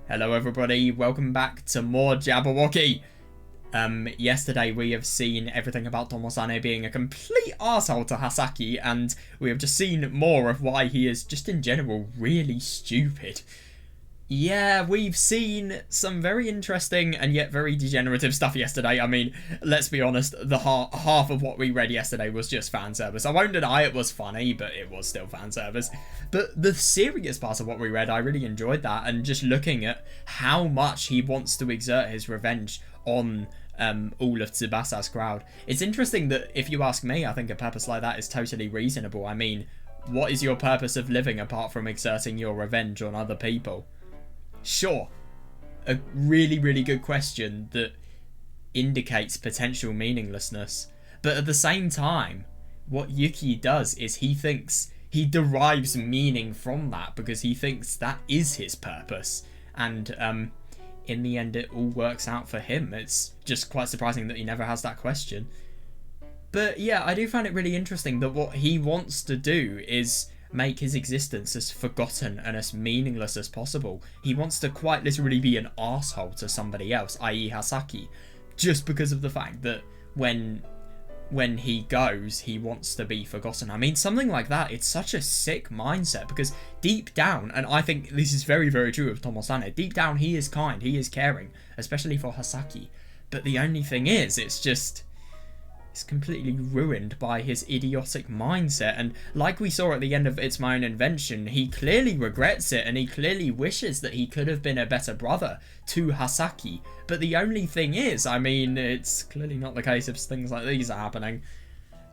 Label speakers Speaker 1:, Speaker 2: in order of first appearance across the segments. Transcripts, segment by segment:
Speaker 1: Hello everybody, welcome back to more Jabberwocky. Yesterday we have seen everything about Tomo-sane being a complete arsehole to Hasaki, and we have just seen more of why he is just in general really stupid. Yeah, we've seen some very interesting and yet very degenerative stuff yesterday. I mean, let's be honest, the half of what we read yesterday was just fan service. I won't deny it was funny, but it was still fan service. But the serious part of what we read, I really enjoyed that, and just looking at how much he wants to exert his revenge on all of Tsubasa's crowd. It's interesting that, if you ask me, I think a purpose like that is totally reasonable. I mean, what is your purpose of living apart from exerting your revenge on other people? Sure, a really, really good question that indicates potential meaninglessness. But at the same time, what Yuki does is he thinks he derives meaning from that because he thinks that is his purpose. And in the end, it all works out for him. It's just quite surprising that he never has that question. But yeah, I do find it really interesting that what he wants to do is make his existence as forgotten and as meaningless as possible. He wants to quite literally be an arsehole to somebody else, i.e. Hasaki, just because of the fact that when he goes, he wants to be forgotten. I mean, something like that, it's such a sick mindset, because deep down, and I think this is very, very true of Tomo-sane, deep down he is kind, he is caring, especially for Hasaki. But the only thing is, it's completely ruined by his idiotic mindset, and like we saw at the end of It's My Own Invention, he clearly regrets it, and he clearly wishes that he could have been a better brother to Hasaki. But the only thing is, I mean, it's clearly not the case if things like these are happening.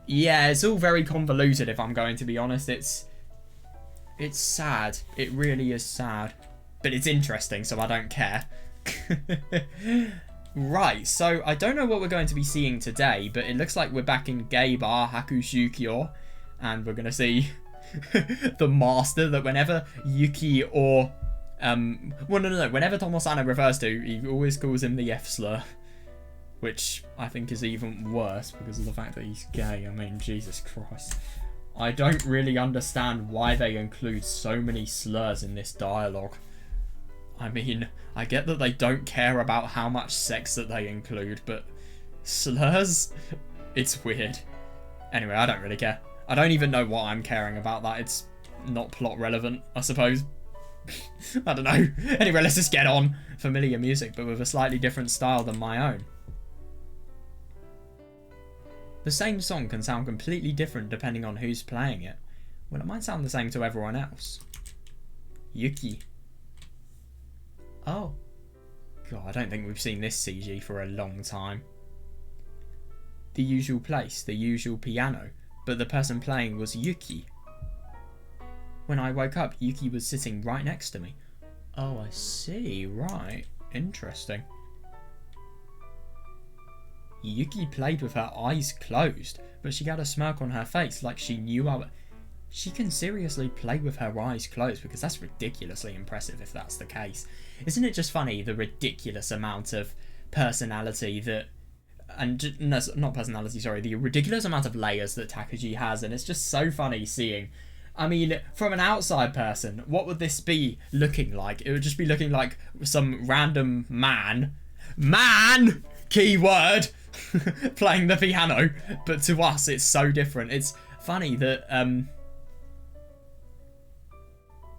Speaker 1: Yeah, it's all very convoluted, if I'm going to be honest. It's sad. It really is sad. But it's interesting, so I don't care. Right, so I don't know what we're going to be seeing today, but it looks like we're back in Gay Bar Hakushukyo, and we're going to see the master that whenever Yuki or, whenever Tomo-sane refers to, he always calls him the F-slur, which I think is even worse because of the fact that he's gay. I mean, Jesus Christ. I don't really understand why they include so many slurs in this dialogue. I mean, I get that they don't care about how much sex that they include, but slurs? It's weird. Anyway, I don't really care. I don't even know what I'm caring about that. It's not plot relevant, I suppose. I don't know. Anyway, let's just get on. Familiar music, but with a slightly different style than my own. The same song can sound completely different depending on who's playing it. Well, it might sound the same to everyone else. Yuki. Oh. God, I don't think we've seen this CG for a long time. The usual place, the usual piano, but the person playing was Yuki. When I woke up, Yuki was sitting right next to me. Oh, I see, right. Interesting. Yuki played with her eyes closed, but she had a smirk on her face like she knew I would. She can seriously play with her eyes closed, because that's ridiculously impressive if that's the case. Isn't it just funny, the ridiculous amount of personality that... And no, not personality, sorry. The ridiculous amount of layers that Takuji has, and it's just so funny seeing... I mean, from an outside person, what would this be looking like? It would just be looking like some random man... Man! Keyword! Playing the piano. But to us, it's so different. It's funny that...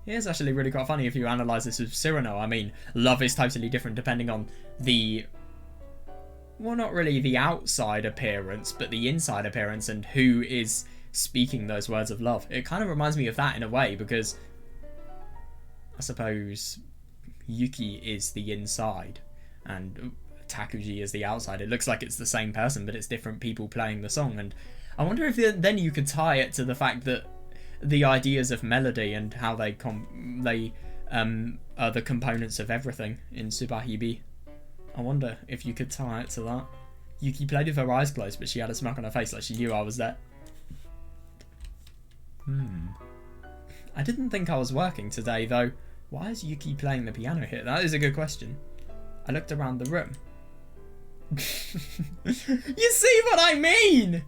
Speaker 1: It's actually really quite funny if you analyse this with Cyrano. I mean, love is totally different depending on the... Well, not really the outside appearance, but the inside appearance and who is speaking those words of love. It kind of reminds me of that in a way, because I suppose Yuki is the inside and Takuji is the outside. It looks like it's the same person, but it's different people playing the song. And I wonder if then you could tie it to the fact that the ideas of melody and how they are the components of everything in Subarashiki Hibi. I wonder if you could tie it to that. Yuki played with her eyes closed, but she had a smirk on her face like she knew I was there. I didn't think I was working today, though. Why is Yuki playing the piano here? That is a good question. I looked around the room. You see what I mean?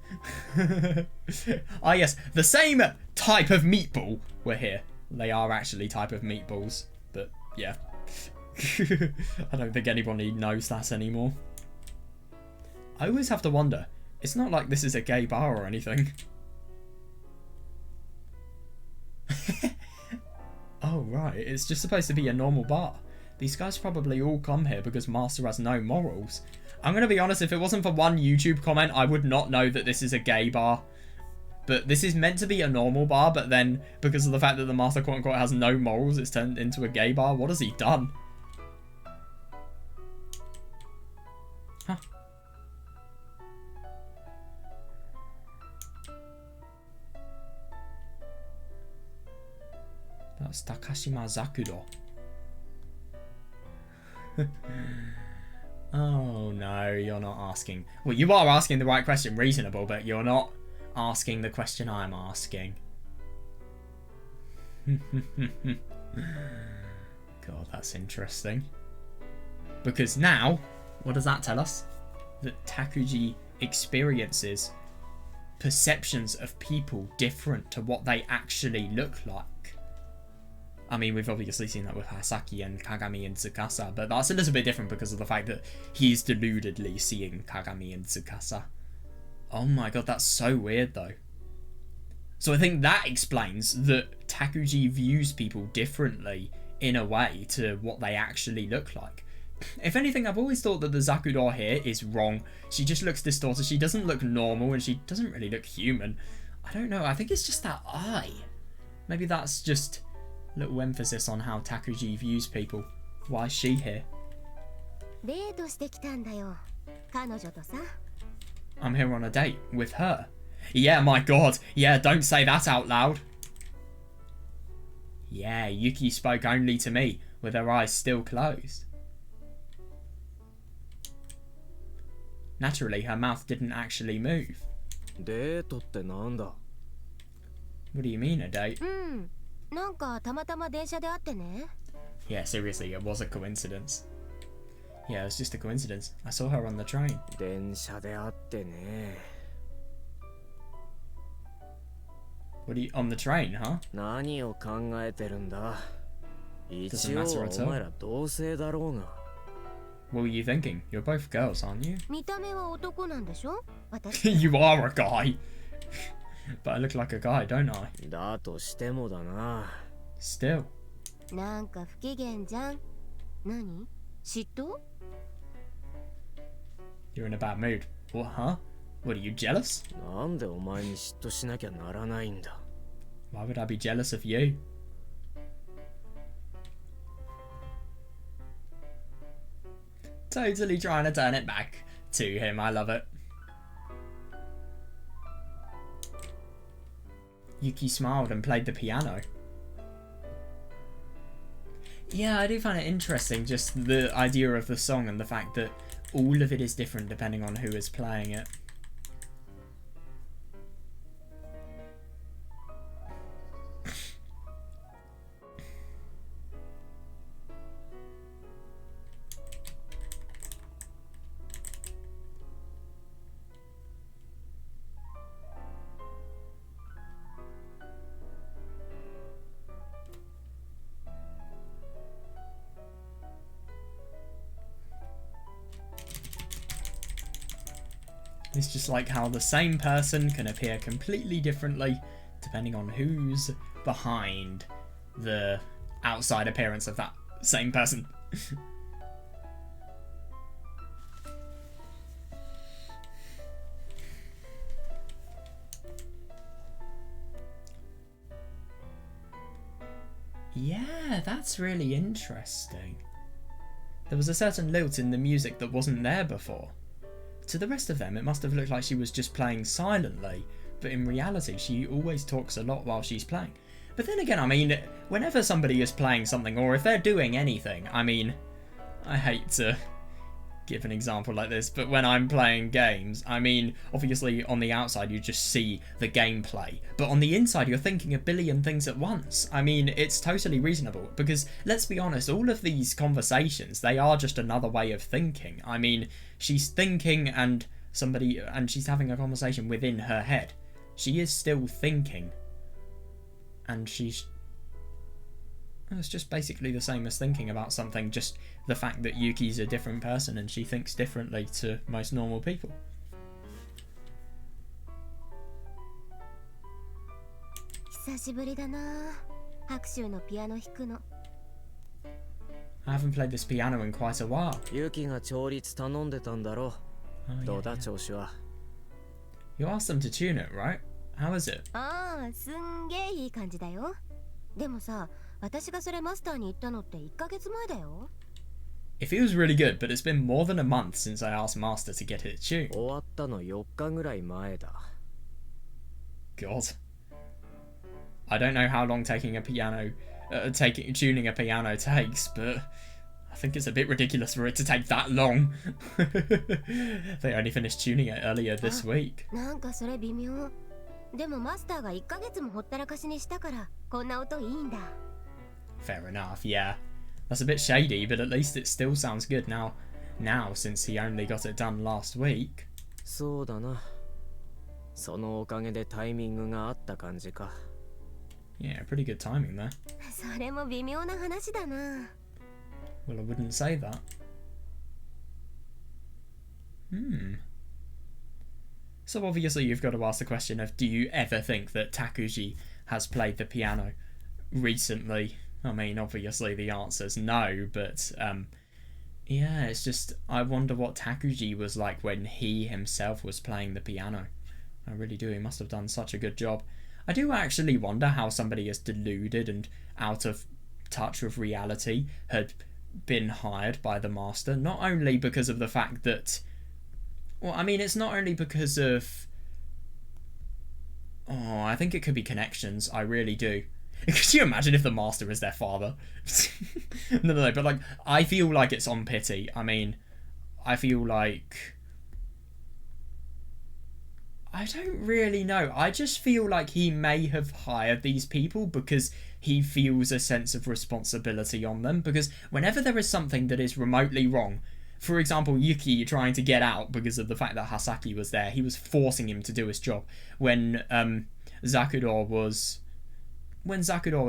Speaker 1: Ah yes, the same type of meatball were here. They are actually type of meatballs, but yeah. I don't think anybody knows that anymore. I always have to wonder, it's not like this is a gay bar or anything. Oh right, it's just supposed to be a normal bar. These guys probably all come here because Master has no morals. I'm going to be honest, if it wasn't for one YouTube comment, I would not know that this is a gay bar. But this is meant to be a normal bar, but then because of the fact that the Master quote-unquote has no morals, it's turned into a gay bar. What has he done? Huh. That's Takashima Zakuro. Oh no, you're not asking. Well, you are asking the right question, reasonable, but you're not asking the question I'm asking. God, that's interesting. Because now, what does that tell us? That Takuji experiences perceptions of people different to what they actually look like. I mean, we've obviously seen that with Hasaki and Kagami and Tsukasa, but that's a little bit different because of the fact that he's deludedly seeing Kagami and Tsukasa. Oh my god, that's so weird though. So I think that explains that Takuji views people differently in a way to what they actually look like. If anything, I've always thought that the Zakuro here is wrong. She just looks distorted, she doesn't look normal, and she doesn't really look human. I don't know, I think it's just that eye. Maybe that's just little emphasis on how Takuji views people. Why is she here? I'm here on a date with her. Yeah, my god. Yeah, don't say that out loud. Yeah, Yuki spoke only to me, with her eyes still closed. Naturally, her mouth didn't actually move. What do you mean, a date? Yeah, seriously, it was a coincidence. Yeah, it was just a coincidence. I saw her on the train. What are you, on the train, huh? Doesn't matter at all. What were you thinking? You're both girls, aren't you? You are a guy. But I look like a guy, don't I? Still. You're in a bad mood. What, huh? What, are you jealous? Why would I be jealous of you? Totally trying to turn it back to him, I love it. Yuki smiled and played the piano. Yeah, I do find it interesting, just the idea of the song and the fact that all of it is different depending on who is playing it. It's just like how the same person can appear completely differently depending on who's behind the outside appearance of that same person. Yeah, that's really interesting. There was a certain lilt in the music that wasn't there before. To the rest of them, it must have looked like she was just playing silently, but in reality, she always talks a lot while she's playing. But then again, I mean, whenever somebody is playing something, or if they're doing anything, I mean, I hate to give an example like this, but when I'm playing games, I mean, obviously on the outside you just see the gameplay, but on the inside you're thinking a billion things at once. I mean, it's totally reasonable, because let's be honest, all of these conversations, they are just another way of thinking. I mean, she's thinking and she's having a conversation within her head. She is still thinking. And she's... It's just basically the same as thinking about something, just the fact that Yuki's a different person and she thinks differently to most normal people. I haven't played this piano in quite a while.
Speaker 2: Yuki が調律頼んでたんだろう。どうだ調子は。
Speaker 1: You asked them to tune it, right? How is it?
Speaker 3: ああ、すんげえいい感じだよ。でもさ、私がそれマスターに言ったのって1ヶ月前だよ。
Speaker 1: It feels really good, but it's been more than a month since I asked Master to get it tuned.
Speaker 2: 終わったの4日ぐらい前だ。
Speaker 1: God. I don't know how long tuning a piano takes, but I think it's a bit ridiculous for it to take that long. They only finished tuning it earlier this week.
Speaker 3: なんかそれ微妙。でもマスターが1ヶ月もほったらかしにしたからこんな音いいんだ。
Speaker 1: Fair enough, yeah. That's a bit shady, but at least it still sounds good now since he only got it done last week.
Speaker 2: そうだな。そのおかげでタイミングがあった感じか。
Speaker 1: Yeah, pretty good timing there.
Speaker 3: それも微妙な話だな。
Speaker 1: Well, I wouldn't say that. So obviously you've got to ask the question of, do you ever think that Takuji has played the piano recently? I mean, obviously the answer's no, but yeah, it's just, I wonder what Takuji was like when he himself was playing the piano. I really do, he must have done such a good job. I do actually wonder how somebody as deluded and out of touch with reality had been hired by the master, not only because of the fact that, well, I mean, it's not only because of, oh, I think it could be connections, I really do. Could you imagine if the master is their father? No, but like, I feel like it's on pity. I mean, I feel like, I don't really know. I just feel like he may have hired these people because he feels a sense of responsibility on them. Because whenever there is something that is remotely wrong, for example, Yuki trying to get out because of the fact that Hasaki was there, he was forcing him to do his job. When Zakudor was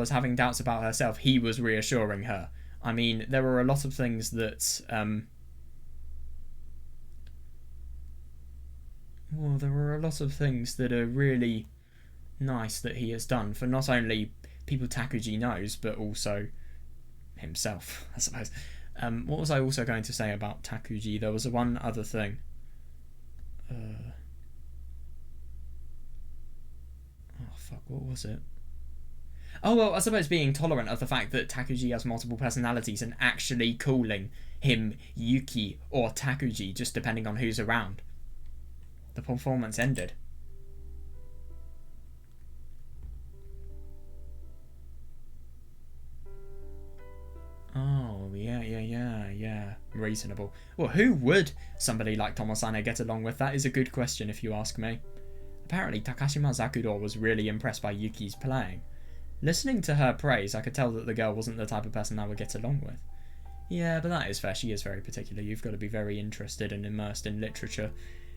Speaker 1: having doubts about herself, he was reassuring her. I mean, there were a lot of things that well, there were a lot of things that are really nice that he has done for not only people Takuji knows, but also himself, I suppose. What was I also going to say about Takuji? There was one other thing. Oh, fuck, what was it? Oh, well, I suppose being tolerant of the fact that Takuji has multiple personalities and actually calling him Yuki or Takuji, just depending on who's around. The performance ended. Oh, yeah. Reasonable. Well, who would somebody like Tomosane get along with? That is a good question, if you ask me. Apparently, Takashima Zakudor was really impressed by Yuki's playing. Listening to her praise, I could tell that the girl wasn't the type of person I would get along with. Yeah, but that is fair. She is very particular. You've got to be very interested and immersed in literature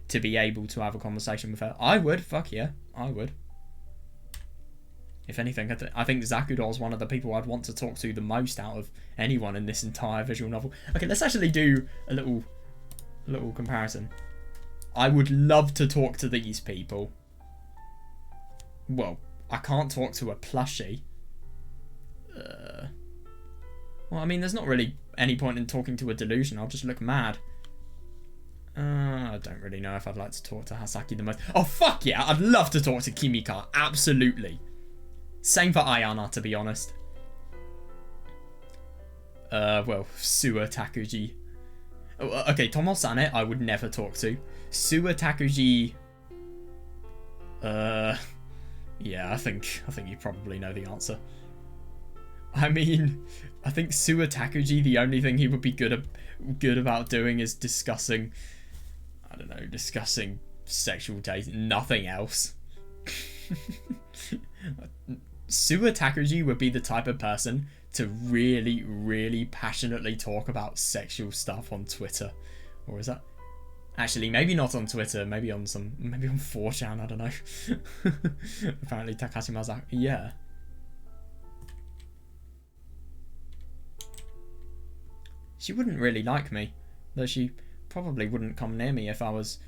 Speaker 1: to be able to have a conversation with her. I would. Fuck yeah. I would. If anything, I think Zakudor's one of the people I'd want to talk to the most out of anyone in this entire visual novel. Okay, let's actually do a little comparison. I would love to talk to these people. Well, I can't talk to a plushie. Well, I mean, there's not really any point in talking to a delusion. I'll just look mad. I don't really know if I'd like to talk to Hasaki the most. Oh, fuck yeah! I'd love to talk to Kimika. Absolutely. Same for Ayana, to be honest. Well, Suwa Takuji. Oh, okay, Tomosane, I would never talk to. Suwa Takuji. Yeah, I think you probably know the answer. I mean, I think Suwa Takuji, the only thing he would be good about doing is discussing, I don't know, discussing sexual taste, nothing else. Suwa Takuji would be the type of person to really, really passionately talk about sexual stuff on Twitter. Or is that? Actually, maybe not on Twitter, maybe on 4chan, I don't know. Apparently Takashima Zakudor, yeah. She wouldn't really like me, though she probably wouldn't come near me if I was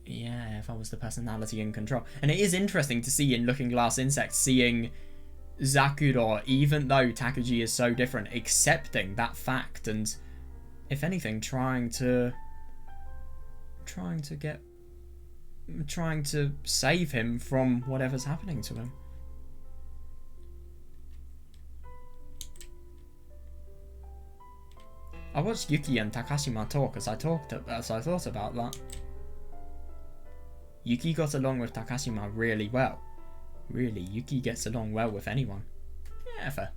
Speaker 1: the personality in control. And it is interesting to see in Looking Glass Insect, seeing Zakuro, even though Takuji is so different, accepting that fact and, if anything, trying to save him from whatever's happening to him. I watched Yuki and Takashima talk as I thought about that. Yuki got along with Takashima really well. Really, Yuki gets along well with anyone. Yeah, fair.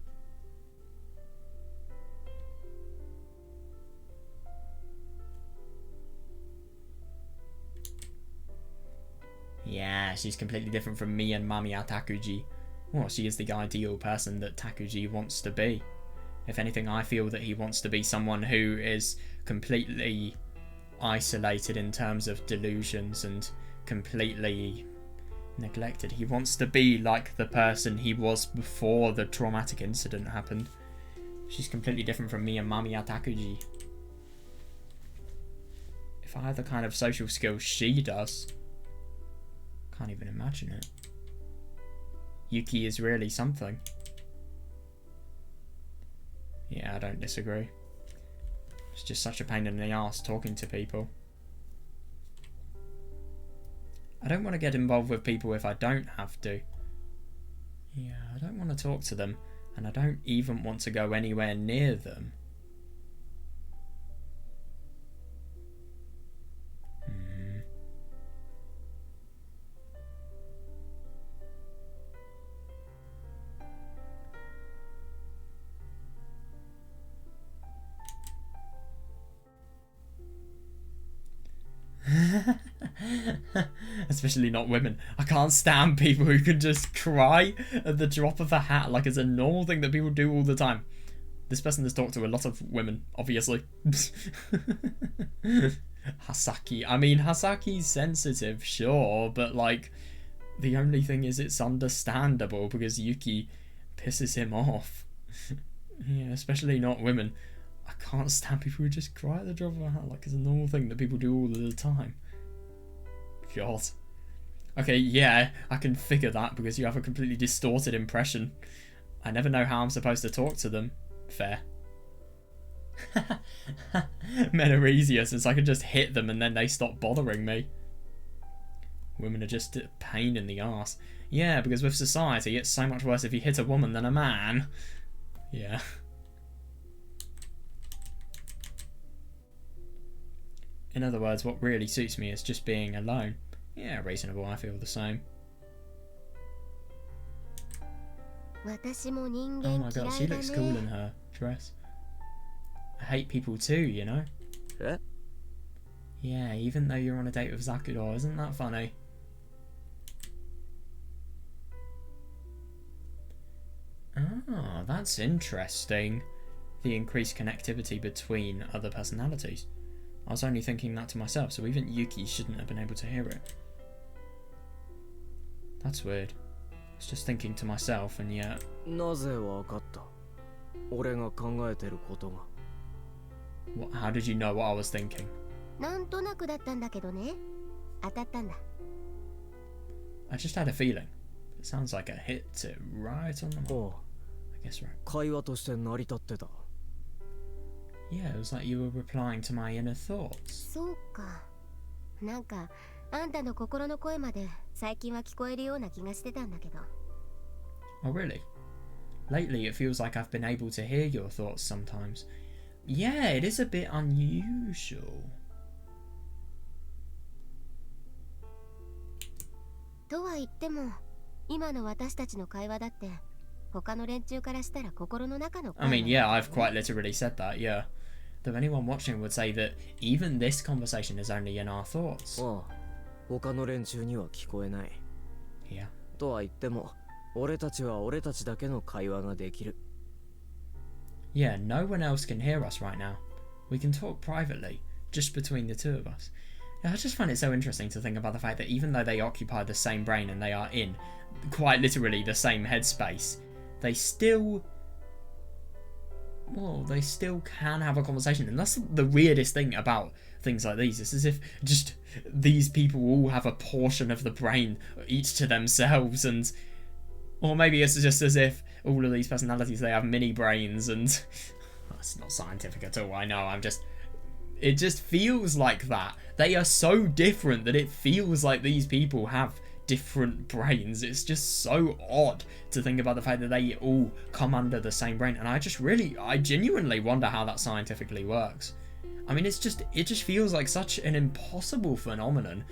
Speaker 1: Yeah, she's completely different from me and Mamiya Takuji. Well, she is the ideal person that Takuji wants to be. If anything, I feel that he wants to be someone who is completely isolated in terms of delusions and completely neglected. He wants to be like the person he was before the traumatic incident happened. She's completely different from me and Mamiya Takuji. If I had the kind of social skills she does, can't even imagine it. Yuki is really something. Yeah, I don't disagree. It's just such a pain in the ass talking to people. I don't want to get involved with people if I don't have to. Yeah, I don't want to talk to them, and I don't even want to go anywhere near them. Especially not women. I can't stand people who can just cry at the drop of a hat like it's a normal thing that people do all the time. This person has talked to a lot of women, obviously. Hasaki. I mean, Hasaki's sensitive, sure, but like, the only thing is it's understandable because Yuki pisses him off. Yeah, especially not women. I can't stand people who just cry at the drop of a hat like it's a normal thing that people do all the time. God. Okay, yeah, I can figure that because you have a completely distorted impression. I never know how I'm supposed to talk to them. Fair. Men are easier since I can just hit them and then they stop bothering me. Women are just a pain in the arse. Yeah, because with society it's so much worse if you hit a woman than a man. Yeah. In other words, what really suits me is just being alone. Yeah, reasonable, I feel the same. Oh my god, she looks cool in her dress. I hate people too, you know? Yeah, even though you're on a date with Zakuro, isn't that funny? Ah, that's interesting. The increased connectivity between other personalities. I was only thinking that to myself, so even Yuki shouldn't have been able to hear it. That's weird. I was just thinking to myself, and yet... What, how did you know what I was thinking? I just had a feeling. It sounds like it hit it right on the mark. I guess right. Yeah, it was like you were replying to my inner thoughts. Oh, really? Lately, it feels like I've been able to hear your thoughts sometimes. Yeah, it is a bit unusual. I mean, yeah, I've quite literally said that, yeah. Though anyone watching would say that even this conversation is only in our thoughts. Yeah. Yeah, no one else can hear us right now. We can talk privately, just between the two of us. Yeah, I just find it so interesting to think about the fact that even though they occupy the same brain and they are in, quite literally, the same headspace, they still well, they still can have a conversation. And that's the weirdest thing about things like these. It's as if just these people all have a portion of the brain, each to themselves, and or maybe it's just as if all of these personalities, they have mini brains, and that's not scientific at all, I know, it just feels like that. They are so different that it feels like these people have different brains. It's just so odd to think about the fact that they all come under the same brain, and I genuinely wonder how that scientifically works. I mean, it just feels like such an impossible phenomenon,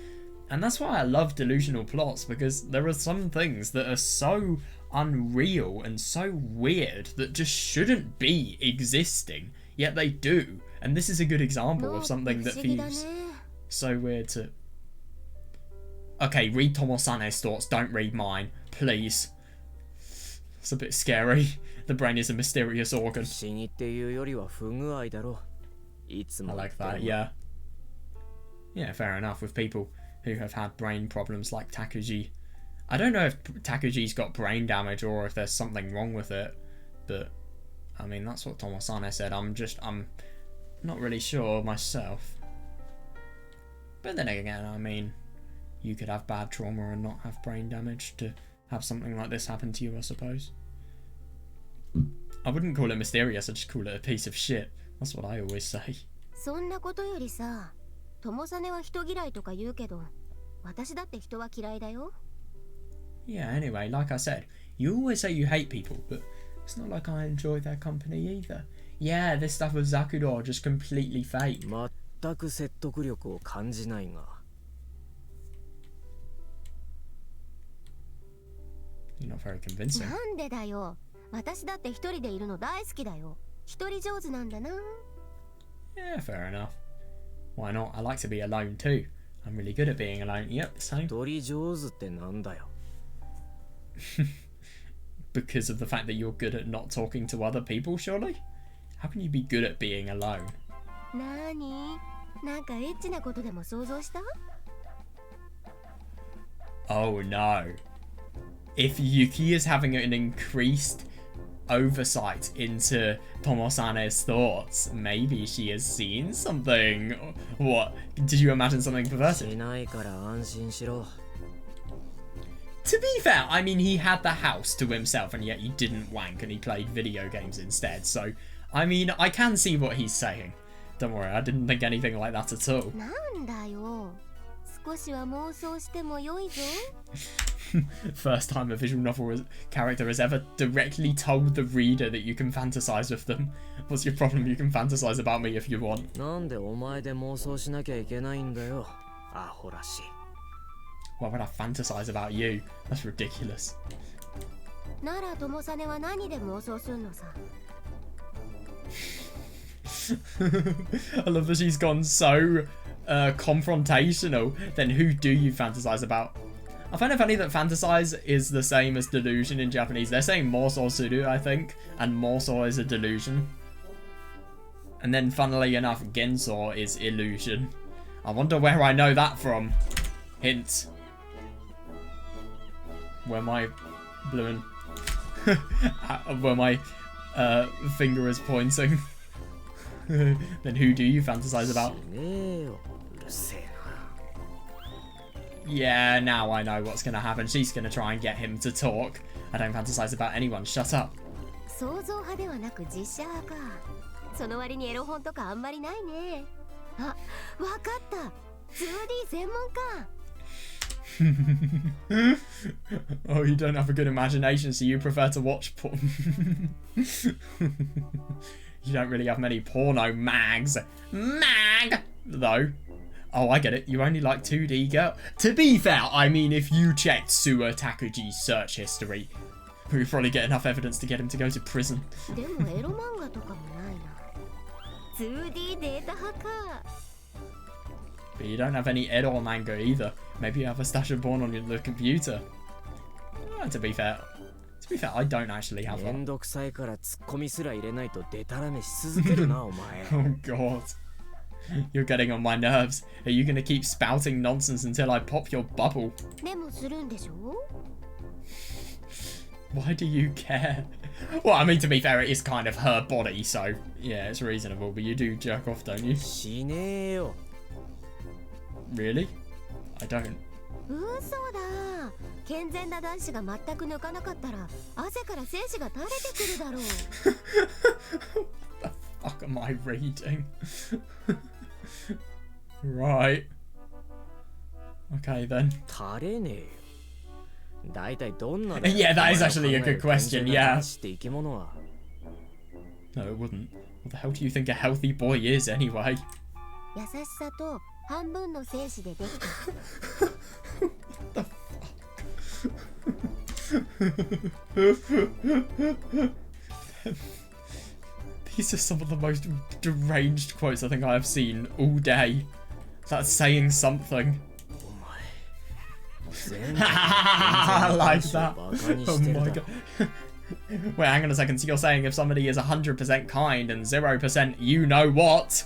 Speaker 1: and that's why I love delusional plots, because there are some things that are so unreal and so weird that just shouldn't be existing, yet they do. And this is a good example of something that feels so weird to... Okay, read Tomosane's thoughts, don't read mine, please. It's a bit scary. The brain is a mysterious organ. I like that, yeah. Yeah, fair enough, with people who have had brain problems like Takuji. I don't know if Takuji's got brain damage or if there's something wrong with it, but I mean, that's what Tomosane said. I'm not really sure myself. But then again, I mean, you could have bad trauma and not have brain damage to have something like this happen to you, I suppose. I wouldn't call it mysterious, I'd just call it a piece of shit. That's what I always say.
Speaker 3: そんなことよりさ、友実は人嫌いとか言うけど、私だって人は嫌いだよ。
Speaker 1: Yeah, anyway, like I said, you always say you hate people, but it's not like I enjoy their company either. Yeah, this stuff with Zakuro are just completely fake.
Speaker 2: 全く説得力を感じないが。
Speaker 1: You're not very convincing.
Speaker 3: なんでだよ。私だって一人でいるの大好きだよ。一人上手なんだな。
Speaker 1: Yeah, fair enough. Why not? I like to be alone too. I'm really good at being alone. Yep, same.
Speaker 2: 一人上手ってなんだよ。
Speaker 1: Because of the fact that you're good at not talking to other people, surely? How can you be good at being alone?
Speaker 3: なに？なんかエッチなことでも想像した？
Speaker 1: Oh no. If Yuki is having an increased oversight into Tomosane's thoughts, maybe she has seen something. What? Did you imagine something perverted?
Speaker 2: しないから安心しろ。
Speaker 1: To be fair, I mean, he had the house to himself and yet he didn't wank and he played video games instead. So, I mean, I can see what he's saying. Don't worry, I didn't think anything like that at all.
Speaker 3: なんだよ。少しは妄想してもよいぞ。
Speaker 1: First time a visual novel character has ever directly told the reader that you can fantasize with them. What's your problem? You can fantasize about me if you want.
Speaker 2: なんでお前で妄想しなきゃいけないんだよ。アホらしい。
Speaker 1: Why would I fantasize about you? That's ridiculous.
Speaker 3: なら友実は何で妄想すんのさ。
Speaker 1: I love that she's gone so confrontational. Then who do you fantasize about? I find it funny that fantasize is the same as delusion in Japanese. They're saying morsou suru, I think, and morsou is a delusion. And then funnily enough, gensou is illusion. I wonder where I know that from. Hint. Where my blue and where my finger is pointing. Then who do you fantasize about? Yeah, now I know what's gonna happen. She's gonna try and get him to talk. I don't fantasize about anyone. Shut up.
Speaker 3: 想像派ではなく実写派か。その割にエロ本とかあんまりないね。あ、わかった。2D 専門か。
Speaker 1: Oh, you don't have a good imagination, so you prefer to watch porn. You don't really have many porno mags. Mag! Though. Oh, I get it. You only like 2D girl. To be fair, I mean, if you checked Suwa Takuji's search history, we'd probably get enough evidence to get him to go to prison.
Speaker 3: でもエロ漫画とかもないな。2D データ派か。
Speaker 1: But you don't have any ero manga either. Maybe you have a stash of porn on the computer. To be fair, I don't actually have one.
Speaker 2: めんどくさいからツッコミすら入れないとデタラメし続けるなお前。
Speaker 1: Oh god. You're getting on my nerves. Are you gonna keep spouting nonsense until I pop your bubble?
Speaker 3: でもするんでしょ？
Speaker 1: Why do you care? Well, I mean, to be fair, it is kind of her body, so yeah, it's reasonable. But you do jerk off, don't you?
Speaker 2: しねえよ
Speaker 1: Really? I don't.
Speaker 3: 嘘だ。健全な男子が全く抜かなかったら汗から精子が垂れてくるだろう。
Speaker 1: What the fuck am I reading? Right. Okay then.
Speaker 2: 垂れねえよだいたいどんな
Speaker 1: Yeah, that is actually a good question, yeah.
Speaker 2: して生き物は
Speaker 1: No, it wouldn't. What the hell do you think a healthy boy is anyway?
Speaker 3: 優しさと半分の精子でできた。
Speaker 1: These are some of the most deranged quotes I think I have seen all day. That's saying something. I like that. Oh my god. Wait, hang on a second. So you're saying if somebody is 100% kind and 0% you know what,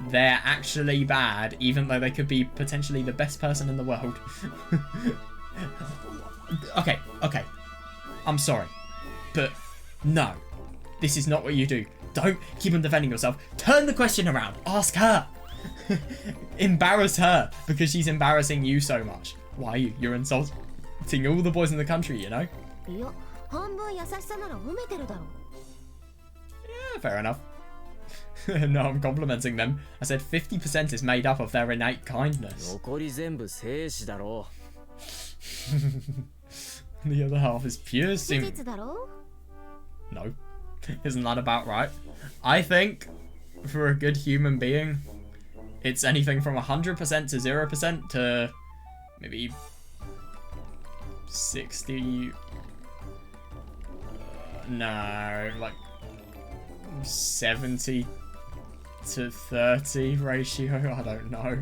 Speaker 1: they're actually bad, even though they could be potentially the best person in the world. Okay. I'm sorry. But no. This is not what you do. Don't keep on defending yourself. Turn the question around. Ask her. Embarrass her because she's embarrassing you so much. Why are you? You're insulting all the boys in the country, you know?
Speaker 3: いや、半分優しさなら褒めてるだろう。
Speaker 1: Yeah, fair enough. No, I'm complimenting them. I said 50% is made up of their innate kindness.
Speaker 2: 残り全部精子だろ
Speaker 1: The other half is pure
Speaker 3: 事
Speaker 1: sim.
Speaker 3: 実だろう。
Speaker 1: No. Isn't that about right? I think for a good human being, it's anything from 100% to 0% to maybe 60. No, like 70 to 30 ratio. I don't know.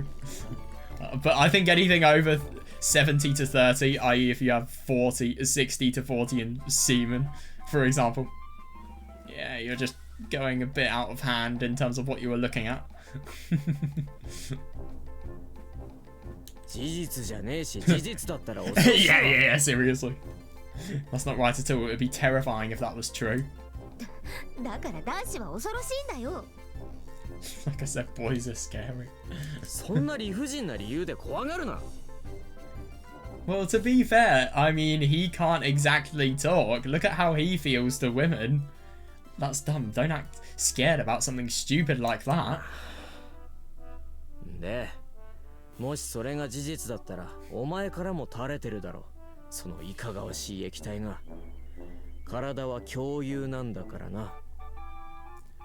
Speaker 1: But I think anything over 70 to 30, i.e. if you have 60 to 40 in semen, for example. Yeah, you're just going a bit out of hand in terms of what you were looking at.
Speaker 2: 事実じゃねえし事実だったら
Speaker 1: yeah, seriously. That's not right at all. It would be terrifying if that was true.
Speaker 3: だから男子は恐ろしいんだよ。
Speaker 1: Like I said, boys are scary.
Speaker 2: そんな理不尽な理由で怖がるな
Speaker 1: Well, to be fair, I mean, he can't exactly talk. Look at how he feels to women. That's dumb. Don't act scared about something stupid like that.
Speaker 2: でもしそれが事実だったらお前からも垂れてるだろうそのいかがわしい液体が体は共有なんだからな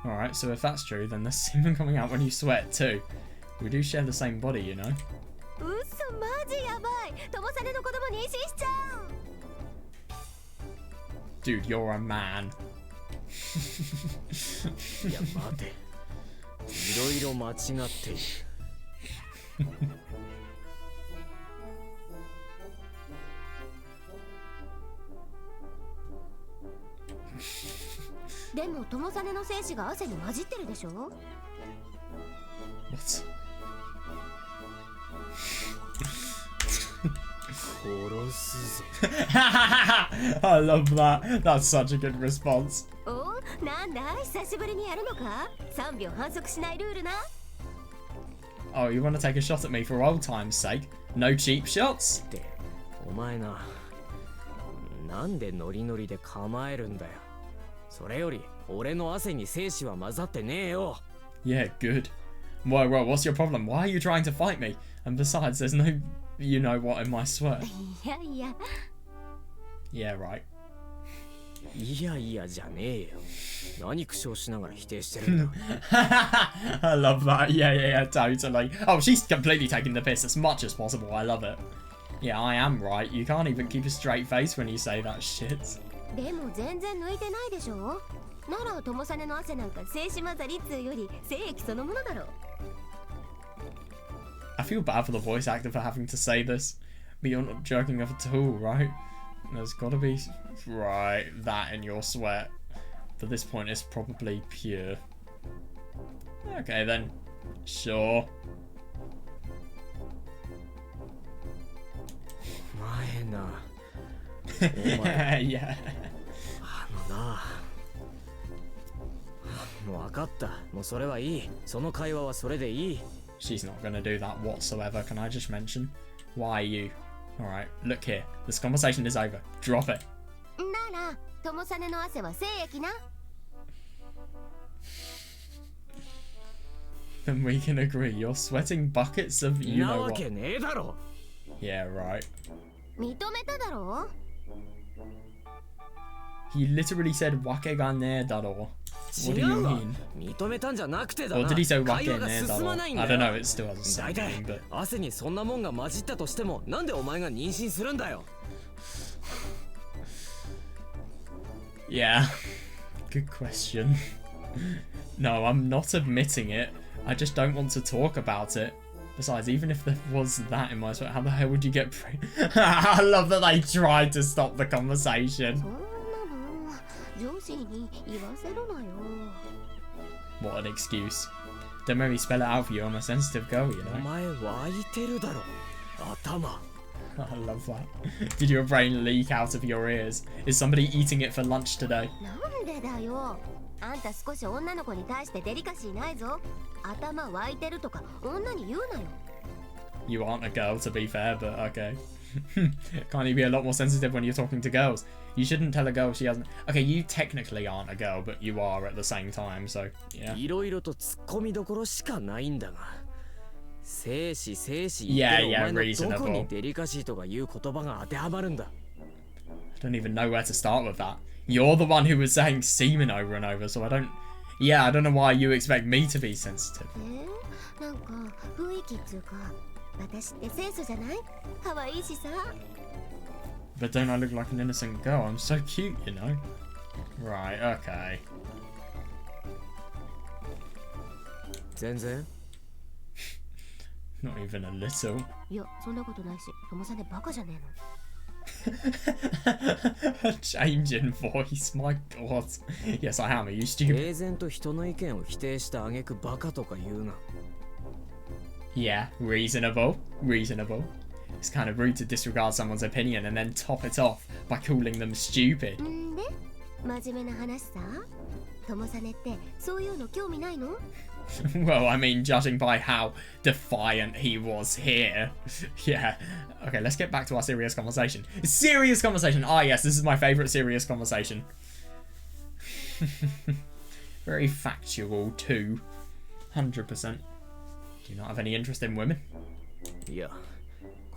Speaker 1: Alright, so if that's true, then there's semen coming out when you sweat too. We do share the same body, you know?
Speaker 3: うっそ、マジやばい。友さねの子供妊娠しちゃう。
Speaker 1: Dude, you're a man.
Speaker 2: いや待ていろいろ間違っている
Speaker 3: でも友さねの精子が汗に混じってるでしょ。
Speaker 1: What? I love that. That's such a good response.
Speaker 3: お、なんだ久しぶりにやるのか。3秒反則しないルールな。
Speaker 1: Oh, you want to take a shot at me for old time's sake? No cheap shots?
Speaker 2: ってお前ななんでノリノリで構えるんだよそれより俺の汗に精子は混ざってねえよ
Speaker 1: Yeah, good. Whoa, what's your problem? Why are you trying to fight me? And besides, there's no you know what in my sweat.
Speaker 3: いやいや。
Speaker 1: Yeah, right.
Speaker 2: いやいやじゃねえよ何苦笑しながら否定してるんだ
Speaker 1: I love that. Yeah, totally. Oh, she's completely taking the piss as much as possible. I love it. Yeah, I am right. You can't even keep a straight face when you say that shit.
Speaker 3: でも全然抜いてないでしょ。なら友さねの汗なんか精子混ざりっつうより精液そのものだろう。
Speaker 1: I feel bad for the voice actor for having to say this, but you're not jerking off at all, right? There's gotta be... Right, that in your sweat. But this point it's probably pure. Okay then. Sure.
Speaker 2: お前な
Speaker 1: Yeah.
Speaker 2: な。もう分かった。もうそれはいい。その会話はそれでいい。
Speaker 1: She's not gonna do that whatsoever. Can I just mention? Why are you? Alright, look here. This conversation is over. Drop it.
Speaker 3: なら友実の汗は精液な。
Speaker 1: Then we can agree. You're sweating buckets of you
Speaker 2: な
Speaker 1: know
Speaker 2: わ
Speaker 1: what.
Speaker 2: けねえだろ。
Speaker 1: Yeah, right.
Speaker 3: 認めただろう。
Speaker 1: He literally said wake ga ne daro. What do
Speaker 2: 違
Speaker 1: you
Speaker 2: うわ。
Speaker 1: mean?
Speaker 2: 認めたんじゃなくてだ
Speaker 1: Or
Speaker 2: な。
Speaker 1: did he say
Speaker 2: 会
Speaker 1: wake
Speaker 2: 話が
Speaker 1: ne
Speaker 2: 進ま
Speaker 1: daro?
Speaker 2: ないん
Speaker 1: I
Speaker 2: だ
Speaker 1: don't
Speaker 2: よ。
Speaker 1: know, it still has the same
Speaker 2: 大体
Speaker 1: meaning, but
Speaker 2: 汗にそんなもんが混じったとしてもなんでお前が妊娠するんだよ。
Speaker 1: yeah. Good question. No, I'm not admitting it. I just don't want to talk about it. Besides, even if there was that in my sweat, how the hell would you get pregnant? I love that they tried to stop the conversation.
Speaker 3: そんなの上司に言わせるなよ。
Speaker 1: What an excuse. Don't make me spell it out for you. I'm a sensitive girl, you
Speaker 2: お
Speaker 1: know.
Speaker 2: 前湧いてるだろ。頭。
Speaker 1: I love that. Did your brain leak out of your ears? Is somebody eating it for lunch today?
Speaker 3: なんでだよ。あんた少し女の子に対してデリカシーないぞ。頭湧いてるとか女に言うなよ。
Speaker 1: You aren't a girl, to be fair, but okay. Can't you be a lot more sensitive when you're talking to girls? You shouldn't tell a girl she hasn't. Okay, you technically aren't a girl, but you are at the same time, so yeah.
Speaker 2: いろいろと突っ込みどころしかないんだが。生死生死
Speaker 1: Yeah,
Speaker 2: 言ってるお
Speaker 1: yeah,
Speaker 2: 前のどこ
Speaker 1: reasonable.
Speaker 2: にデリカシーとかいう言葉が当てはまるんだ。
Speaker 1: I don't even know where to start with that. You're the one who was saying semen over and over, so I don't. Yeah, I don't know why you expect me to be sensitive.
Speaker 3: なんか雰囲気っつうか、私って清楚じゃない？可愛いしさ。
Speaker 1: But don't I look like an innocent girl? I'm so cute, you know. Right, okay.
Speaker 2: 全然。
Speaker 1: Not even a little.
Speaker 3: いや、そんなことないし、友さんでバカじゃねえの。
Speaker 1: A change in voice, my god. Yes, I am. Are you stupid?
Speaker 2: 平然と人の意見を否定した挙句バカとか言うな。
Speaker 1: Yeah, reasonable. Reasonable. It's kind of rude to disregard someone's opinion and then top it off by calling them stupid.
Speaker 3: んで、真面目な話さ。友さねってそういうの興味ないの？
Speaker 1: Well, I mean, judging by how defiant he was here. Yeah. Okay, let's get back to our serious conversation. Serious conversation! Ah, yes, this is my favourite serious conversation. Very factual, too. 100%. Do you not have any interest in women?
Speaker 2: いや、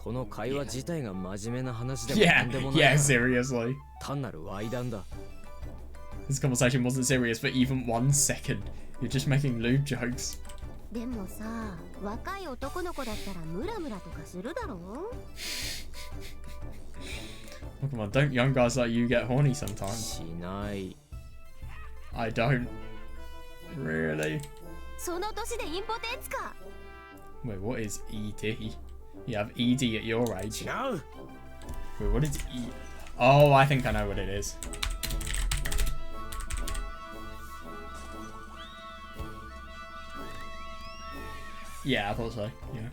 Speaker 2: この会話自体が真面目な話でも
Speaker 1: Yeah,
Speaker 2: なんでもない
Speaker 1: yeah,
Speaker 2: から。
Speaker 1: seriously.
Speaker 2: 単なる猥談だ。
Speaker 1: This conversation wasn't serious for even 1 second. You're just making lewd jokes.
Speaker 3: でもさ、若い男の子だったらムラムラとかするだろう？
Speaker 1: Oh, come on, don't young guys like you get horny sometimes?
Speaker 2: しない。
Speaker 1: I don't. Really?
Speaker 3: その年でインポテンツか。
Speaker 1: Wait, what is ED? You have ED at your age.
Speaker 2: 違う。
Speaker 1: Wait, what is E? Oh, I think I know what it is. Yeah, I thought so. Yeah.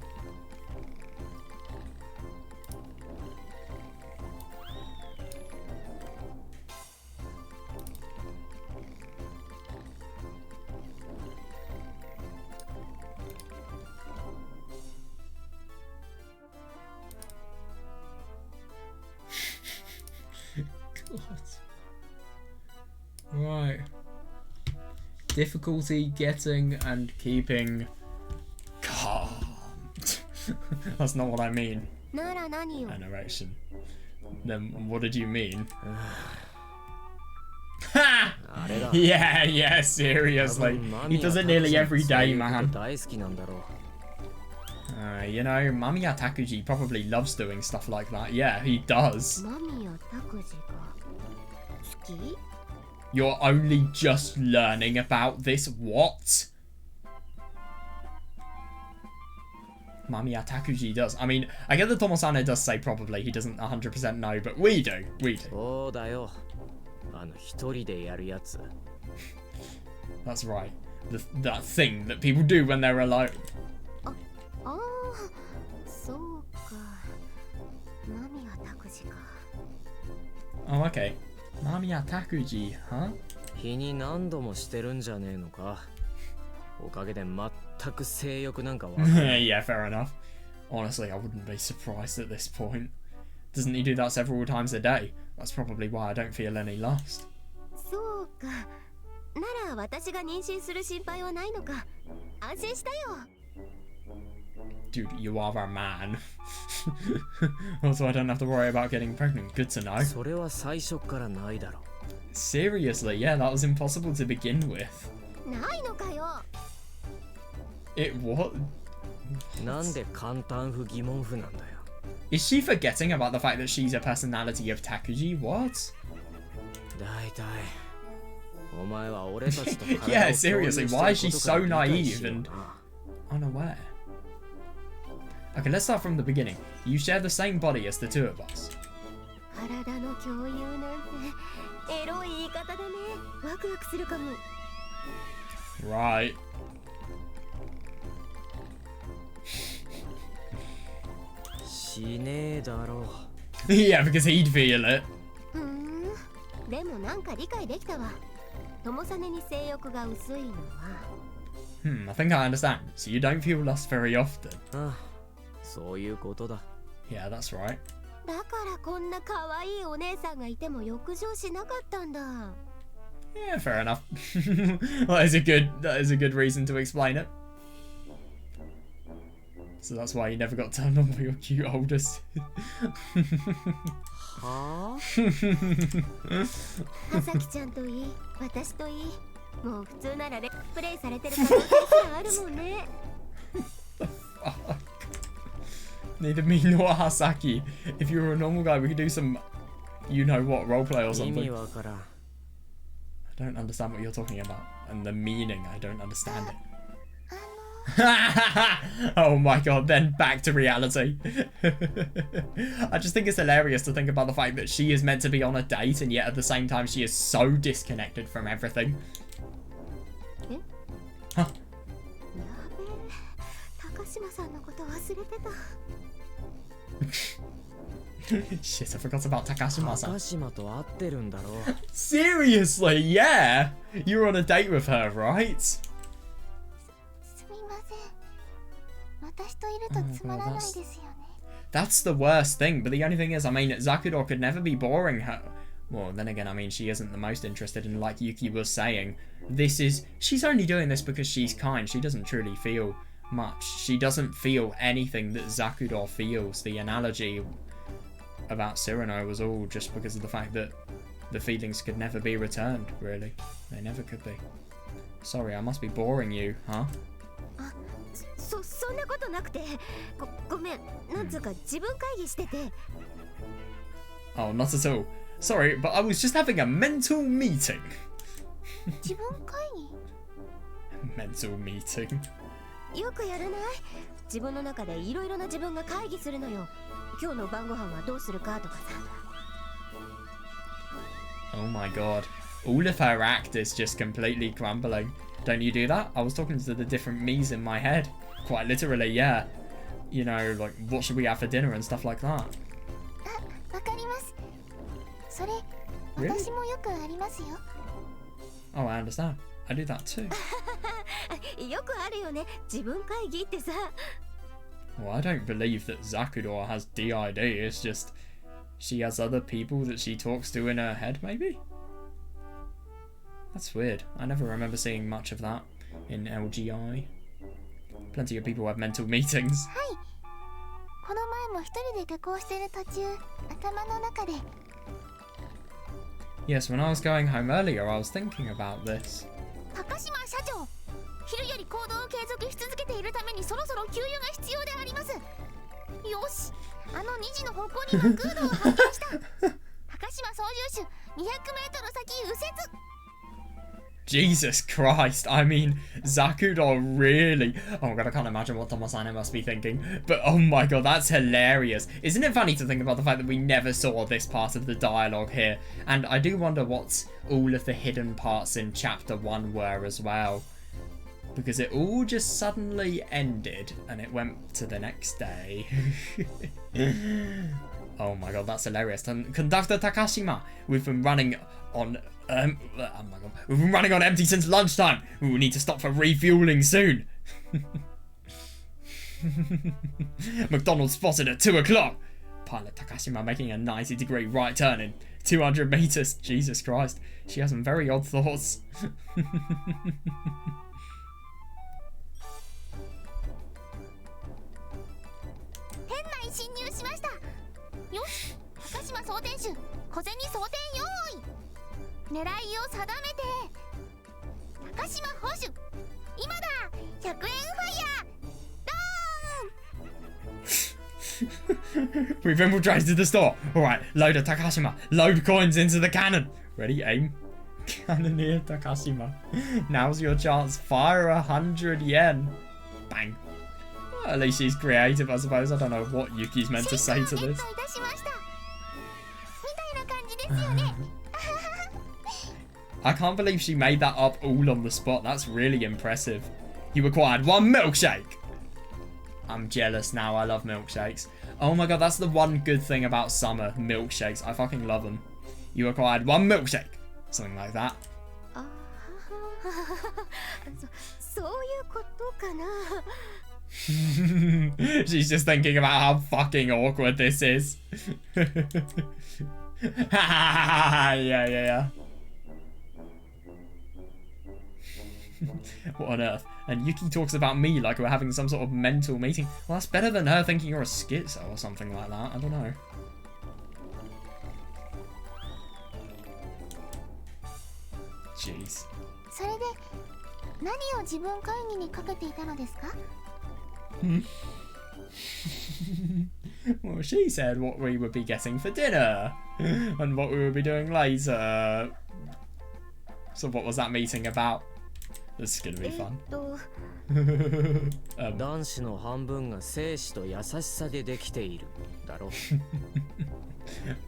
Speaker 1: Right. Difficulty getting and keeping calm. That's not what I mean.
Speaker 3: なら何よ。
Speaker 1: An erection. Then what did you mean?
Speaker 2: あれだ。
Speaker 1: Yeah, yeah,
Speaker 2: 多
Speaker 1: seriously.
Speaker 2: 分マ
Speaker 1: He
Speaker 2: ミや
Speaker 1: does it
Speaker 2: タク
Speaker 1: nearly
Speaker 2: ジ
Speaker 1: every
Speaker 2: そう
Speaker 1: day,
Speaker 2: いうこと
Speaker 1: man.
Speaker 2: 大好きなんだろう。
Speaker 1: You know, Mamiya Takuji probably loves doing stuff like that. Yeah, he does.
Speaker 3: マミやタクジが好き？
Speaker 1: You're only just learning about this. What? Mamiya Takuji does. I mean, I get that Tomosane does say probably. He doesn't 100% know, but we do. We do.
Speaker 2: そうだよ。一人でやるやつ。
Speaker 1: That's right. That thing that people do when they're alone.
Speaker 3: ああ、そうか。マミやタクジか。
Speaker 1: Oh, okay. Namiya Takuji, huh?
Speaker 2: 日に何度もしてるんじゃねえのか。おかげで全く性欲なんかわかんない。
Speaker 1: Yeah, fair enough. Honestly, I wouldn't be surprised at this point. Doesn't he do that several times a day? That's probably why I don't feel any lust.
Speaker 3: そうか。なら私が妊娠する心配はないのか。安心したよ。
Speaker 1: Dude, you are a man. Also, I don't have to worry about getting pregnant. Good to know.
Speaker 2: それは最初からないだろ。
Speaker 1: Seriously, yeah, that was impossible to begin with.
Speaker 3: ないのかよ。
Speaker 1: It what?
Speaker 2: なんで簡単不疑問符なんだよ。
Speaker 1: Is she forgetting about the fact that she's a personality of Takuji? What?
Speaker 2: だいたいお前は俺たちと
Speaker 1: Yeah, seriously, why is she so naive and unaware? Okay, let's start from the beginning. You share the same body as the two of us.
Speaker 3: 体の共有なんてエロい言い方だね。ワクワクするかも。
Speaker 1: Right.
Speaker 2: しねえだろう。
Speaker 1: Yeah, because he'd feel it.
Speaker 3: でもなんか理解できたわ。友実に性欲が薄いのは。
Speaker 1: I think I understand. So you don't feel lust very often.
Speaker 2: ああ、そういうことだ。
Speaker 1: Yeah, that's right.
Speaker 3: だからこんな可愛いお姉さんがいても浴場しなかったんだ。
Speaker 1: Yeah, fair enough. That is a good reason to explain it. So that's why you never got turned on by your cute older sister.
Speaker 2: はあ
Speaker 3: はさきちゃんといい、私といい。もう普通ならレプレイされてる可能性すらあるもんね。
Speaker 1: Neither me nor Hasaki. If you were a normal guy, we could do some, you know what, roleplay or
Speaker 2: 意
Speaker 1: something.
Speaker 2: 味わからん。
Speaker 1: I don't understand what you're talking about. And the meaning, I don't understand it. Oh my god, then back to reality. I just think it's hilarious to think about the fact that she is meant to be on a date and yet at the same time she is so disconnected from everything. Huh?
Speaker 3: やべえ、高島さんのこと忘れてた。
Speaker 1: Shit, I forgot about Takashima-san.
Speaker 2: 高島と会ってるんだろう。
Speaker 1: Seriously, yeah? You were on a date with her, right?
Speaker 3: すみません。私といるとつまらないですよね。
Speaker 1: That's the worst thing, but the only thing is, I mean, Zakuro could never be boring her. Well, then again, I mean, she isn't the most interested in, like Yuki was saying. She's only doing this because she's kind. She doesn't truly feel much. She doesn't feel anything that Zakuro feels. The analogy about Cyrano was all just because of the fact that the feelings could never be returned, really. They never could be. Sorry, I must be boring you, huh?
Speaker 3: そんなことなくて。ごめん。なんつうか自分会議してて。
Speaker 1: Oh, not at all. Sorry, but I was just having a mental meeting.
Speaker 3: 自分会議
Speaker 1: Mental meeting.
Speaker 3: よくやらない？自分の中でいろいろな自分が会議するのよ。今日の晩ご飯はどうするかとかさ。
Speaker 1: Oh my god. All of her act is just completely crumbling. Don't you do that? I was talking to the different me's in my head. Quite literally, yeah. You know, like, what should we have for dinner and stuff like that.
Speaker 3: あ、わかります。それ、私もよくありますよ。
Speaker 1: Oh, I understand. I do that too.
Speaker 3: よくあるよね。自分会議ってさ。
Speaker 1: Well, I don't believe that Zakuro has DID. It's just she has other people that she talks to in her head, maybe? That's weird. I never remember seeing much of that in LGI. Plenty of people have mental meetings.
Speaker 3: はい。この前も一人で下校してる途中、頭の中で。
Speaker 1: Yes, when I was going home earlier, I was thinking about this.
Speaker 3: 高島社長、昼より行動を継続し続けているためにそろそろ給油が必要であります。よし、あの2時の方向にマクードを発見した。高島操縦手、200メートル先右折。
Speaker 1: Jesus Christ, I mean, Zakuro really... Oh my god, I can't imagine what Tomo-san must be thinking. But oh my god, that's hilarious. Isn't it funny to think about the fact that we never saw this part of the dialogue here? And I do wonder what all of the hidden parts in Chapter 1 were as well. Because it all just suddenly ended and it went to the next day. Oh my god, that's hilarious. And Conductor Takashima, we've been running on oh my god, we've been running on empty since lunchtime. We will need to stop for refueling soon. McDonald's spotted at 2 o'clock. Pilot Takashima making a 90-degree right turn in 200 meters. Jesus Christ, she has some very odd thoughts.
Speaker 3: 侵入しました。よし、高島装填手、小銭装填用意。狙いを定めて。高島捕手、今だ。100円ファイヤー。ドーン。
Speaker 1: We've infiltrated the store. Alright, load of Takashima. Load coins into the cannon. Ready, aim. Cannoneer Takashima. Now's your chance. Fire 100 yen. Bang. Well, at least she's creative, I suppose. I don't know what Yuki's meant to say to this. I can't believe she made that up all on the spot. That's really impressive. You acquired 1 milkshake. I'm jealous now. I love milkshakes. Oh my god, that's the one good thing about summer. Milkshakes. I fucking love them. You acquired 1 milkshake. Something like that. She's just thinking about how fucking awkward this is. yeah. What on earth? And Yuki talks about me like we're having some sort of mental meeting. Well, that's better than her thinking you're a schizo or something like that. I don't know. Jeez.
Speaker 3: それで何を自分会議にかけていたのですか?
Speaker 1: Well, she said what we would be getting for dinner and what we would be doing later. So what was that meeting about? This is gonna be fun.
Speaker 2: 男子の半分が精子と優しさでできているだろ。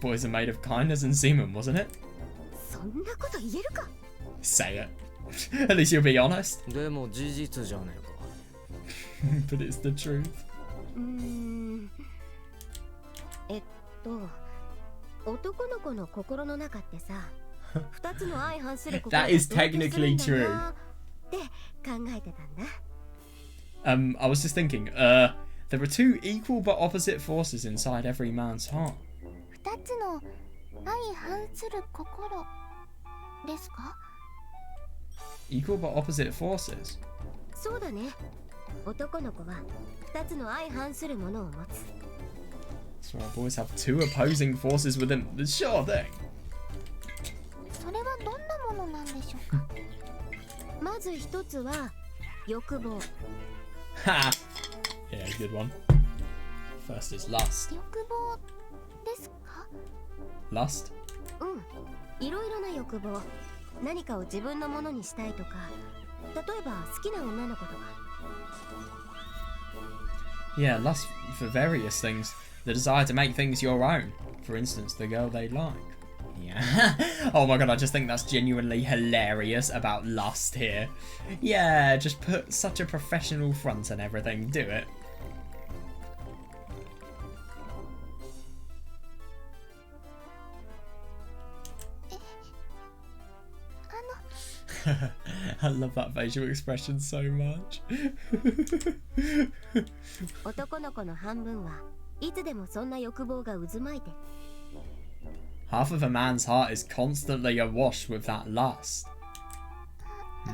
Speaker 1: Boys are made of kindness and semen, wasn't it?
Speaker 3: そんなこと言えるか?
Speaker 1: Say it. At least you'll be honest.
Speaker 2: でも事実じゃねえか。
Speaker 1: But it's the truth.
Speaker 3: 男の子の心の中ってさ、2つの相反する心
Speaker 1: That is technically true.
Speaker 3: って考えてたんだ。
Speaker 1: I was just thinking, there are 2 equal but opposite forces inside every man's heart.
Speaker 3: 2つの相反する心ですか?
Speaker 1: Equal but opposite forces?
Speaker 3: そうだね。男の子は2つの相反するものを持つ。
Speaker 1: So our boys have 2 opposing forces within. Sure thing.
Speaker 3: それはどんなものなんでしょうか? まず一つは欲望。
Speaker 1: Ha! Yeah, good one. First is lust.
Speaker 3: 欲望ですか?
Speaker 1: Lust?
Speaker 3: いろいろな欲望。何かを自分のものにしたいとか、例えば好きな女の子とか。
Speaker 1: Yeah, lust for various things. The desire to make things your own. For instance, the girl they like. Yeah. Oh my god, I just think that's genuinely hilarious about lust here. Yeah, just put such a professional front and everything. Do it. I love that facial expression so much.
Speaker 3: 男の子の半分はいつでもそんな欲望が渦巻いて。
Speaker 1: Half of a man's heart is constantly awash with that lust.
Speaker 3: そう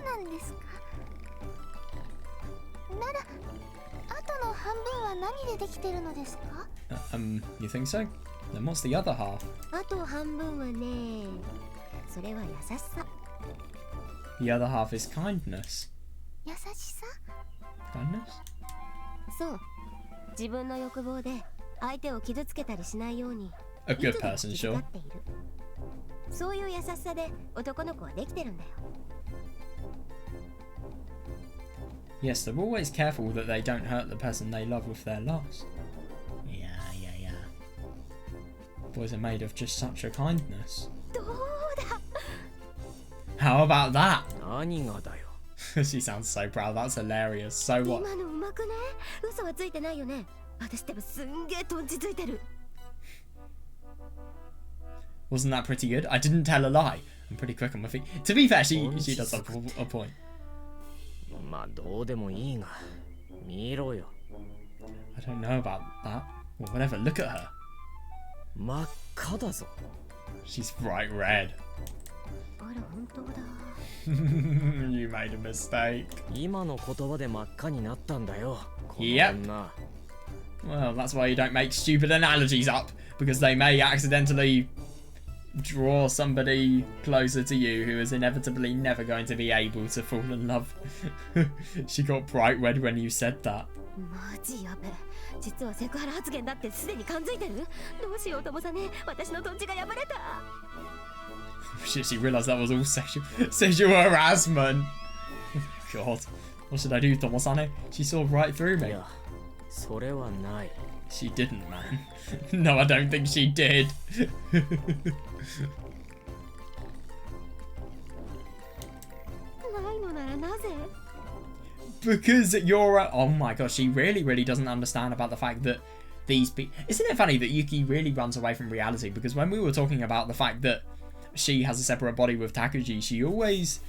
Speaker 3: なんですか。なら、あとの半分は何でできてるのですか?
Speaker 1: You think so? Then what's the other half?
Speaker 3: あと半分はね、それは優しさ。
Speaker 1: The other half is kindness.
Speaker 3: 優しさ?
Speaker 1: Kindness?
Speaker 3: そう。自分の欲望で相手を傷つけたりしないように。
Speaker 1: A good person, sure.
Speaker 3: そういう優しさで男の子はできてるんだよ。
Speaker 1: Yes, they're always careful that they don't hurt the person they love with their lust. Yeah. Boys are made of just such a kindness.
Speaker 3: どうだ?
Speaker 1: How about that?
Speaker 2: 何がだよ。
Speaker 1: She sounds so proud. That's hilarious. So what?
Speaker 3: 今のうまくね? 嘘はついてないよね。私でもすんげえトンチついてる。
Speaker 1: Wasn't that pretty good? I didn't tell a lie. I'm pretty quick on my feet. To be fair, she does have a point.
Speaker 2: まあどうでもいいが見ろよ。
Speaker 1: I don't know about that. Well, whatever. Look at her.
Speaker 2: 真っ赤だぞ。
Speaker 1: She's bright red.
Speaker 3: あら本当だ。
Speaker 1: You made a mistake.
Speaker 2: 今の言葉で真っ赤になったんだよ。この
Speaker 1: Yep.
Speaker 2: 女。
Speaker 1: Well, that's why you don't make stupid analogies up, because they may accidentally draw somebody closer to you who is inevitably never going to be able to fall in love. She got bright red when you said that.
Speaker 3: マジやべ。実はセクハラ発言だってすでに感づいてる。どうしようともさね。私のトンチが破れた。
Speaker 1: Shit, she realised that was all sexual harassment. God. What should I do, Tomosane? She saw right through
Speaker 2: い
Speaker 1: me.
Speaker 2: や、それはない。
Speaker 1: She didn't, man. No, I don't think she did.
Speaker 3: ないのならなぜ？
Speaker 1: Because you're oh my gosh, she really doesn't understand about the fact that these people. Isn't it funny that Yuki really runs away from reality? Because when we were talking about the fact that she has a separate body with Takuji, she always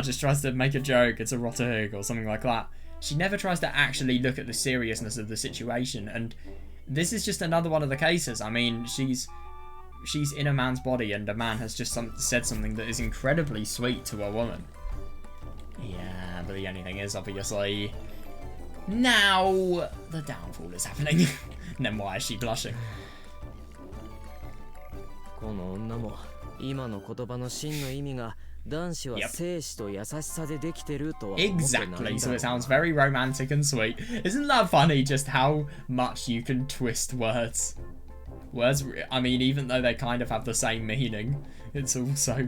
Speaker 1: just tries to make a joke, it's a rottahug or something like that. She never tries to actually look at the seriousness of the situation, and this is just another one of the cases. I mean, she's in a man's body, and a man has just said something that is incredibly sweet to a woman. Yeah, but the only thing is, obviously, now the downfall is happening. And then why is she blushing?
Speaker 2: この女も今の言葉の真の意味が男子は生死と優しさでできてるとは思ってないんだろうな。
Speaker 1: Exactly, so it sounds very romantic and sweet. Isn't that funny just how much you can twist words? Words, I mean, even though they kind of have the same meaning, it's also...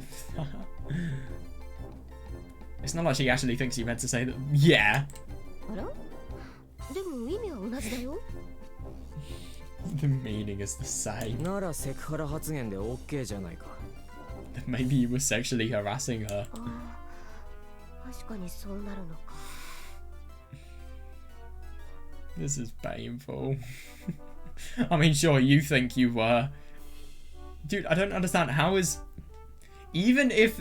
Speaker 1: It's not like she actually thinks you meant to say that. Yeah.
Speaker 3: あら？でも意味は同じだよ。
Speaker 1: The meaning is the same.
Speaker 2: ならセクハラ発言で OK じゃないか。
Speaker 1: Maybe you were sexually harassing her.
Speaker 3: ああ、確かにそうなるのか。
Speaker 1: This is painful. I mean, sure, you think you were. Dude, I don't understand. How is... Even if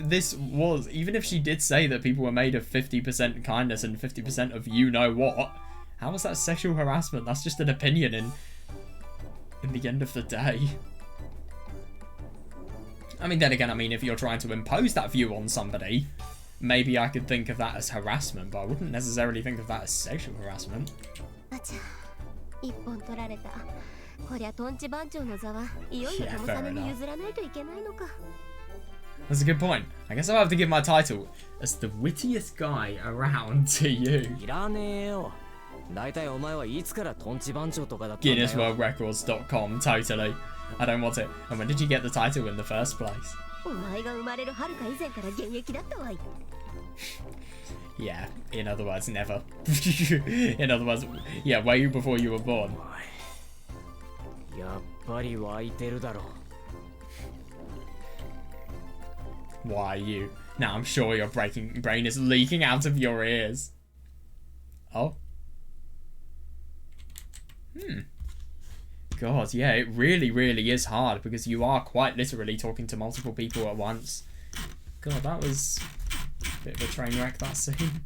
Speaker 1: she did say that people were made of 50% kindness and 50% of you-know-what, how is that sexual harassment? That's just an opinion in the end of the day. I mean, then again, I mean, if you're trying to impose that view on somebody, maybe I could think of that as harassment, but I wouldn't necessarily think of that as sexual harassment.
Speaker 3: あちゃ、一本取られた。こりゃトンチ番長の座はいよいよ友さんに譲らないといけないのか。
Speaker 1: That's a good point. I guess I'll have to give my title as the wittiest guy around to you.
Speaker 2: いらねえよ。だいたいお前はいつからトンチ番長とかだったんだよ。
Speaker 1: GuinnessWorldRecords.com, totally. I don't want it. And when did you get the title in the first place?
Speaker 3: お前が生まれる遥か以前から現役だったわい。
Speaker 1: Yeah, in other words, never. In other words, yeah, way before you were born.
Speaker 2: やっぱり湧いてるだろ。
Speaker 1: Why you? Now I'm sure your brain is leaking out of your ears. Oh. God, yeah, it really is hard because you are quite literally talking to multiple people at once. God, that was a bit of a train wreck, that scene.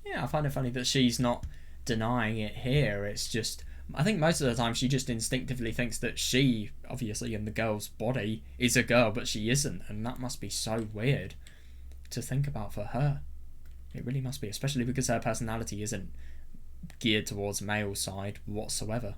Speaker 1: Yeah, I find it funny that she's not denying it here. It's just, I think most of the time she just instinctively thinks that she, obviously in the girl's body, is a girl, but she isn't. And that must be so weird to think about for her. It really must be, especially because her personality isn't geared towards male side whatsoever.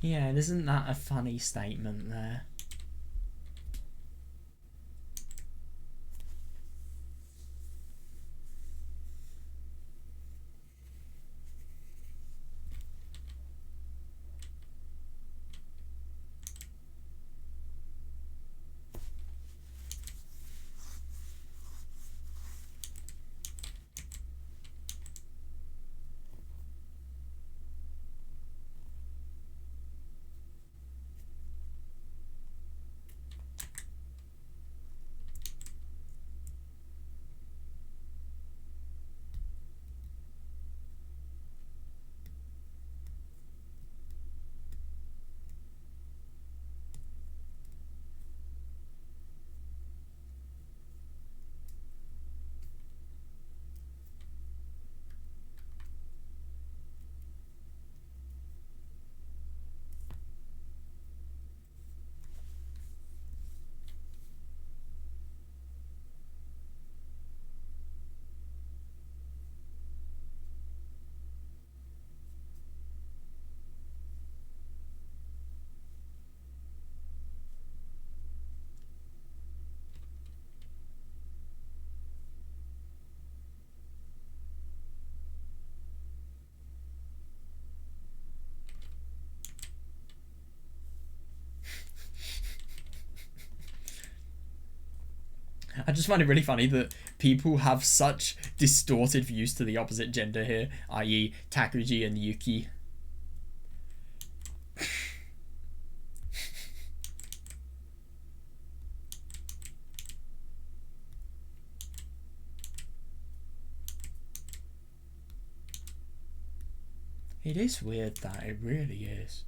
Speaker 1: Yeah, and isn't that a funny statement there? I just find it really funny that people have such distorted views to the opposite gender here, i.e. Takuji and Yuki. It is weird, that it really is.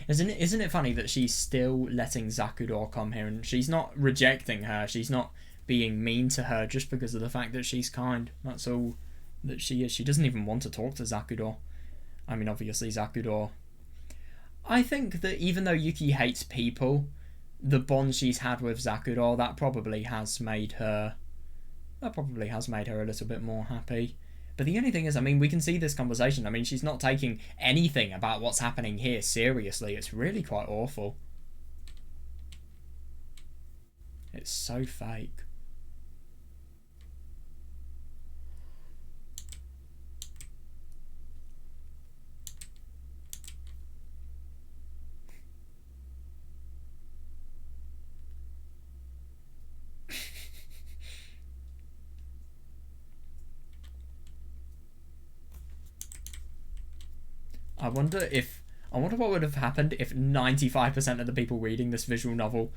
Speaker 1: Isn't it funny that she's still letting Zakudou come here, and she's not rejecting her, she's not being mean to her just because of the fact that she's kind. That's all that she is. She doesn't even want to talk to Zakudou. I mean, obviously Zakudou. I think that even though Yuki hates people, the bond she's had with Zakudou, that probably has made her a little bit more happy. But the only thing is, I mean, we can see this conversation. I mean, she's not taking anything about what's happening here seriously. It's really quite awful. It's so fake. I wonder what would have happened if 95% of the people reading this visual novel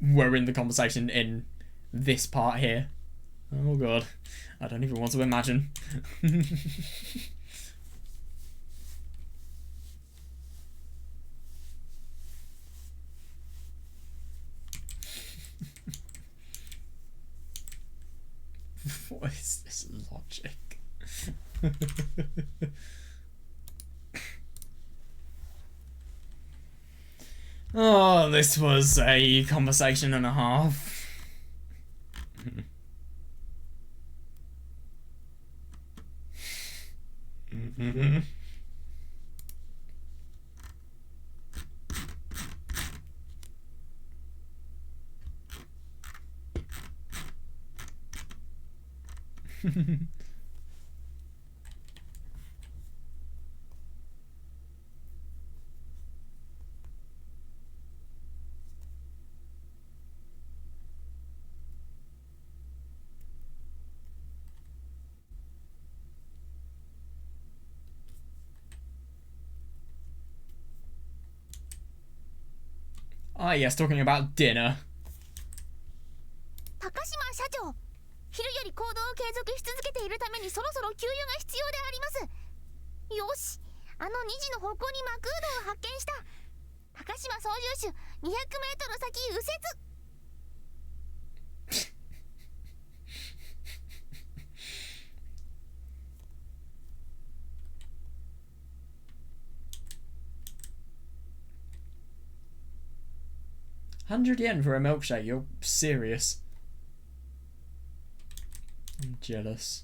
Speaker 1: were in the conversation in this part here. Oh god. I don't even want to imagine. What is this logic? Oh, this was a conversation and a half. Ah, yes, talking about dinner.
Speaker 3: 高島社長、昼より行動を継続し続けているためにそろそろ給油が必要であります。よし、あの2時の方向にマクードを発見した。高島操縦手、200メートル先右折。
Speaker 1: 100 yen for a milkshake, you're serious. I'm jealous.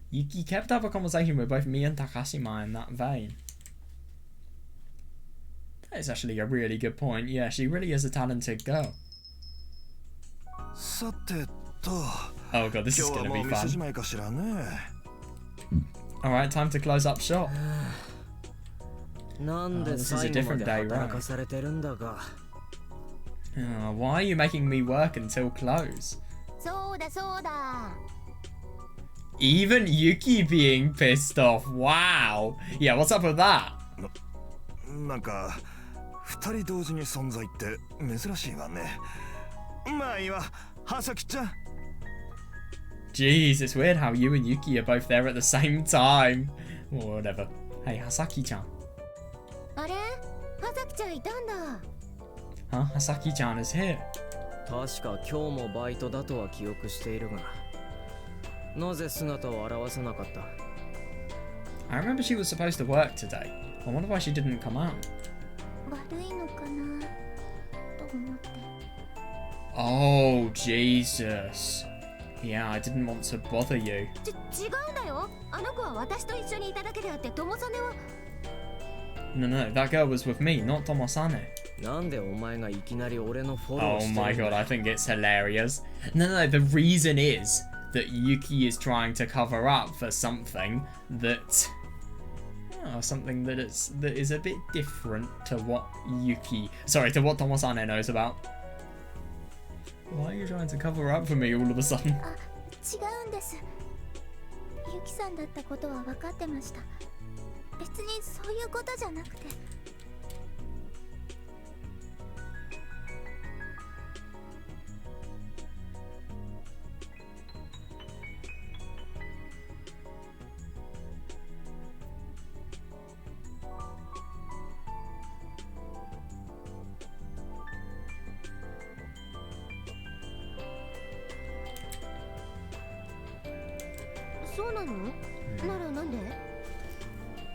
Speaker 1: Yuki kept up a conversation with both me and Takashima in that vein. That is actually a really good point. Yeah, she really is a talented girl. Oh god, this is gonna be fun. Alright, time to close up shop. This is a different day, right? Why are you making me work until close? Even Yuki being pissed off. Wow. Yeah, what's up with that? Jeez, it's weird how you and Yuki are both there at the same time. Or whatever. Hey, Hasaki-chan. Huh? Hasaki-chan is here. I remember she was supposed to work today. I wonder why she didn't come out. Oh, Jesus. Yeah, I didn't want to bother you. No, that girl was with me, not Tomo-sane. Oh my god, I think it's hilarious. No, the reason is that Yuki is trying to cover up for something that... something that is a bit different to what to what Tomo-sane knows about. Why are you trying to cover up for me all of a sudden?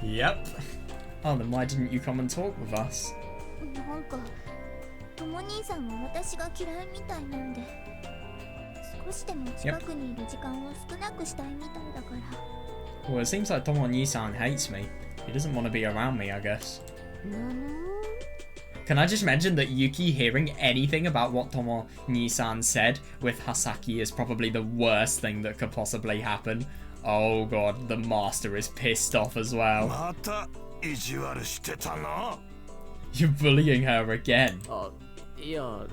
Speaker 1: Yep. Oh, then why didn't you come and talk with us? Yep. Well, it seems like Tomo-ni-san hates me. He doesn't want to be around me, I guess. Can I just mention that Yuki hearing anything about what Tomo-ni-san said with Hasaki is probably the worst thing that could possibly happen. Oh god, the master is pissed off as well. You're bullying her again.
Speaker 2: Yeah.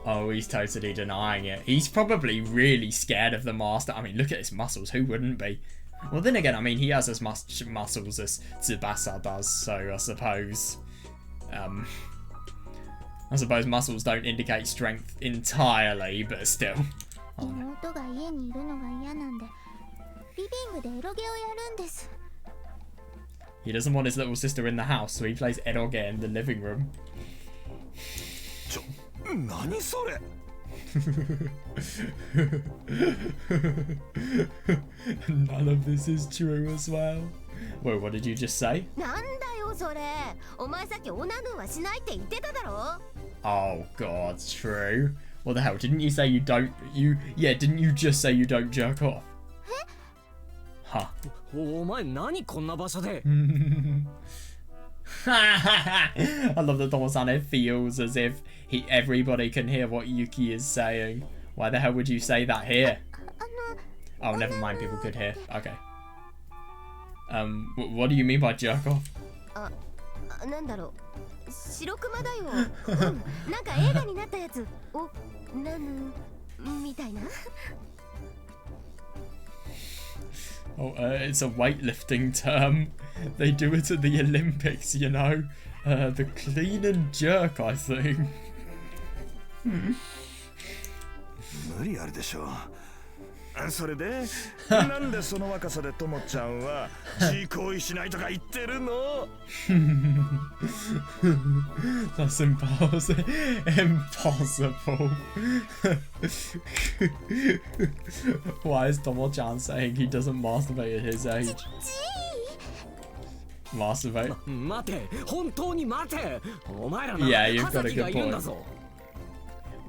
Speaker 1: Oh, he's totally denying it. He's probably really scared of the master. I mean, look at his muscles. Who wouldn't be? Well, then again, I mean, he has as much muscles as Tsubasa does, so I suppose muscles don't indicate strength entirely, but still. Oh, no. He doesn't want his little sister in the house, so he plays eroge in the living room.
Speaker 4: 何それ
Speaker 1: None of this is true as well. Wait, what did you just say?
Speaker 3: なんだよそれ。お前さっきオナヌーはしないって言ってただろ。
Speaker 1: Oh god, true. What the hell? Didn't you say you don't didn't you just say you don't jerk off? Huh.
Speaker 2: お前何こんな場所で
Speaker 1: I love that Tomo-san feels as if everybody can hear what Yuki is saying. Why the hell would you say that here? Oh, never mind, people could hear. Okay. What do you mean by jerk off?
Speaker 3: なんだろう。白熊だよ。うん、なんか映画になったやつ。お、なぬみたいな。
Speaker 1: Oh, it's a weightlifting term. They do it at the Olympics, you know. The clean and jerk, I think.
Speaker 4: 無理あるでしょう。それでなんでその若さでともちゃんは自行為しないとか言ってるの
Speaker 1: That's impossible. Impossible. Why is Tomo-chan saying he doesn't masturbate at his age? Masturbate?
Speaker 2: 待て本当に待てお前らな
Speaker 1: Yeah, you've
Speaker 2: ハ
Speaker 1: got
Speaker 2: サ
Speaker 1: a
Speaker 2: キが
Speaker 1: good
Speaker 2: いるんだ
Speaker 1: point.
Speaker 2: ぞ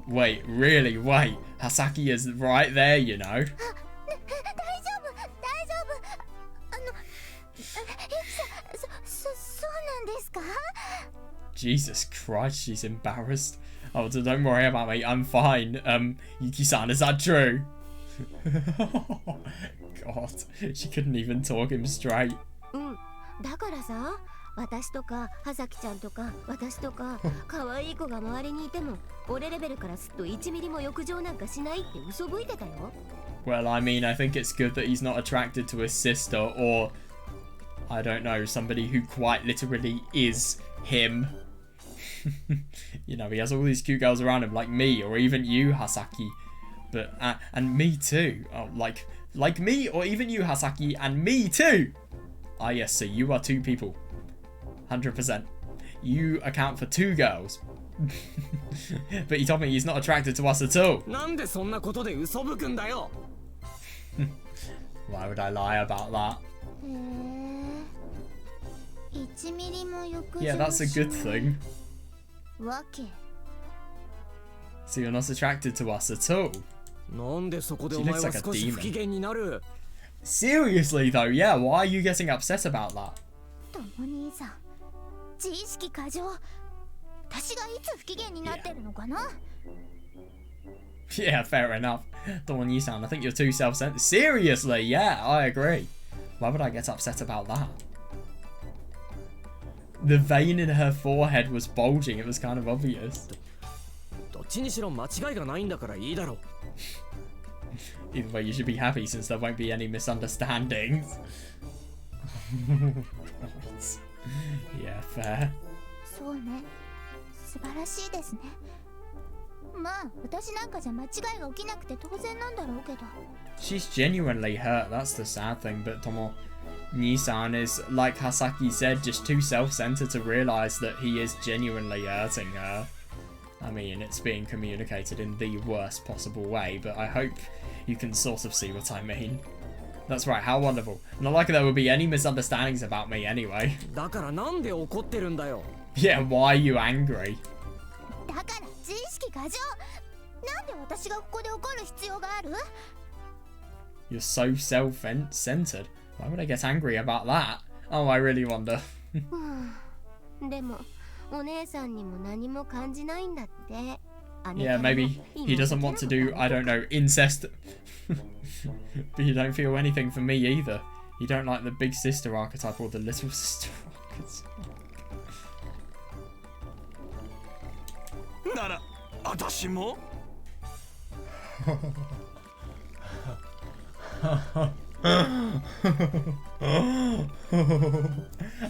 Speaker 1: Wait, really? Wait. Hasaki is right there, you know.
Speaker 3: 大丈夫大丈夫。ゆきさん、そうなんですか？
Speaker 1: Jesus Christ, she's embarrassed. Oh, don't worry about me. I'm fine. Yuki-san, is that true? God, she couldn't even talk him straight.
Speaker 3: うん。だからさ、私とかはさきちゃんとか私とか可愛い子が周りにいても、俺レベルからすっと1ミリも浴場なんかしないって嘘吹いてたよ。
Speaker 1: Well, I mean, I think it's good that he's not attracted to his sister or, I don't know, somebody who quite literally is him. You know, he has all these cute girls around him, like me, or even you, Hasaki. But, and me too. Oh, like me, or even you, Hasaki, and me too. Ah, yes, so you are two people. 100%. You account for two girls. But he told me he's not attracted to us at all.
Speaker 2: なんでそんなことで嘘吹くんだよ
Speaker 1: Why would I lie about that?
Speaker 3: へえ。1ミリも浴場
Speaker 1: Yeah, that's a good thing.
Speaker 3: わけ。
Speaker 1: So you're not attracted to us at all?
Speaker 2: なんでそこで
Speaker 1: She
Speaker 2: お前
Speaker 1: looks
Speaker 2: は
Speaker 1: like a
Speaker 2: 少し
Speaker 1: demon.
Speaker 2: 不機嫌になる
Speaker 1: Seriously though, yeah, why are you getting upset about that?
Speaker 3: とも兄さん、自意識過剰。私がいつ不機嫌になってるのかな？
Speaker 1: Yeah, fair enough. Dawn-yi-san, I think you're too self-centered. Seriously, yeah, I agree. Why would I get upset about that? The vein in her forehead was bulging, it was kind of obvious.
Speaker 2: どっちにしろ間違いがないんだからいいだろ
Speaker 1: Either way, you should be happy since there won't be any misunderstandings. Yeah, fair.
Speaker 3: そうね。素晴らしいですね。まあ、私なんかじゃ間違いが起きなくて当然なんだろうけど。
Speaker 1: She's genuinely hurt, that's the sad thing, but Tomo-ni-san is, like Hasaki said, just too self-centered to realize that he is genuinely hurting her. I mean, it's being communicated in the worst possible way, but I hope you can sort of see what I mean. That's right, how wonderful. Not like there would be any misunderstandings about me anyway.
Speaker 2: だからなんで怒ってるんだよ
Speaker 1: Yeah, why are you angry?
Speaker 3: だから自意識過剰。なんで私がここで怒る必要がある？
Speaker 1: You're so self-centered. Why would I get angry about that? Oh, I really wonder.
Speaker 3: でも、お姉さんにも何も感じないんだって。
Speaker 1: Yeah, maybe he doesn't want to do, I don't know, incest. But you don't feel anything for me either. You don't like the big sister archetype or the little sister archetype.
Speaker 4: なら私も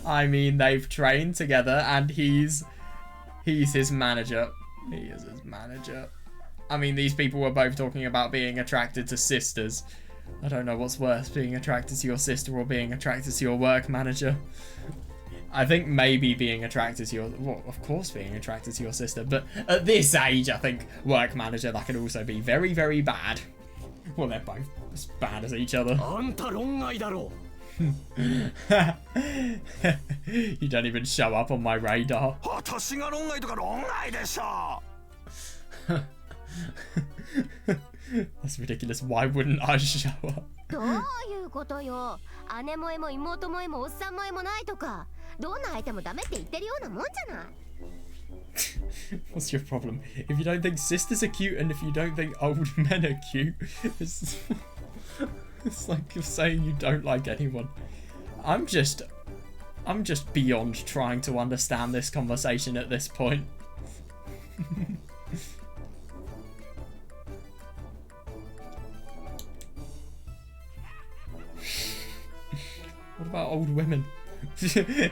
Speaker 1: I mean, they've trained together and he's his manager. He is his manager. I mean, these people were both talking about being attracted to sisters. I don't know what's worse, being attracted to your sister or being attracted to your work manager. I think maybe being attracted to your... Well, of course being attracted to your sister, but at this age, I think work manager, that could also be very, very bad. Well, they're both as bad as each other. You don't even show up on my radar. That's ridiculous. Why wouldn't I show up?
Speaker 3: どういうことよ。姉萌えも妹萌えもおっさん萌えもないとか、どんな相手もダメって言ってるようなもんじゃない。
Speaker 1: What's your problem? If you don't think sisters are cute and if you don't think old men are cute, it's like you're saying you don't like anyone. I'm just beyond trying to understand this conversation at this point. What about old women?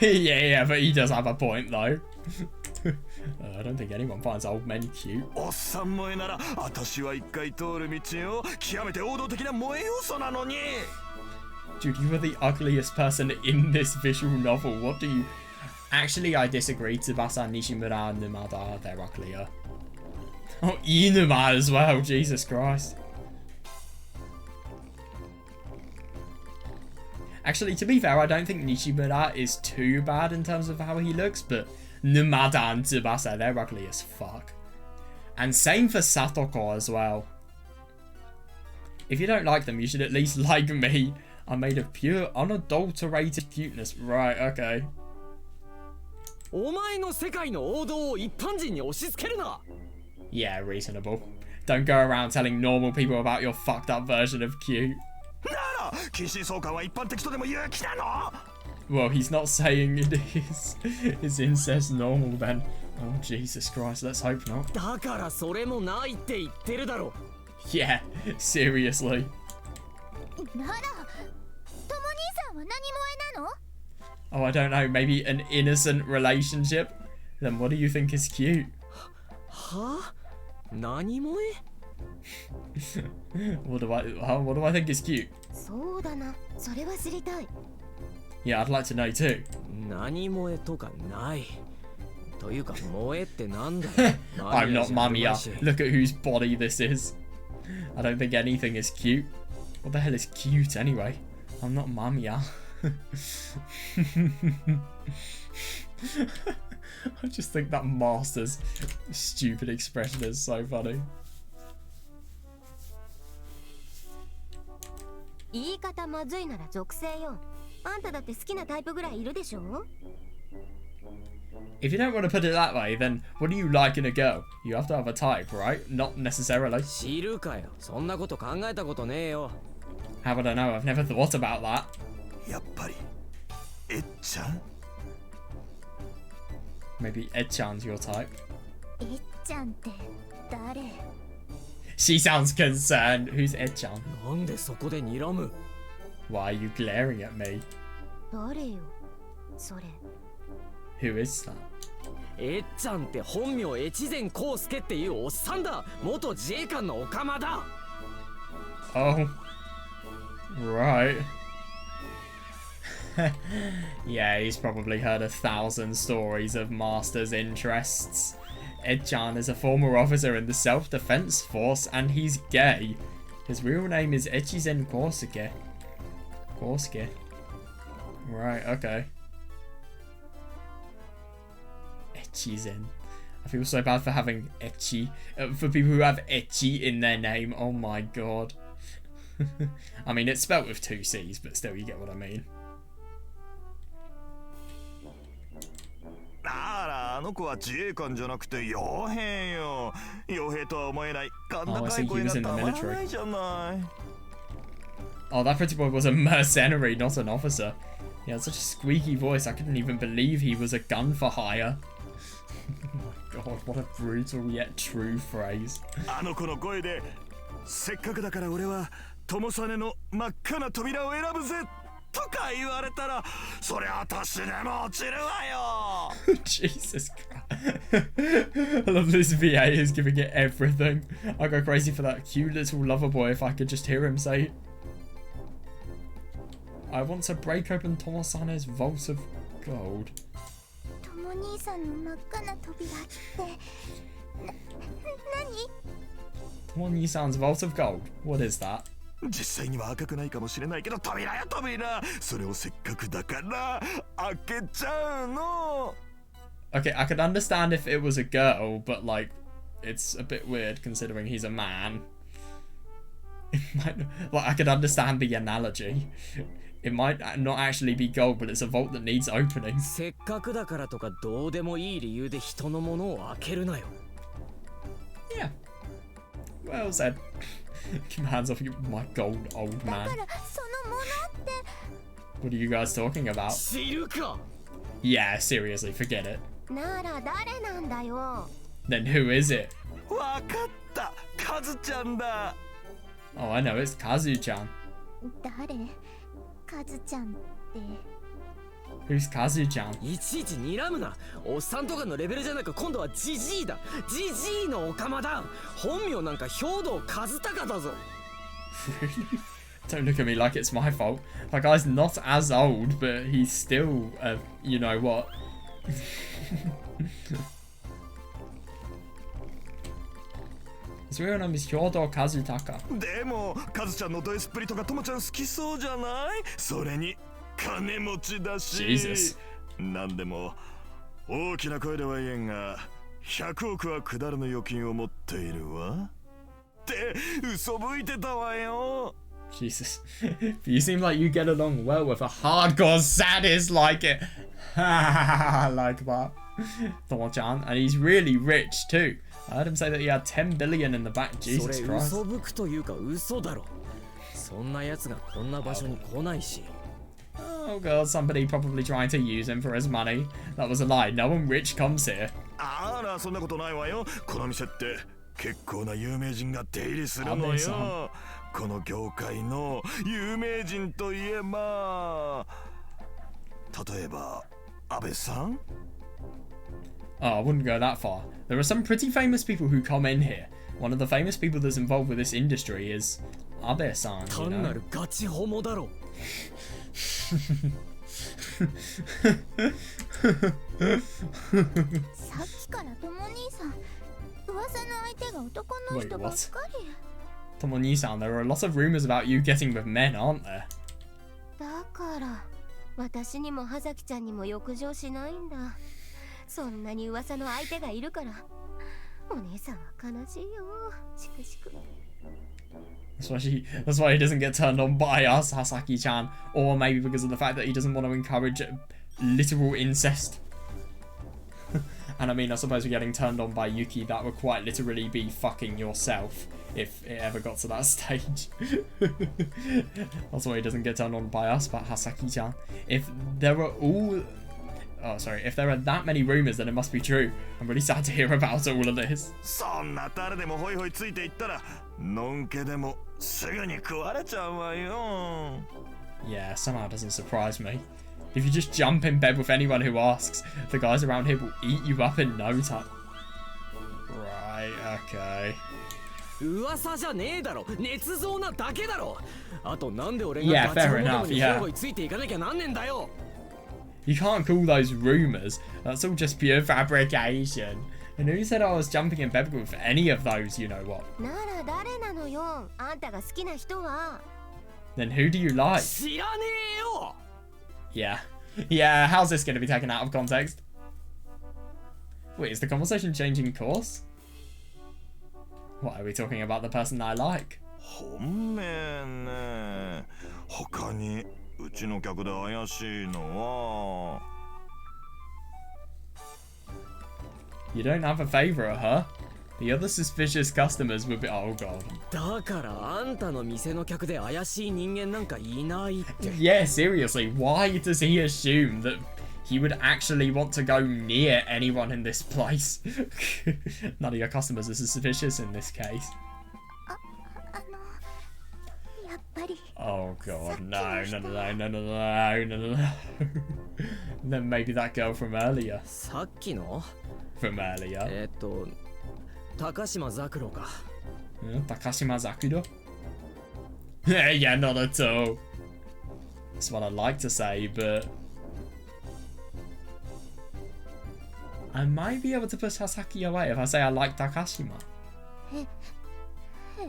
Speaker 1: yeah, but he does have a point though. I don't think anyone finds old men cute. Dude, you are the ugliest person in this visual novel. What do you... Actually, I disagree. Tsubasa, Nishimura, Numada, they're uglier. Oh, Inuma as well. Jesus Christ. Actually, to be fair, I don't think Nishimura is too bad in terms of how he looks, but Numada and Tsubasa, they're ugly as fuck. And same for Satoko as well. If you don't like them, you should at least like me. I'm made of pure, unadulterated cuteness. Right, okay. Yeah, reasonable. Don't go around telling normal people about your fucked up version of cute. Well, he's not saying it is. Is incest normal then? Oh, Jesus Christ, let's hope not. Yeah, seriously. Oh, I don't know, maybe an innocent relationship? Then what do you think is cute? What do I think is cute? Yeah, I'd like to know too. I'm not Mamiya. Look at whose body this is. I don't think anything is cute. What the hell is cute anyway? I'm not Mamiya. I just think that master's stupid expression is so funny. If you don't want to put it that way, then what do you like in a girl? You have to have a type, right? Not necessarily. How would I know? I've never thought about that. Maybe Ed-chan's your type. She sounds concerned. Who's Ed-chan? Why are you glaring at me? Who is that?
Speaker 2: えっちゃんって本名越前康介っていうおっさんだ。元自衛官のオカマだ。
Speaker 1: Oh, right. Yeah, he's probably heard 1,000 stories of Master's interests. Ed-chan is a former officer in the self-defense force and he's gay. His real name is Echizen Kosuke. Kosuke. Right, okay. Echizen. I feel so bad for having Echi. For people who have Echi in their name. Oh my god. I mean, it's spelt with 2 C's, but still, you get what I mean. Oh, I think he was in the military. Oh, that pretty boy was a mercenary, not an officer. He had such a squeaky voice, I couldn't even believe he was a gun for hire. Oh my god, what a brutal yet true phrase. Jesus Christ. I love this VA is giving it everything. I'd go crazy for that cute little lover boy if I could just hear him say, I want to break open Tomosane's vault of Gold.
Speaker 3: とも兄さんの真っ赤な扉って何
Speaker 1: Tomoni-san's vault of gold. What is that?
Speaker 4: 実際には赤くないかもしれないけど、扉よ扉。それをせっかくだから開けちゃうの。
Speaker 1: Okay, I could understand if it was a girl, but like, it's a bit weird considering he's a man. It might, like, I could understand the analogy. It might not actually be gold, but it's a vault that needs opening.
Speaker 2: せっかくだからとかどうでもいい理由で人のものを開けるなよ。
Speaker 1: Yeah. Well said. Keep your hands off my gold, old
Speaker 3: だ
Speaker 1: man.
Speaker 3: からそのものって
Speaker 1: What are you guys talking about?
Speaker 2: 知るか。
Speaker 1: Yeah, seriously, forget it.
Speaker 3: なら誰なんだよ。
Speaker 1: Then who is it?
Speaker 4: わかった、カズちゃんだ。
Speaker 1: Oh, I know, it's Kazu-chan.
Speaker 3: 誰カズちゃんって
Speaker 1: Who's Kazu-chan?
Speaker 2: いちいち睨むな。おっさんとかのレベルじゃなく今度はジジイだ。ジジイのオカマだ。本名なんか兵道和孝だぞ。
Speaker 1: Really? Don't look at me like it's my fault. That guy's not as old, but he's still, you know what? His real name is Hyodo Kazutaka.
Speaker 4: でもカズちゃんのド S っぷりとかともちゃん好きそうじゃない？それに金持ちだし。
Speaker 1: Jesus.
Speaker 4: なんでも大きな声では言えんが100億は下るの預金を持っているわって嘘吹いてたわよ。
Speaker 1: Jesus. You seem like you get along well with a hardcore sadist like it. Like that. Tomo-chan. And he's really rich too. I heard him say that he had 10 billion in the bank.
Speaker 2: そ
Speaker 1: Jesus
Speaker 2: れ
Speaker 1: Christ.
Speaker 2: 嘘吹くというか嘘だろ。そんな奴がこんな場所に来ないし。
Speaker 1: Oh god, somebody probably trying to use him for his money. That was a lie. No one rich comes here.
Speaker 4: あらそんなことないわよ。この店って結構な有名人が出入りするの
Speaker 1: 安倍さ
Speaker 4: よ。この業界の有名人といえば例えば安倍さん。
Speaker 1: Oh, I wouldn't go that far. There are some pretty famous people who come in here. One of the famous people that's involved with this industry is Abe-san, you
Speaker 2: 単な
Speaker 1: know?
Speaker 2: るガチホモだろ。
Speaker 3: さっきからとも兄さん噂の相手が男の人ばっかり。
Speaker 1: Tomo-ni-san, there are a lot of rumors about you getting with men, aren't there?
Speaker 3: だから私にも葉崎ちゃんにも欲情しないんだ。そんなに噂の相手がいるからお姉さんは悲しいよ。しくしく。
Speaker 1: That's why he doesn't get turned on by us, Hasaki-chan. Or maybe because of the fact that he doesn't want to encourage literal incest. And I mean, I suppose we're getting turned on by Yuki. That would quite literally be fucking yourself if it ever got to that stage. That's why he doesn't get turned on by us, but Hasaki-chan. If there are if there are that many rumors, then it must be true. I'm really sad to hear about all of this.
Speaker 4: そんな誰でもホイホイついていったらのんけでもすぐに食われちゃうわよ。
Speaker 1: Yeah, somehow doesn't surprise me. If you just jump in bed with anyone who asks, the guys around here will eat you up in no time. Right, okay.
Speaker 2: 噂じゃねえだろ。捏造なだけだろ。あとなんで俺
Speaker 1: Yeah,
Speaker 2: がガチホ
Speaker 1: fair
Speaker 2: モな
Speaker 1: enough,
Speaker 2: のに
Speaker 1: yeah.
Speaker 2: ホイホイついていかなきゃなんねんだよ。
Speaker 1: You can't call those rumors. That's all just pure fabrication. And who said I was jumping in bed with any of those, you know what?
Speaker 3: なら誰なのよ。あんたが好きな人は。
Speaker 1: Then who do you like?
Speaker 2: 知らねえよ。
Speaker 1: Yeah. Yeah, how's this going to be taken out of context? Wait, is the conversation changing course? What, are we talking about the person I like?
Speaker 4: 本命ね。他にうちの客で怪しいのは。
Speaker 1: You don't have a favorite, huh? The other suspicious customers would be... Oh, God.
Speaker 2: だからあんたの店の客で怪しい人間なんかいないって。
Speaker 1: Yeah, seriously, why does he assume that he would actually want to go near anyone in this place? None of your customers are suspicious in this case.
Speaker 3: やっぱり。
Speaker 1: Oh, God, no. Then maybe that girl from earlier.
Speaker 2: さっきの
Speaker 1: From earlier.
Speaker 2: 高島ザクロか。
Speaker 1: Takashima Zakuro? Yeah, not at all. That's what I'd like to say, but... I might be able to push Hasaki away if I say I like Takashima.
Speaker 3: へえ、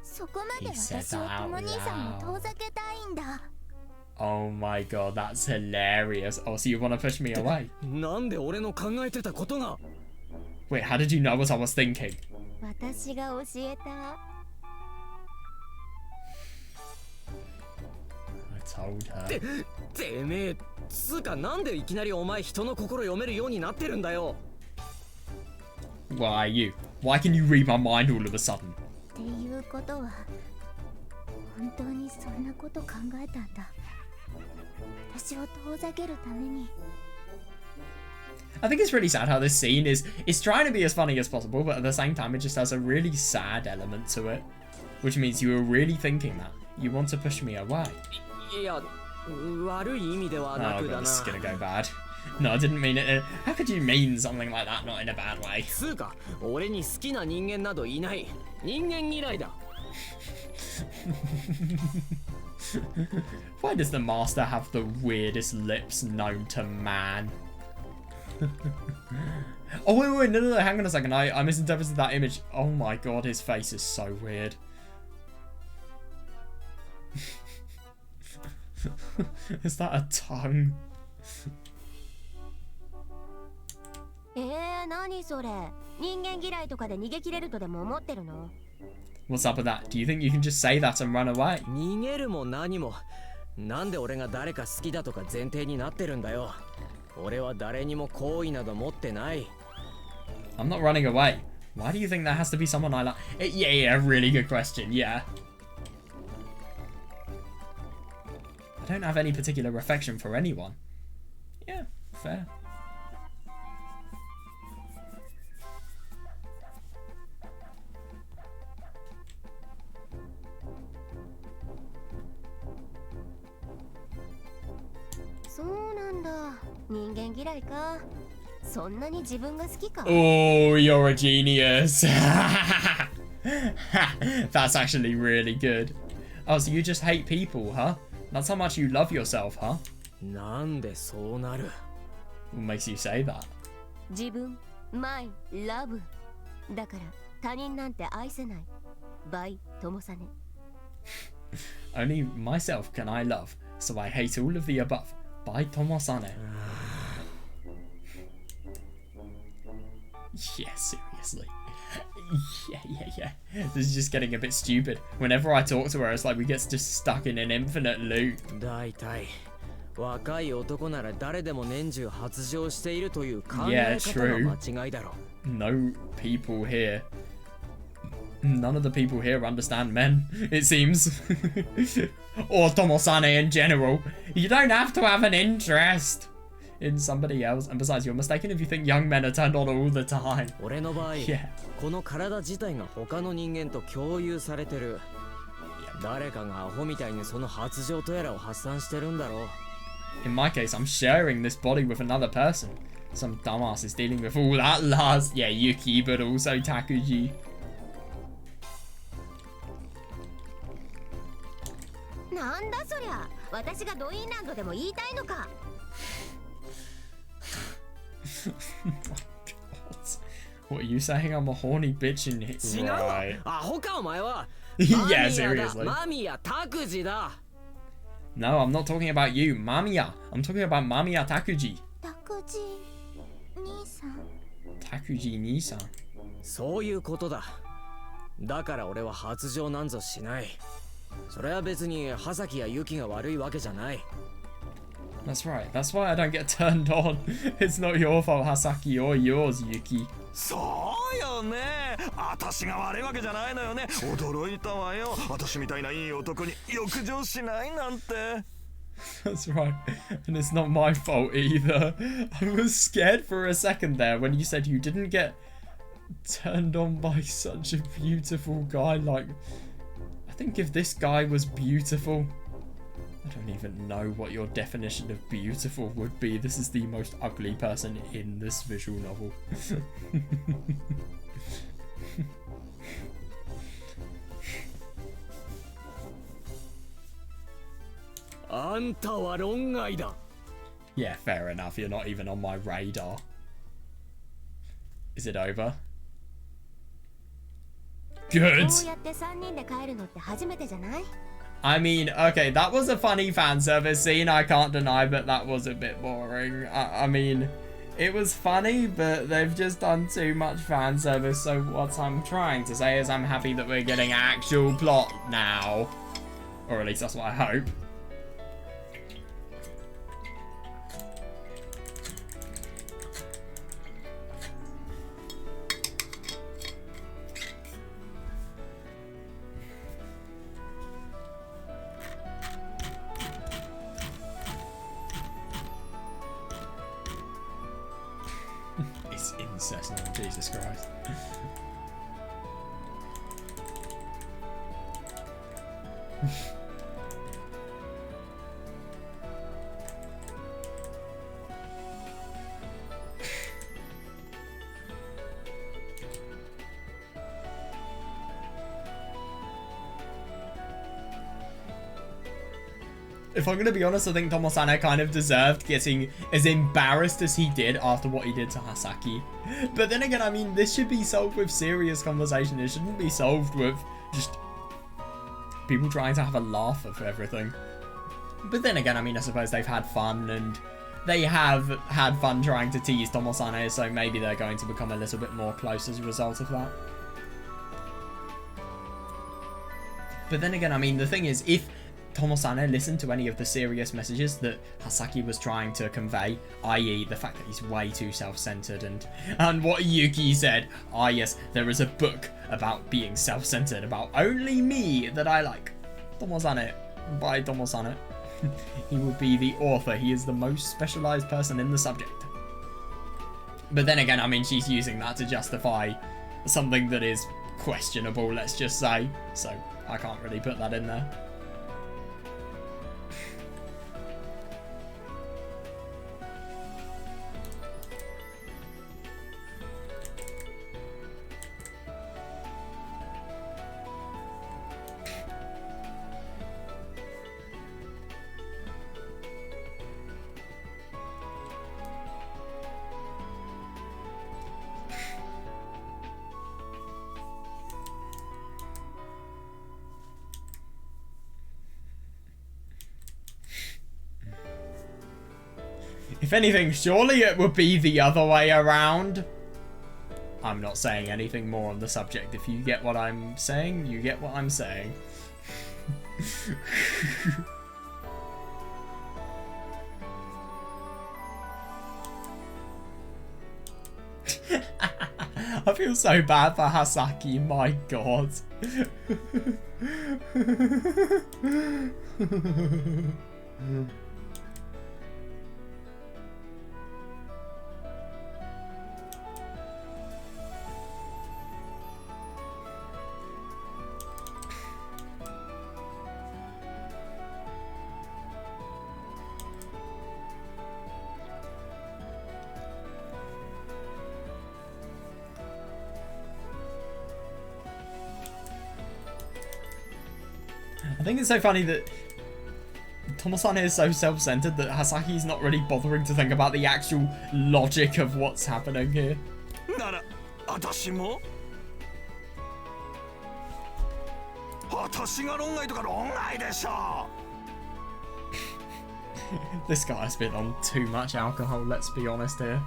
Speaker 3: そこまで
Speaker 1: He said
Speaker 3: 私を
Speaker 1: that
Speaker 3: と
Speaker 1: out
Speaker 3: も兄さんに
Speaker 1: loud.
Speaker 3: 遠ざけたいんだ。
Speaker 1: Oh my god, that's hilarious. Oh, so you want to push me away?
Speaker 2: なんで俺の考えてたことが
Speaker 1: Wait, how did you know what I was thinking?
Speaker 3: 私が教えた。
Speaker 1: I told her.
Speaker 2: てめえつうかなんでいきなりお前人の心読めるようになってるんだよ
Speaker 1: Why you? Why can you read my mind all of a sudden?
Speaker 3: っていうことは本当にそんなこと考えたんだ。私を遠ざけるために。
Speaker 1: I think it's really sad how this scene is trying to be as funny as possible, but at the same time it just has a really sad element to it. Which means you were really thinking that. You want to push me away.
Speaker 2: いや悪い意味ではな
Speaker 1: Oh
Speaker 2: くだ
Speaker 1: god,
Speaker 2: な
Speaker 1: this is gonna go bad. No, I didn't mean it. How could you mean something like that not in a bad way?
Speaker 2: つうか俺に好きな人間などいない人間嫌いだ
Speaker 1: Why does the master have the weirdest lips known to man? Oh wait, no, hang on a second. I misinterpreted that image. Oh my god, his face is so weird. Is that a tongue?
Speaker 3: 何それ。人間嫌いとかで逃げ切れるとでも思ってるの？
Speaker 1: What's up with that? Do you think you can just say that and run away?
Speaker 2: 逃げるも何もなんで俺が誰か好きだとか前提になってるんだよ俺は誰にも好意など持ってない
Speaker 1: I'm not running away. Why do you think there has to be someone I like? Yeah, really good question. Yeah. I don't have any particular affection for anyone. Yeah, fair. Oh, you're a genius. That's actually really good. Oh, so you just hate people, huh? That's how much you love yourself, huh?
Speaker 2: なんでそうなる
Speaker 1: What makes you say that?
Speaker 3: 自分、マイ、ラブ。だから他人なんて愛せない。バイ、ともさね。
Speaker 1: Only myself can I love, so I hate all of the above. By Tomosane. Yeah, seriously. Yeah. This is just getting a bit stupid. Whenever I talk to her, it's like we get just stuck in an infinite loop.
Speaker 2: だいたい若い男なら誰でも年中発情しているという考
Speaker 1: Yeah,
Speaker 2: え方が
Speaker 1: true.
Speaker 2: 間違いだろ
Speaker 1: No people here. None of the people here understand men, it seems. Or Tomosane in general. You don't have to have an interest in somebody else. And besides, you're mistaken if you think young men are turned on all the time.
Speaker 2: 俺の場合、
Speaker 1: Yeah.
Speaker 2: この体自体が他の人間と共有されてる誰かがアホみたいにその発情とやらを発散してるんだろう
Speaker 1: In my case, I'm sharing this body with another person. Some dumbass is dealing with all that lust. Yeah, Yuki, but also Takuji.
Speaker 3: なんだそりゃ。私がドインランドでも言いたいのか。
Speaker 1: Oh my god. What are you saying? I'm a horny bitch in here.
Speaker 2: 違うわ
Speaker 1: Right.
Speaker 2: アホかお前は
Speaker 1: Yeah,
Speaker 2: マミヤだ
Speaker 1: seriously.
Speaker 2: マミヤ拓司だ
Speaker 1: No, I'm not talking about you, Mamiya. I'm talking about Mamiya Takuji.
Speaker 3: タクジ兄さん。
Speaker 1: Takuji Nisan.
Speaker 2: そういうことだだから俺は発情なんぞしないそれは別に葉崎やユキが悪いわけじゃない
Speaker 1: That's right. That's why I don't get turned on. It's not your fault, Hasaki, or yours, Yuki.
Speaker 4: そうよね私が悪いわけじゃないのよね驚いたわよ私みたいないい男に欲情しないなんて
Speaker 1: That's right. And it's not my fault either. I was scared for a second there when you said you didn't get turned on by such a beautiful guy. Like, I think if this guy was beautiful, I don't even know what your definition of beautiful would be. This is the most ugly person in this visual novel.
Speaker 2: あんたは論外だ
Speaker 1: Yeah, fair enough. You're not even on my radar. Is it over? Good.
Speaker 3: こうやって3人で帰るのって初めてじゃない？
Speaker 1: I mean, okay, that was a funny fan service scene. I can't deny, but that was a bit boring. I mean, it was funny, but they've just done too much fan service. So what I'm trying to say is I'm happy that we're getting actual plot now. Or at least that's what I hope. It's incessant, Jesus Christ. If I'm gonna be honest, I think Tomo-sana kind of deserved getting as embarrassed as he did after what he did to Hasaki. But then again, I mean, this should be solved with serious conversation. It shouldn't be solved with just people trying to have a laugh of everything. But then again, I mean, I suppose they've had fun, and they have had fun trying to tease Tomo-sana, so maybe they're going to become a little bit more close as a result of that. But then again, I mean, the thing is, if Tomo-sana listened to any of the serious messages that Hasaki was trying to convey, i.e. the fact that he's way too self-centered, and what Yuki said, ah yes, there is a book about being self-centered, about only me that I like. Tomo-sana, by Tomo-sana. He would be the author. He is the most specialized person in the subject. But then again, I mean, she's using that to justify something that is questionable, let's just say. So I can't really put that in there. If anything, surely it would be the other way around. I'm not saying anything more on the subject. If you get what I'm saying, you get what I'm saying. I feel so bad for Hasaki, my god. I think it's so funny that Tomo-san is so self-centered that Hasaki's not really bothering to think about the actual logic of what's happening here. This guy's been on too much alcohol, let's be honest here.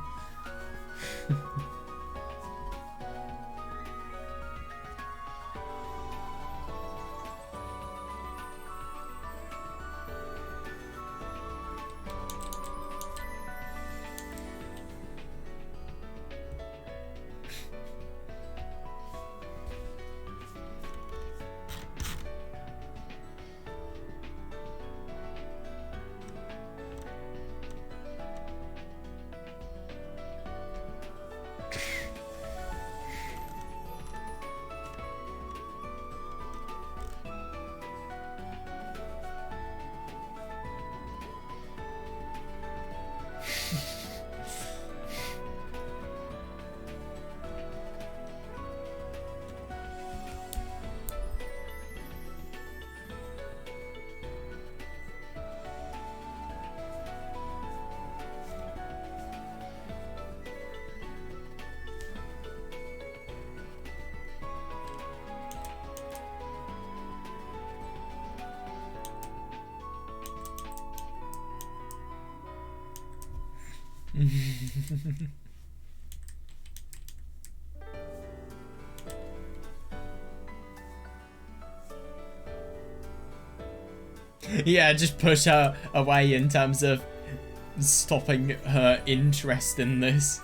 Speaker 1: Yeah, just push her away in terms of stopping her interest in this.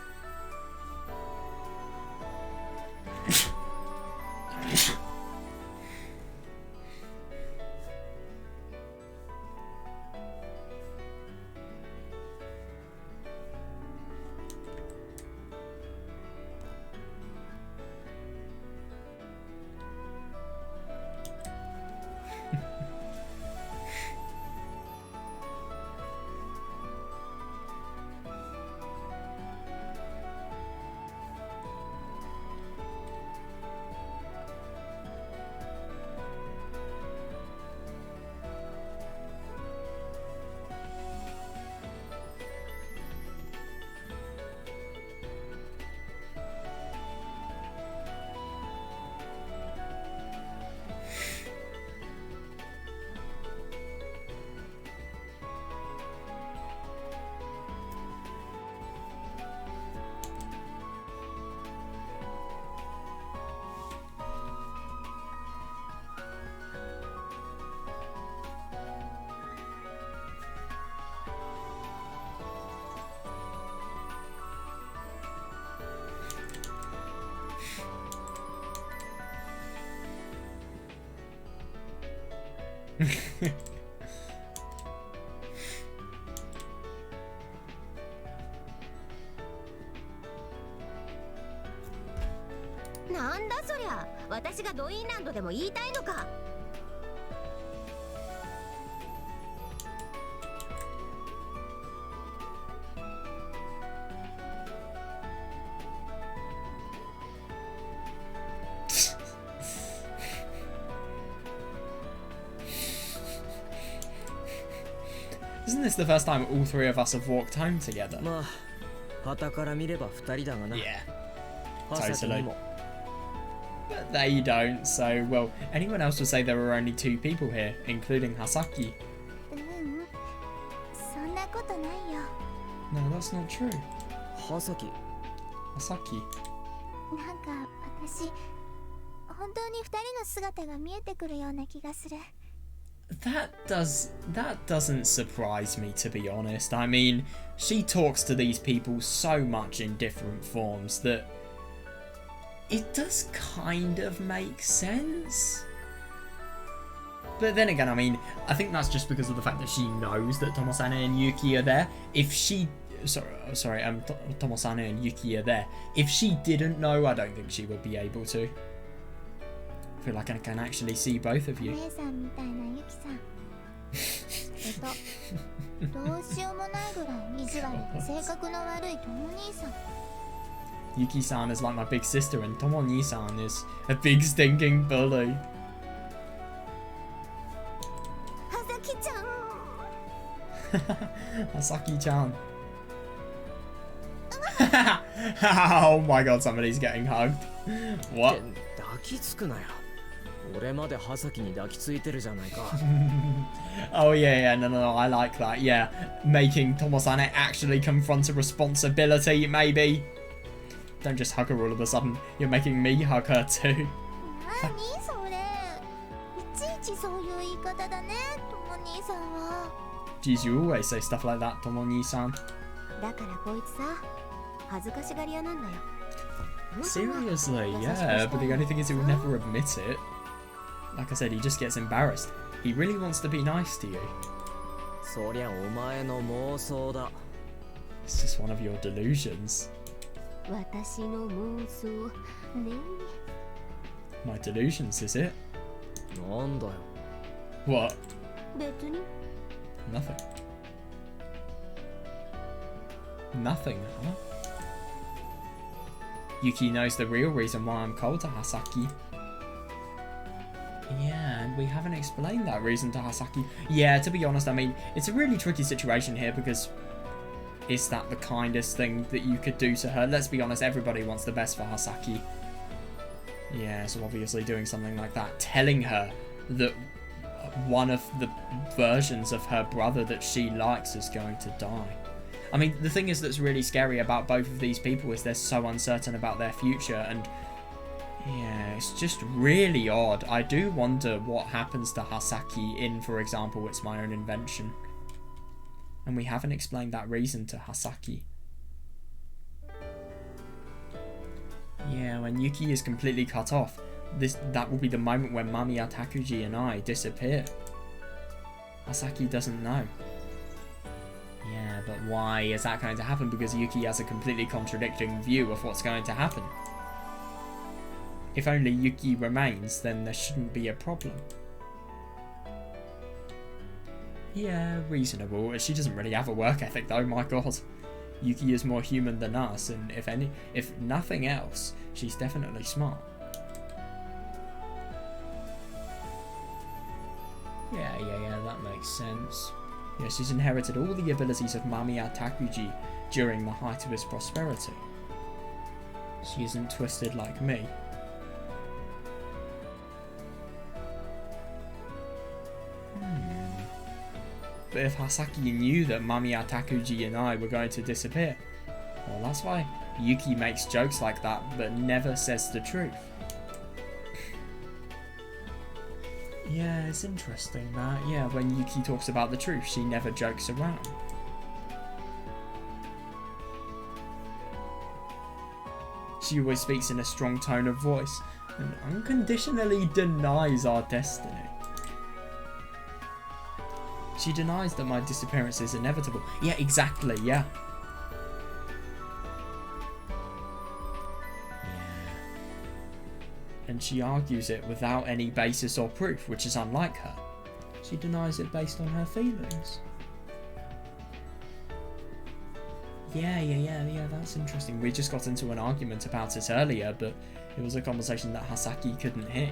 Speaker 3: なんだそりゃ、私がドインランドでも言いたいのか。
Speaker 1: Isn't this the first time all three of us have walked home together?
Speaker 2: まあ傍から見れば二人だがな。
Speaker 1: Yeah,
Speaker 2: ハサキにも
Speaker 1: but they don't, so, well, anyone else would say there were only 2 people here, including Hasaki.
Speaker 3: そんなことないよ。
Speaker 1: No, that's not true.
Speaker 2: ハサキ
Speaker 1: Hasaki.
Speaker 3: なんか私、本当に2人の姿が見えてくるような気がする。
Speaker 1: That doesn't surprise me, to be honest. I mean, she talks to these people so much in different forms that it does kind of make sense. But then again, I mean, I think that's just because of the fact that she knows that Tomosane and Yuki are there. If she... Sorry, Tomosane and Yuki are there. If she didn't know, I don't think she would be able to. I feel like I can actually see both of
Speaker 3: お
Speaker 1: you.
Speaker 3: 姉さんみたいなユキさん。どうしようもないぐらい意地悪で性格の悪いトモ兄さん。
Speaker 1: Yuki-san is like my big sister and Tomo-ni-san is a big stinking bully.
Speaker 3: はさきちゃん。
Speaker 1: Asaki-chan. Oh my god, somebody's getting hugged. What?
Speaker 2: 抱きつくなよ。俺までハサキに抱きついてるじゃないか。
Speaker 1: Oh yeah, no, I like that. Yeah, making Tomosane actually confront a responsibility, maybe. Don't just hug her all of a sudden. You're making me hug her too.
Speaker 3: 何それ。いちいちそういう言い方だね、トモ兄さんは。
Speaker 1: Geez, you always say stuff like that, Tomo-ni-san.
Speaker 3: だからこいつさ、恥ずかしがり屋なんだよ。
Speaker 1: Seriously, yeah, but the only thing is he would never admit it. Like I said, he just gets embarrassed. He really wants to be nice to you.
Speaker 2: そりゃお前の妄想だ。
Speaker 1: It's just one of your delusions.
Speaker 3: 私の妄想ね。
Speaker 1: My delusions, is it?
Speaker 2: なんだよ。
Speaker 1: What?
Speaker 3: 別に。
Speaker 1: Nothing. Nothing, huh? Yuki knows the real reason why I'm cold to Hasaki. Yeah, and we haven't explained that reason to Hasaki. Yeah, to be honest, I mean, it's a really tricky situation here because is that the kindest thing that you could do to her? Let's be honest, everybody wants the best for Hasaki. Yeah, so obviously doing something like that, telling her that one of the versions of her brother that she likes is going to die. I mean, the thing is that's really scary about both of these people is they're so uncertain about their future, and yeah, it's just really odd. I do wonder what happens to Hasaki in, for example, It's My Own Invention. And we haven't explained that reason to Hasaki. Yeah, when Yuki is completely cut off, that will be the moment when Mamiya, Takuji and I disappear. Hasaki doesn't know. Yeah, but why is that going to happen? Because Yuki has a completely contradicting view of what's going to happen. If only Yuki remains, then there shouldn't be a problem. Yeah, reasonable. She doesn't really have a work ethic though, my god. Yuki is more human than us, and if nothing else, she's definitely smart. Yeah, that makes sense. Yeah, she's inherited all the abilities of Mamiya Takuji during the height of his prosperity. She isn't twisted like me. But if Hasaki knew that Mamiya, Takuji and I were going to disappear, well, that's why Yuki makes jokes like that but never says the truth. Yeah, it's interesting that, yeah, when Yuki talks about the truth, she never jokes around. She always speaks in a strong tone of voice and unconditionally denies our destiny. She denies that my disappearance is inevitable. Yeah, exactly, yeah. And she argues it without any basis or proof, which is unlike her. She denies it based on her feelings. Yeah, that's interesting. We just got into an argument about it earlier, but it was a conversation that Hasaki couldn't hear.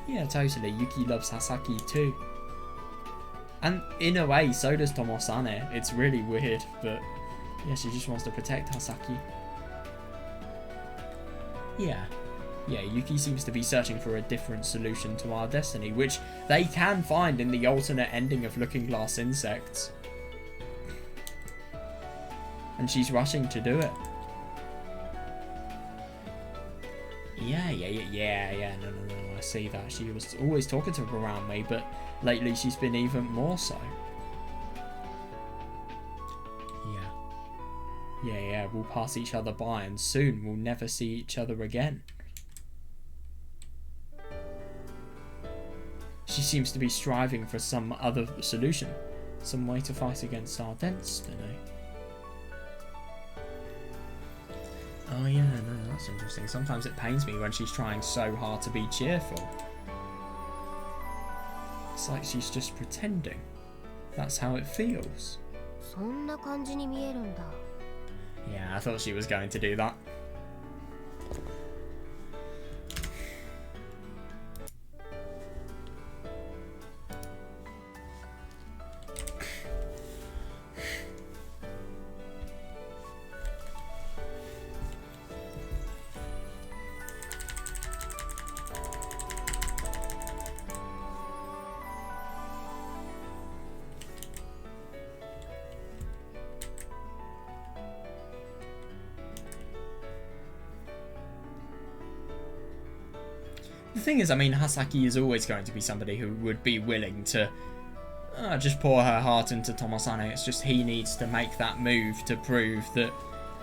Speaker 1: Yeah, totally. Yuki loves Hasaki too. And in a way, so does Tomo-sane. It's really weird, but yeah, she just wants to protect Hasaki. Yeah, Yuki seems to be searching for a different solution to our destiny, which they can find in the alternate ending of Looking Glass Insects. And she's rushing to do it. Yeah, no, I see that. She was always talking to her around me, but lately she's been even more so. Yeah, we'll pass each other by and soon we'll never see each other again. She seems to be striving for some other solution, some way to fight against our destiny. Oh yeah, no, that's interesting. Sometimes it pains me when she's trying so hard to be cheerful. It's like she's just pretending. That's how it feels.
Speaker 3: そんな感じに見えるんだ。
Speaker 1: Yeah, I thought she was going to do that. The thing is, I mean, Hasaki is always going to be somebody who would be willing to just pour her heart into Tomo-sane. It's just he needs to make that move to prove that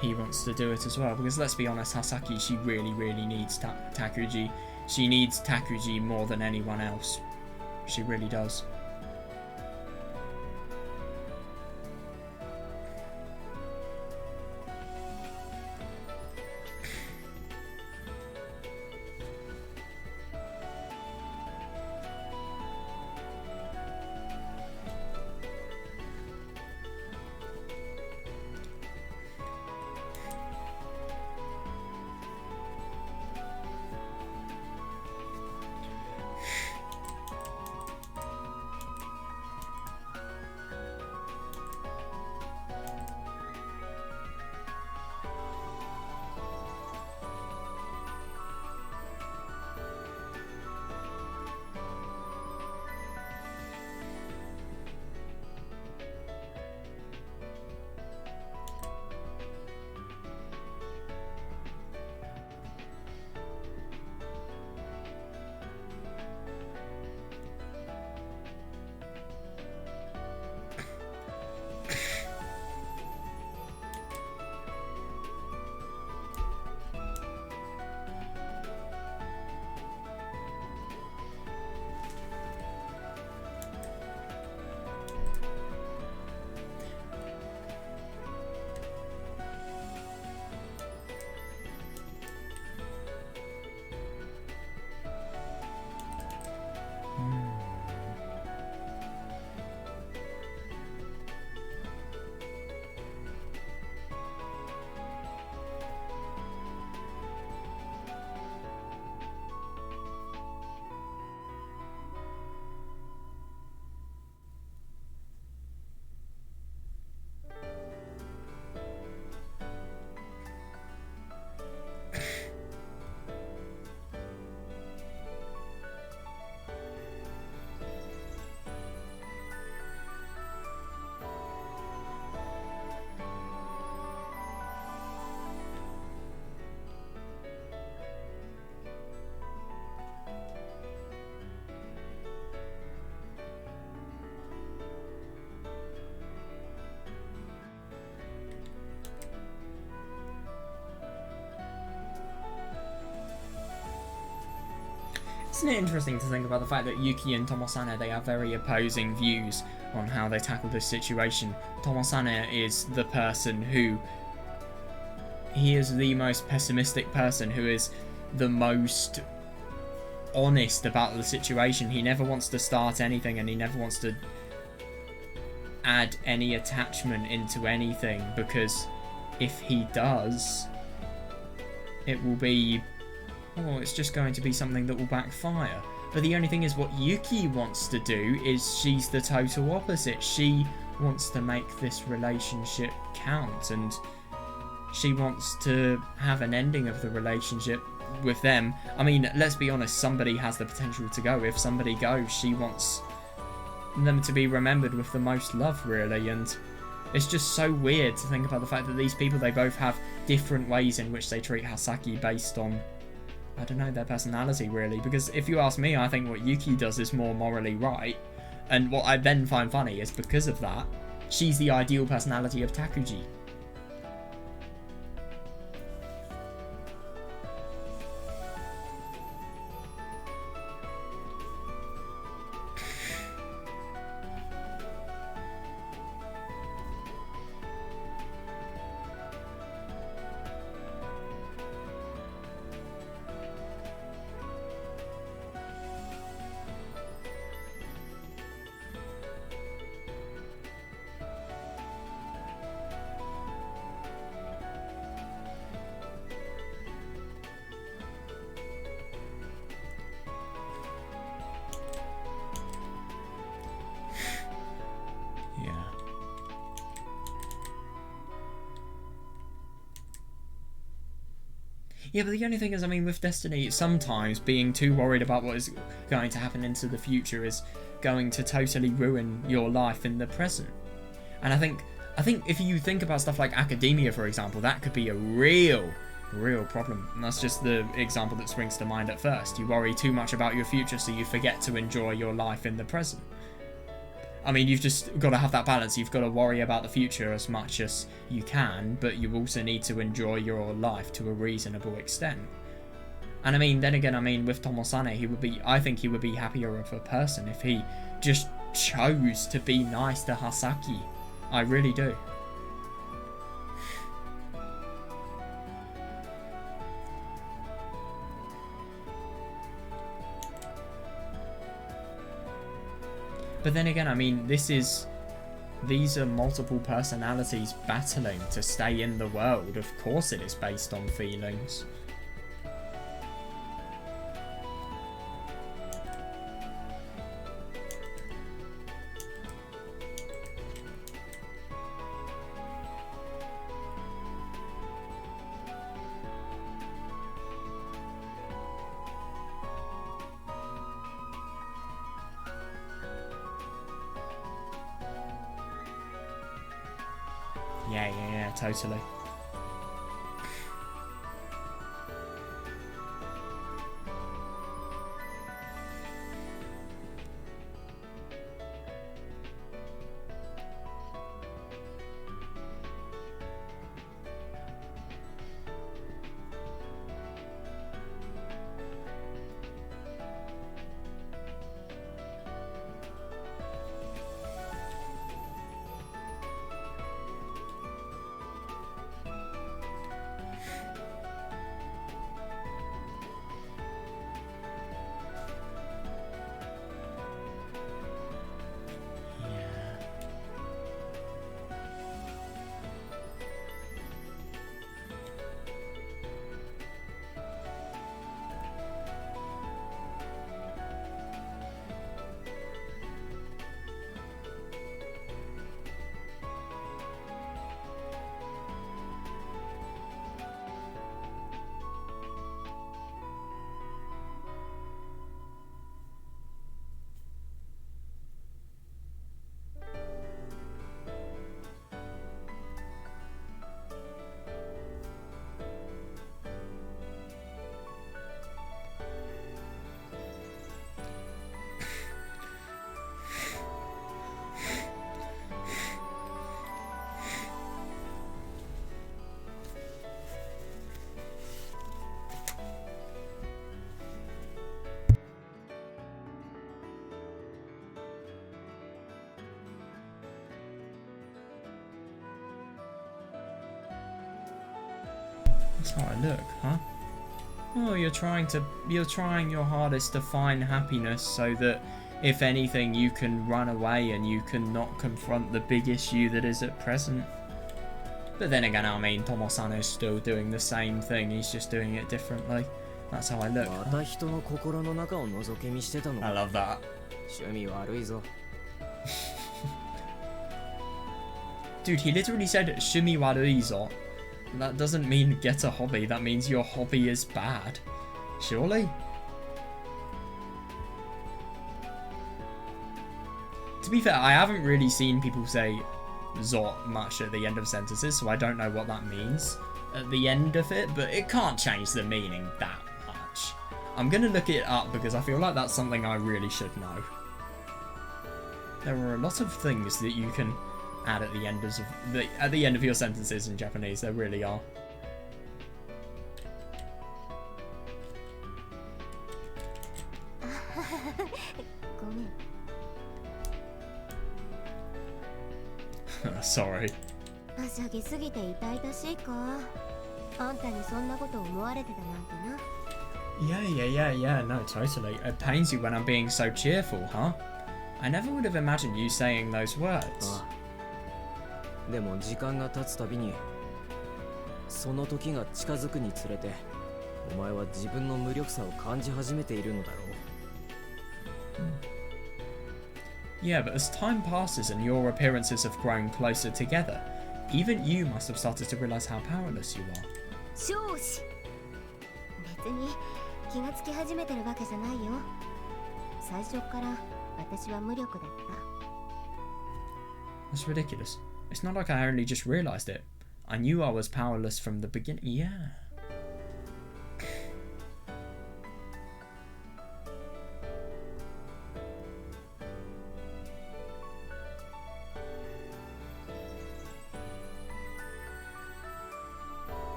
Speaker 1: he wants to do it as well. Because let's be honest, Hasaki, she really, really needs Takuji. She needs Takuji more than anyone else. She really does. isn't it interesting to think about the fact that Yuki and Tomosane, they have very opposing views on how they tackle this situation. Tomosane is the person who... he is the most pessimistic person, who is the most honest about the situation. He never wants to start anything, and he never wants to add any attachment into anything, because if he does, it will be, oh, it's just going to be something that will backfire. But the only thing is, what Yuki wants to do is, she's the total opposite. She wants to make this relationship count, and she wants to have an ending of the relationship with them. I mean, let's be honest, somebody has the potential to go. If somebody goes, she wants them to be remembered with the most love, really. And it's just so weird to think about the fact that these people, they both have different ways in which they treat Hasaki based on, I don't know, their personality, really. Because if you ask me, I think what Yuki does is more morally right. And what I then find funny is, because of that, she's the ideal personality of Takuji. Yeah, but the only thing is, I mean, with Destiny, sometimes being too worried about what is going to happen into the future is going to totally ruin your life in the present. And I think if you think about stuff like academia, for example, that could be a real problem. And that's just the example that springs to mind at first. You worry too much about your future, so you forget to enjoy your life in the present. I mean, you've just got to have that balance. You've got to worry about the future as much as you can, but you also need to enjoy your life to a reasonable extent. And I mean, then again, I mean, with Tomosane, I think he would be happier of a person if he just chose to be nice to Hasaki. I really do. But then again, I mean, these are multiple personalities battling to stay in the world. Of course it is based on feelings. Yeah, totally. That's how I look, huh? Oh, you're trying your hardest to find happiness so that if anything you can run away and you can not confront the big issue that is at present. But then again, I mean, Tomo-san is still doing the same thing, he's just doing it differently. That's how I look.
Speaker 2: また人の心の中を覗き見してたの
Speaker 1: I
Speaker 2: か
Speaker 1: love that.
Speaker 2: 趣味悪いぞ
Speaker 1: Dude, he literally said shumi waruizo. That doesn't mean get a hobby, that means your hobby is bad. Surely? To be fair, I haven't really seen people say zo much at the end of sentences, so I don't know what that means at the end of it, but it can't change the meaning that much. I'm gonna look it up because I feel like that's something I really should know. There are a lot of things that you can add at the end of your sentences in Japanese. There really are. Sorry.
Speaker 3: はしゃぎすぎて痛々しいか。あんたにそんなこと思われてたなんてな。
Speaker 1: Yeah, no, totally. It pains you when I'm being so cheerful, huh? I never would have imagined you saying those words.
Speaker 2: ああでも時間が経つたびにその時が近づくにつれてお前は自分の無力さを感じ始めているのだろう
Speaker 1: Yeah, but as time passes and your appearances have grown closer together, even you must have started to realize how powerless you are.
Speaker 3: 少子。別に気がつき始めてるわけじゃないよ。最初から私は無力だった。
Speaker 1: That's ridiculous. It's not like I only just realized it. I knew I was powerless from the beginning. Yeah.
Speaker 3: V。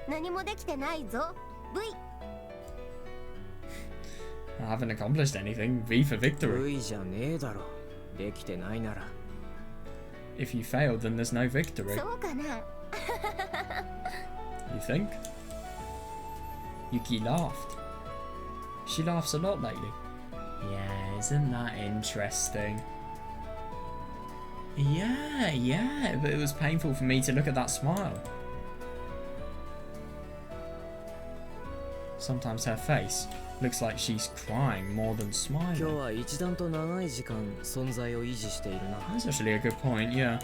Speaker 3: 何もできてないぞ。V。
Speaker 1: I haven't accomplished anything. V for victory.
Speaker 2: 無意じゃねえだろできてないなら
Speaker 1: If you failed, then there's no victory.
Speaker 3: そうかな。
Speaker 1: You think? Yuki laughed. She laughs a lot lately. Yeah, isn't that interesting? Yeah, but it was painful for me to look at that smile. Sometimes her face looks like she's crying more than
Speaker 2: 今日
Speaker 1: smiling.
Speaker 2: は一段と長い時間存在を維持しているな
Speaker 1: That's actually a good point, yeah.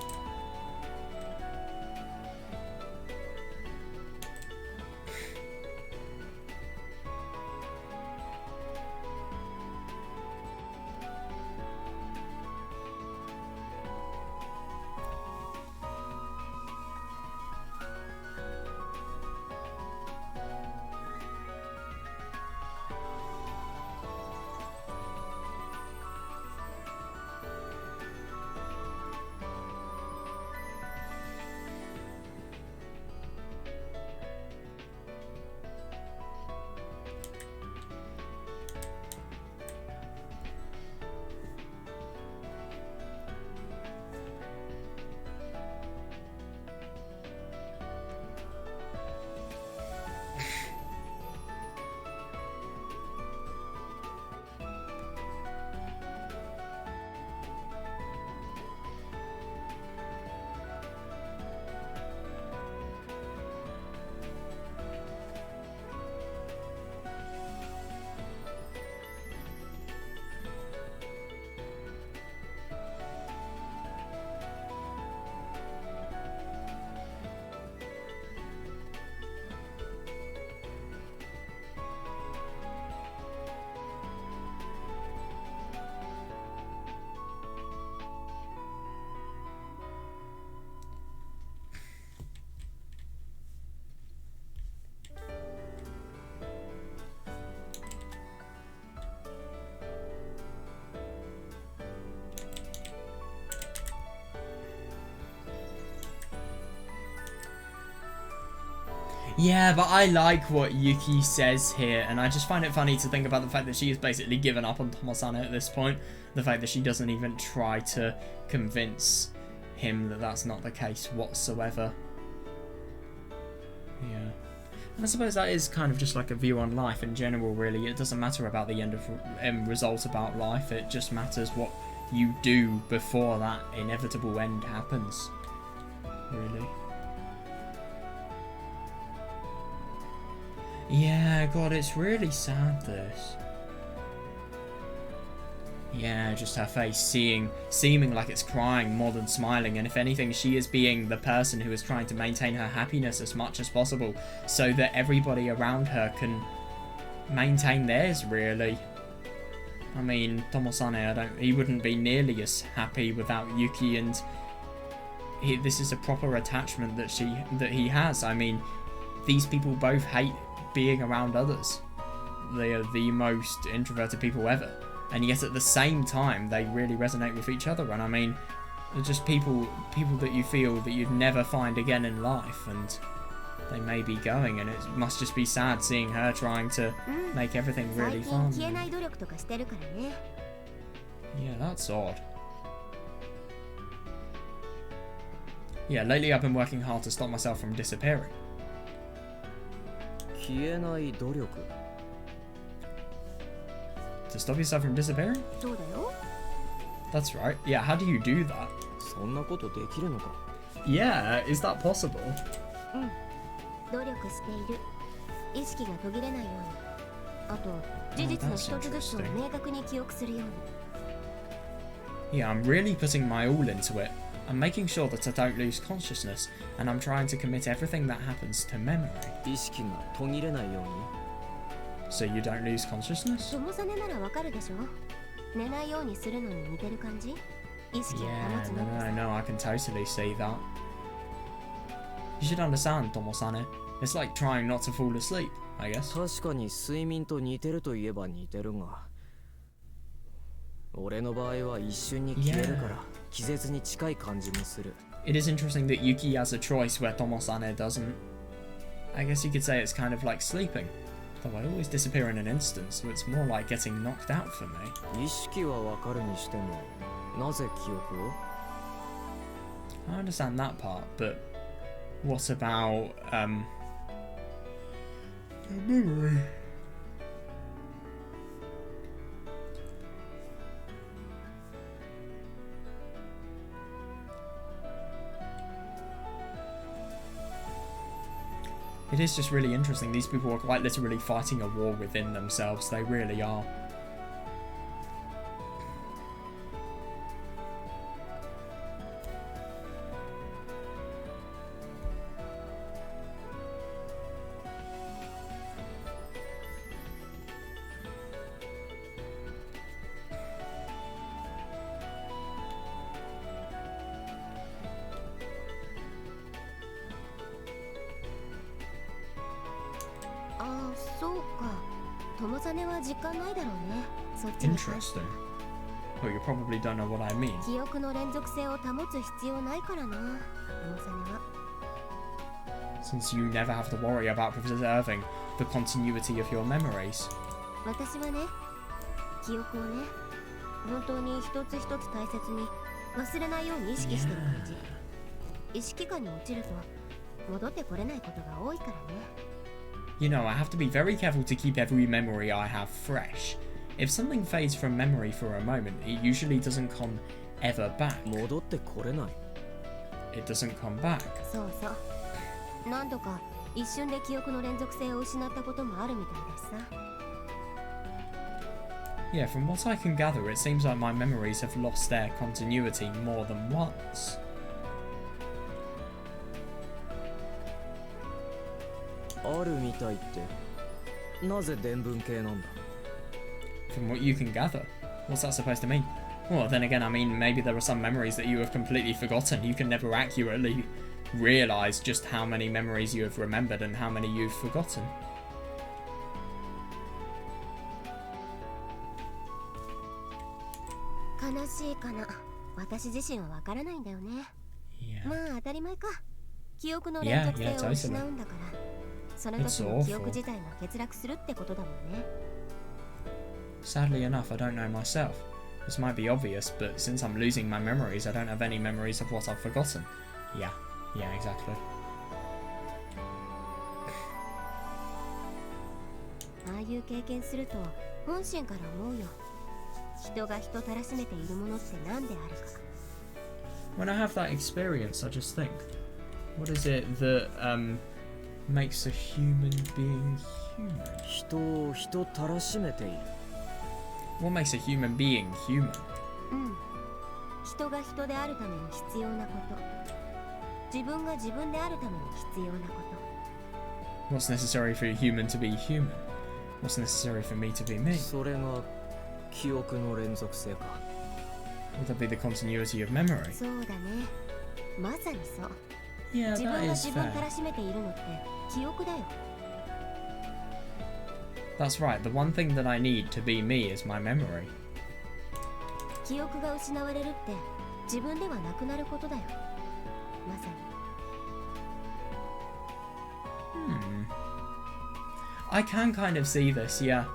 Speaker 1: Yeah, but I like what Yuki says here, and I just find it funny to think about the fact that she has basically given up on Tomo-san at this point. The fact that she doesn't even try to convince him that that's not the case whatsoever. Yeah. And I suppose that is kind of just like a view on life in general, really. It doesn't matter about the end result about life, it just matters what you do before that inevitable end happens, really. Yeah, God, it's really sad, this. Yeah, just her face seeming like it's crying more than smiling, and if anything, she is being the person who is trying to maintain her happiness as much as possible, so that everybody around her can maintain theirs, really. I mean, Tomo-sane, he wouldn't be nearly as happy without Yuki, and this is a proper attachment that he has. I mean, these people both hate being around others. They are the most introverted people ever, and yet at the same time they really resonate with each other. And I mean, they're just people that you feel that you'd never find again in life, and they may be going, and it must just be sad seeing her trying to make everything really fun. Yeah, that's odd. Yeah, lately I've been working hard to stop myself from disappearing. To stop yourself from disappearing? That's right. Yeah, how do you do that? Yeah, is that possible? Yeah, I'm really putting my all into it. I'm making sure that I don't lose consciousness, and I'm trying to commit everything that happens to memory. So you don't lose consciousness? Yeah, no, I can totally see that. You should understand, Tomo-sane. It's like trying not to fall asleep, I guess. It is interesting that Yuki has a choice where Tomo-sane doesn't. I guess you could say it's kind of like sleeping. Though I always disappear in an instant, so it's more like getting knocked out for me. I understand that part, but what about memory? It is just really interesting. These people are quite literally fighting a war within themselves. They really are. Interesting. Well, you probably don't know what I mean. Since you never have to worry about preserving the continuity of your memories. You know, I have to be very careful to keep every memory I have fresh. If something fades from memory for a moment, it usually doesn't come ever back. It doesn't come back. Yeah, from what I can gather, it seems like my memories have lost their continuity more than once. From what you can gather, what's that supposed to mean? Well, then again, I mean, maybe there are some memories that you have completely forgotten. You can never accurately realize just how many memories you have remembered and how many you've forgotten. Yeah, totally.
Speaker 3: その時の記憶自体が欠落するってことだもんね。
Speaker 1: Sadly enough, I don't know myself. This might be obvious, but since I'm losing my memories, I don't have any memories of what I've forgotten. Yeah, exactly.
Speaker 3: ああいう経験すると本心から思うよ。人が人たらしめているものって何であるか。
Speaker 1: When I have that experience, I just think, what is it that makes a human being human?
Speaker 2: 人を人たらしめている。
Speaker 1: What makes a human being human?
Speaker 3: うん。人が人であるために必要なこと。自分が自分であるために必要なこと。
Speaker 1: What's necessary for a human to be human? What's necessary for me to be me?
Speaker 2: それが記憶の連続性か。
Speaker 1: Would that be the continuity of memory?
Speaker 3: そうだね。まさにそう。
Speaker 1: Yeah,
Speaker 3: 自分
Speaker 1: that
Speaker 3: が
Speaker 1: is
Speaker 3: 自分た
Speaker 1: fair.
Speaker 3: らしめているのって記憶だよ。
Speaker 1: That's right. The one thing that I need to be me is my memory.
Speaker 3: 記憶が失われるって自分ではなくなることだよ。まさに。
Speaker 1: I can kind of see this, yeah.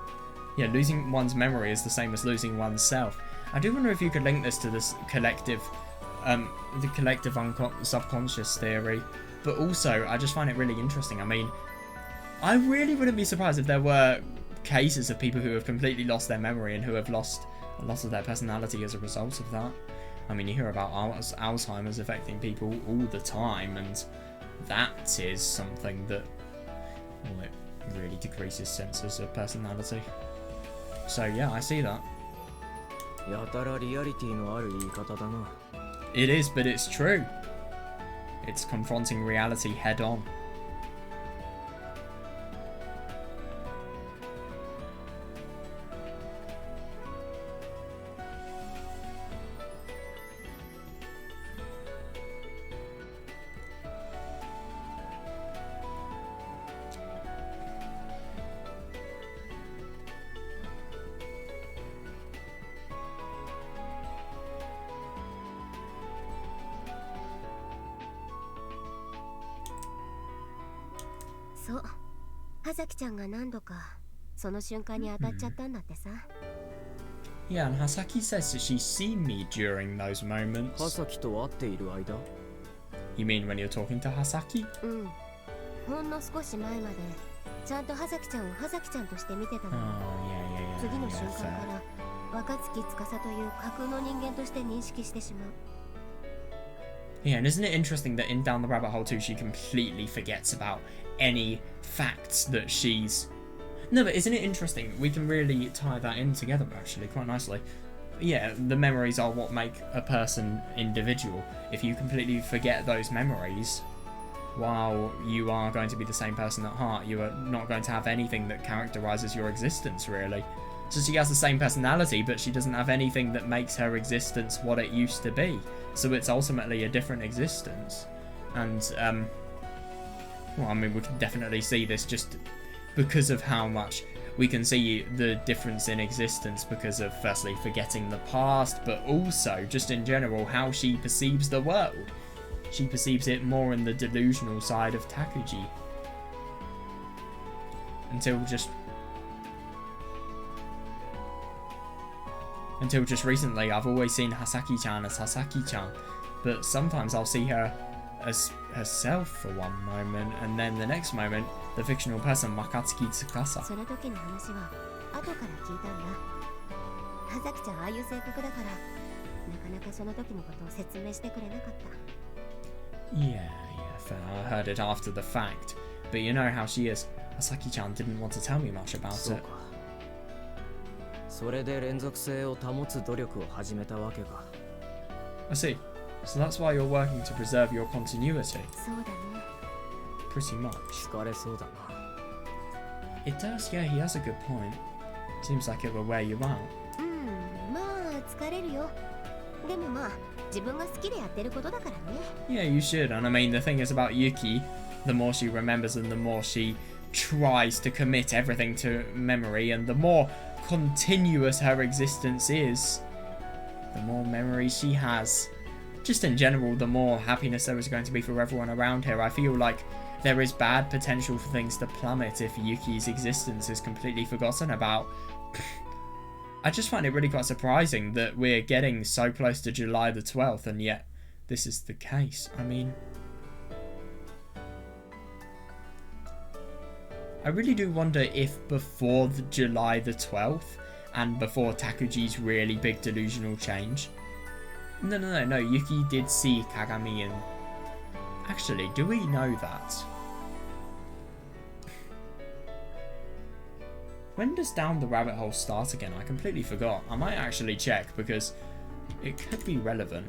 Speaker 1: Yeah, losing one's memory is the same as losing one's self. I do wonder if you could link this to this collective, the collective subconscious theory. But also, I just find it really interesting. I mean, I really wouldn't be surprised if there were cases of people who have completely lost their memory and who have lost a lot of their personality as a result of that. I mean, you hear about Alzheimer's affecting people all the time, and that is something that, well, it really decreases senses of personality. So yeah, I see that.
Speaker 2: やたらリアリティのある言い方だな。
Speaker 1: It is, but it's true. It's confronting reality head on.
Speaker 3: そう。葉崎ちゃんが何度かその瞬間に当たっちゃったんだってさ。
Speaker 1: Yeah, and Hasaki says that she's seen me during those moments.
Speaker 2: 葉崎と会っている間
Speaker 1: You mean when you're talking to Hasaki?
Speaker 3: うん。ほんの少し前までちゃんと葉崎ちゃんを葉崎ちゃんとして見てた
Speaker 1: Oh,
Speaker 3: の。
Speaker 1: yeah,
Speaker 3: 次の
Speaker 1: yeah,
Speaker 3: 瞬間
Speaker 1: fair.
Speaker 3: から若月司という架空の人間として認識してしまう。
Speaker 1: Yeah, and isn't it interesting that in Down the Rabbit Hole 2 she completely forgets about any facts that she's... No, but isn't it interesting? We can really tie that in together, actually, quite nicely. Yeah, the memories are what make a person individual. If you completely forget those memories, while you are going to be the same person at heart, you are not going to have anything that characterizes your existence, really. So she has the same personality, but she doesn't have anything that makes her existence what it used to be. So it's ultimately a different existence. And, well, I mean, we can definitely see this just because of how much we can see the difference in existence because of, firstly, forgetting the past, but also, just in general, how she perceives the world. She perceives it more in the delusional side of Takuji. Until just recently, I've always seen Hasaki-chan as Hasaki-chan, but sometimes I'll see her as herself for one moment, and then the next moment, the fictional person Makatsuki Tsukasa.
Speaker 3: その時の話は後から聞いたんだ。葉崎ちゃんああいう性格だからなかなかその時のことを説明してくれなかった。
Speaker 1: Yeah, fair. I heard it after the fact, but you know how she is. Hasaki-chan didn't want to tell me much about
Speaker 2: そう
Speaker 1: it.
Speaker 2: か。それで連続性を保つ努力を始めたわけか。
Speaker 1: I see. So that's why you're working to preserve your continuity.
Speaker 3: そうだね。
Speaker 1: Pretty much.
Speaker 2: 疲れそうだな。
Speaker 1: It does, yeah, he has a good point. Seems like it will wear you out.
Speaker 3: うん、まあ疲れるよ。でもまあ自分が好きでやってることだからね。
Speaker 1: Yeah, you should. And I mean, the thing is about Yuki, the more she remembers and the more she tries to commit everything to memory, and the more continuous her existence is, the more memories she has. Just in general, the more happiness there is going to be for everyone around her. I feel like there is bad potential for things to plummet if Yuki's existence is completely forgotten about. I just find it really quite surprising that we're getting so close to July the 12th and yet this is the case. I mean, I really do wonder if before July the 12th and before Takuji's really big delusional change. No, Yuki did see Kagami and... Actually, do we know that? When does Down the Rabbit Hole start again? I completely forgot. I might actually check because it could be relevant.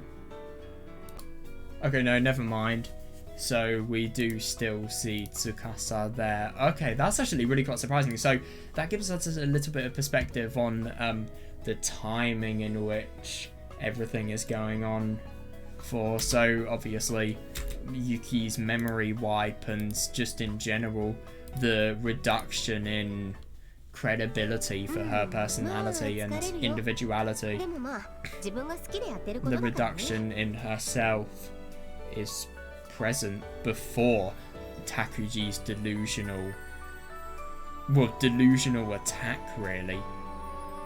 Speaker 1: Okay, no, never mind. So we do still see Tsukasa there. Okay, that's actually really quite surprising. So that gives us a little bit of perspective on the timing in which everything is going on for. So obviously Yuki's memory wipe and just in general the reduction in credibility for her personality and individuality. The reduction in herself is present before Takuji's delusional attack, really.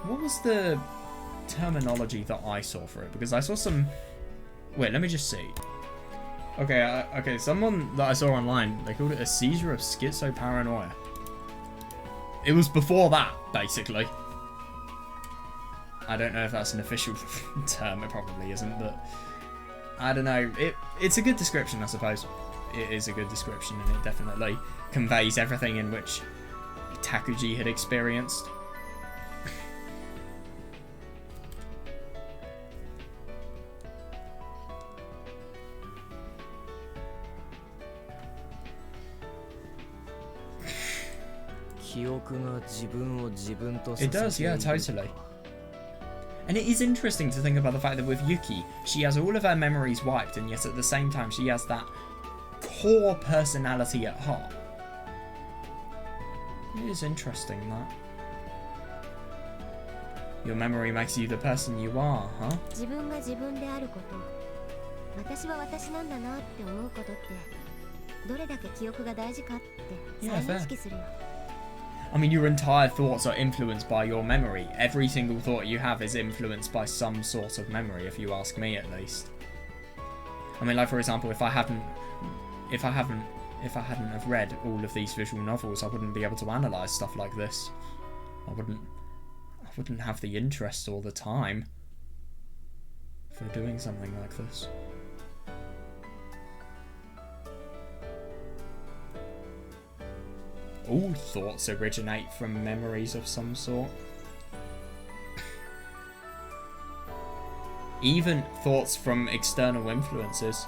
Speaker 1: What was the terminology that I saw for it? Because I saw some... Wait, let me just see. Okay, someone that I saw online, they called it a seizure of schizoparanoia. It was before that, basically. I don't know if that's an official term, it probably isn't, but I don't know. It's a good description, I suppose. It is a good description, and it definitely conveys everything in which Takuji had experienced. It does, yeah, totally. And it is interesting to think about the fact that with Yuki, she has all of her memories wiped, and yet at the same time she has that core personality at heart. It is interesting, that. Your memory makes you the person you are, huh? Yeah, fair. I mean, your entire thoughts are influenced by your memory. Every single thought you have is influenced by some sort of memory, if you ask me, at least. I mean, like for example, if I hadn't have read all of these visual novels, I wouldn't be able to analyze stuff like this. I wouldn't have the interest or the time for doing something like this. All thoughts originate from memories of some sort. Even thoughts from external influences.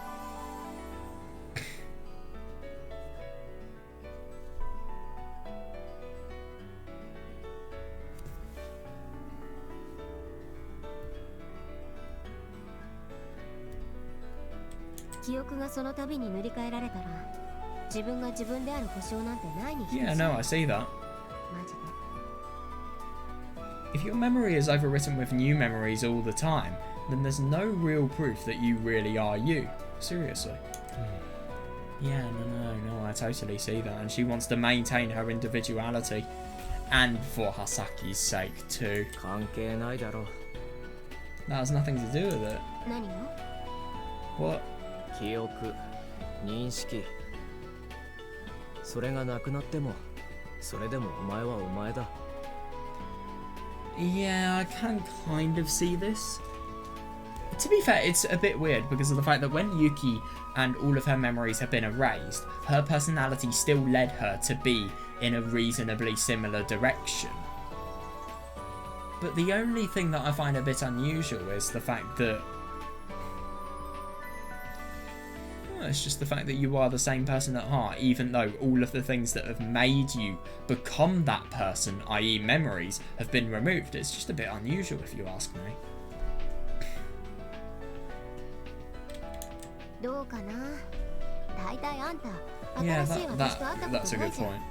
Speaker 1: Yeah, no, I see that. If your memory is overwritten with new memories all the time, then there's no real proof that you really are you. Seriously. Yeah, no, I totally see that. And she wants to maintain her individuality. And for Hasaki's sake, too. That has nothing to do with it. What?
Speaker 2: それがなくなってもそれでもお前はお前だ
Speaker 1: Yeah, I can kind of see this. To be fair, it's a bit weird because of the fact that when Yuki and all of her memories have been erased, her personality still led her to be in a reasonably similar direction. But the only thing that I find a bit unusual is the fact that it's just the fact that you are the same person at heart, even though all of the things that have made you become that person, i.e. memories, have been removed. It's just a bit unusual if you ask me. Yeah, that's a good point.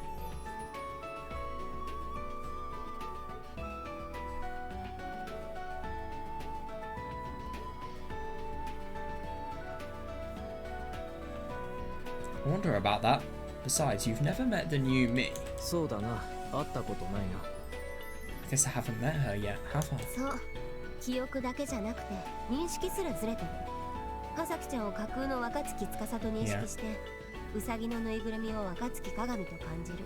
Speaker 1: I wonder about that. Besides, you've never met the new me.
Speaker 2: そうだな、会ったことないな。
Speaker 1: I guess I haven't met her yet, have I?
Speaker 3: そう、記憶だけじゃなくて認識すらずれてる。葉咲ちゃんを架空の若月司と認識して、ウサギのぬいぐるみを若月鏡と感じる。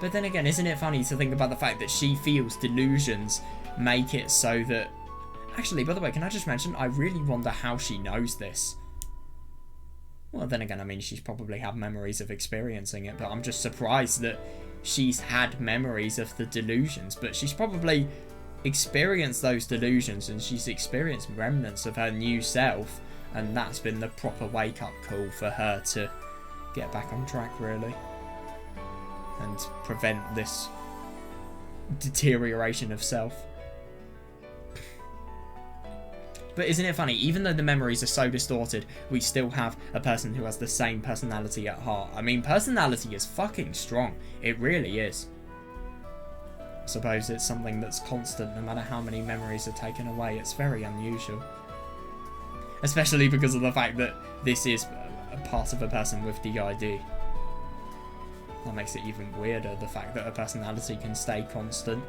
Speaker 1: But then again, isn't it funny to think about the fact that she feels delusions make it so that... Actually, by the way, can I just mention, I really wonder how she knows this. Well, then again, I mean, she's probably had memories of experiencing it, but I'm just surprised that she's had memories of the delusions, but she's probably experienced those delusions and she's experienced remnants of her new self, and that's been the proper wake-up call for her to get back on track, really, and prevent this deterioration of self. But isn't it funny, even though the memories are so distorted, we still have a person who has the same personality at heart. I mean, personality is fucking strong. It really is. I suppose it's something that's constant no matter how many memories are taken away. It's very unusual. Especially because of the fact that this is a part of a person with DID. That makes it even weirder, the fact that a personality can stay constant.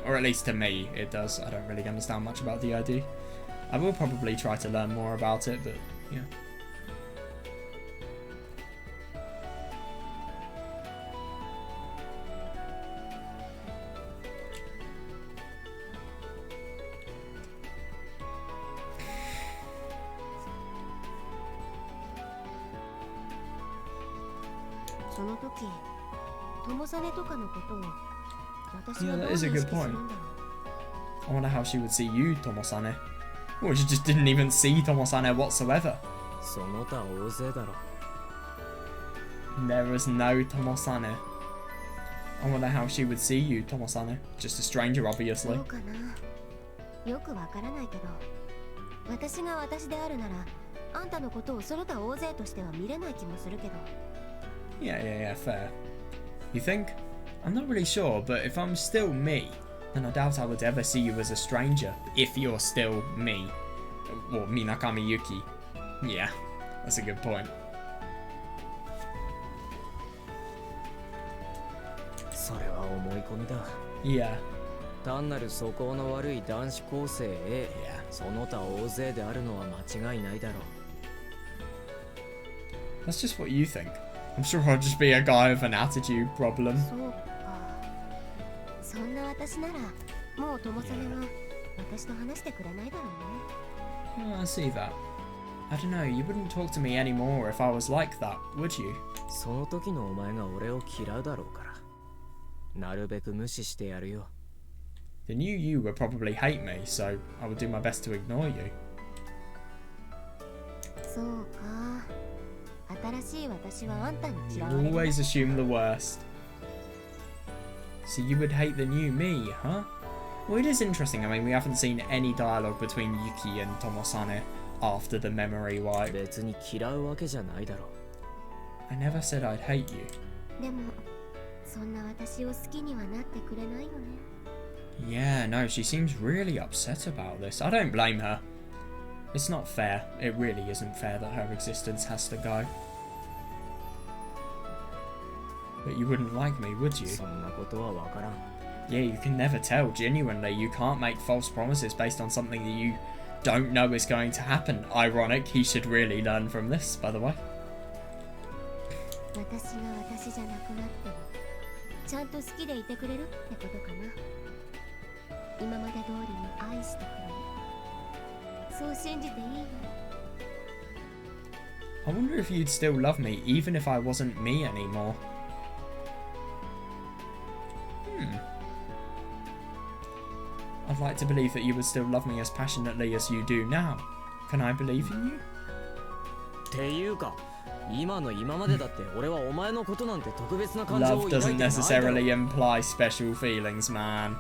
Speaker 1: Or at least to me, it does. I don't really understand much about DID. I will probably try to learn more about it, but yeah. Yeah, that is a good point. I wonder how she would see you, Tomosane. Or she just didn't even see Tomosane whatsoever. There is no Tomosane. I wonder how she would see you, Tomosane. Just a stranger, obviously.
Speaker 3: Yeah,
Speaker 1: fair. You think? I'm not really sure, but if I'm still me, then I doubt I would ever see you as a stranger, if you're still me. Or Minakami Yuki. Yeah, that's a good point. Yeah.
Speaker 2: 単なる素行の悪い男子高生 A、その他大勢であるのは間違いないだろう。
Speaker 1: That's just what you think. I'm sure I'll just be a guy with an attitude problem. I see that. I don't know, you wouldn't talk to me anymore if I was like that, would you?
Speaker 2: その時のお前が俺を嫌うだろうから。なるべく無視してやるよ。
Speaker 1: The new you would probably hate me, so I would do my best to ignore you. You always assume the worst. So you would hate the new me, huh? Well, it is interesting. I mean, we haven't seen any dialogue between Yuki and Tomosane after the memory wipe.
Speaker 2: 別に嫌うわけじゃないだろう。
Speaker 1: I never said I'd hate you. Yeah, no, she seems really upset about this. I don't blame her. It's not fair. It really isn't fair that her existence has to go. But you wouldn't like me, would you? Yeah, you can never tell, genuinely. You can't make false promises based on something that you don't know is going to happen. Ironic, he should really learn from this, by the way. I wonder if you'd still love me even if I wasn't me anymore. I'd like to believe that you would still love me as passionately as you do now. Can I believe in you?
Speaker 2: っていうか、今の今までだって俺はお前のことなんて特別な感情を
Speaker 1: Love
Speaker 2: 抱い
Speaker 1: doesn't
Speaker 2: てないだろ。
Speaker 1: necessarily imply special feelings, man.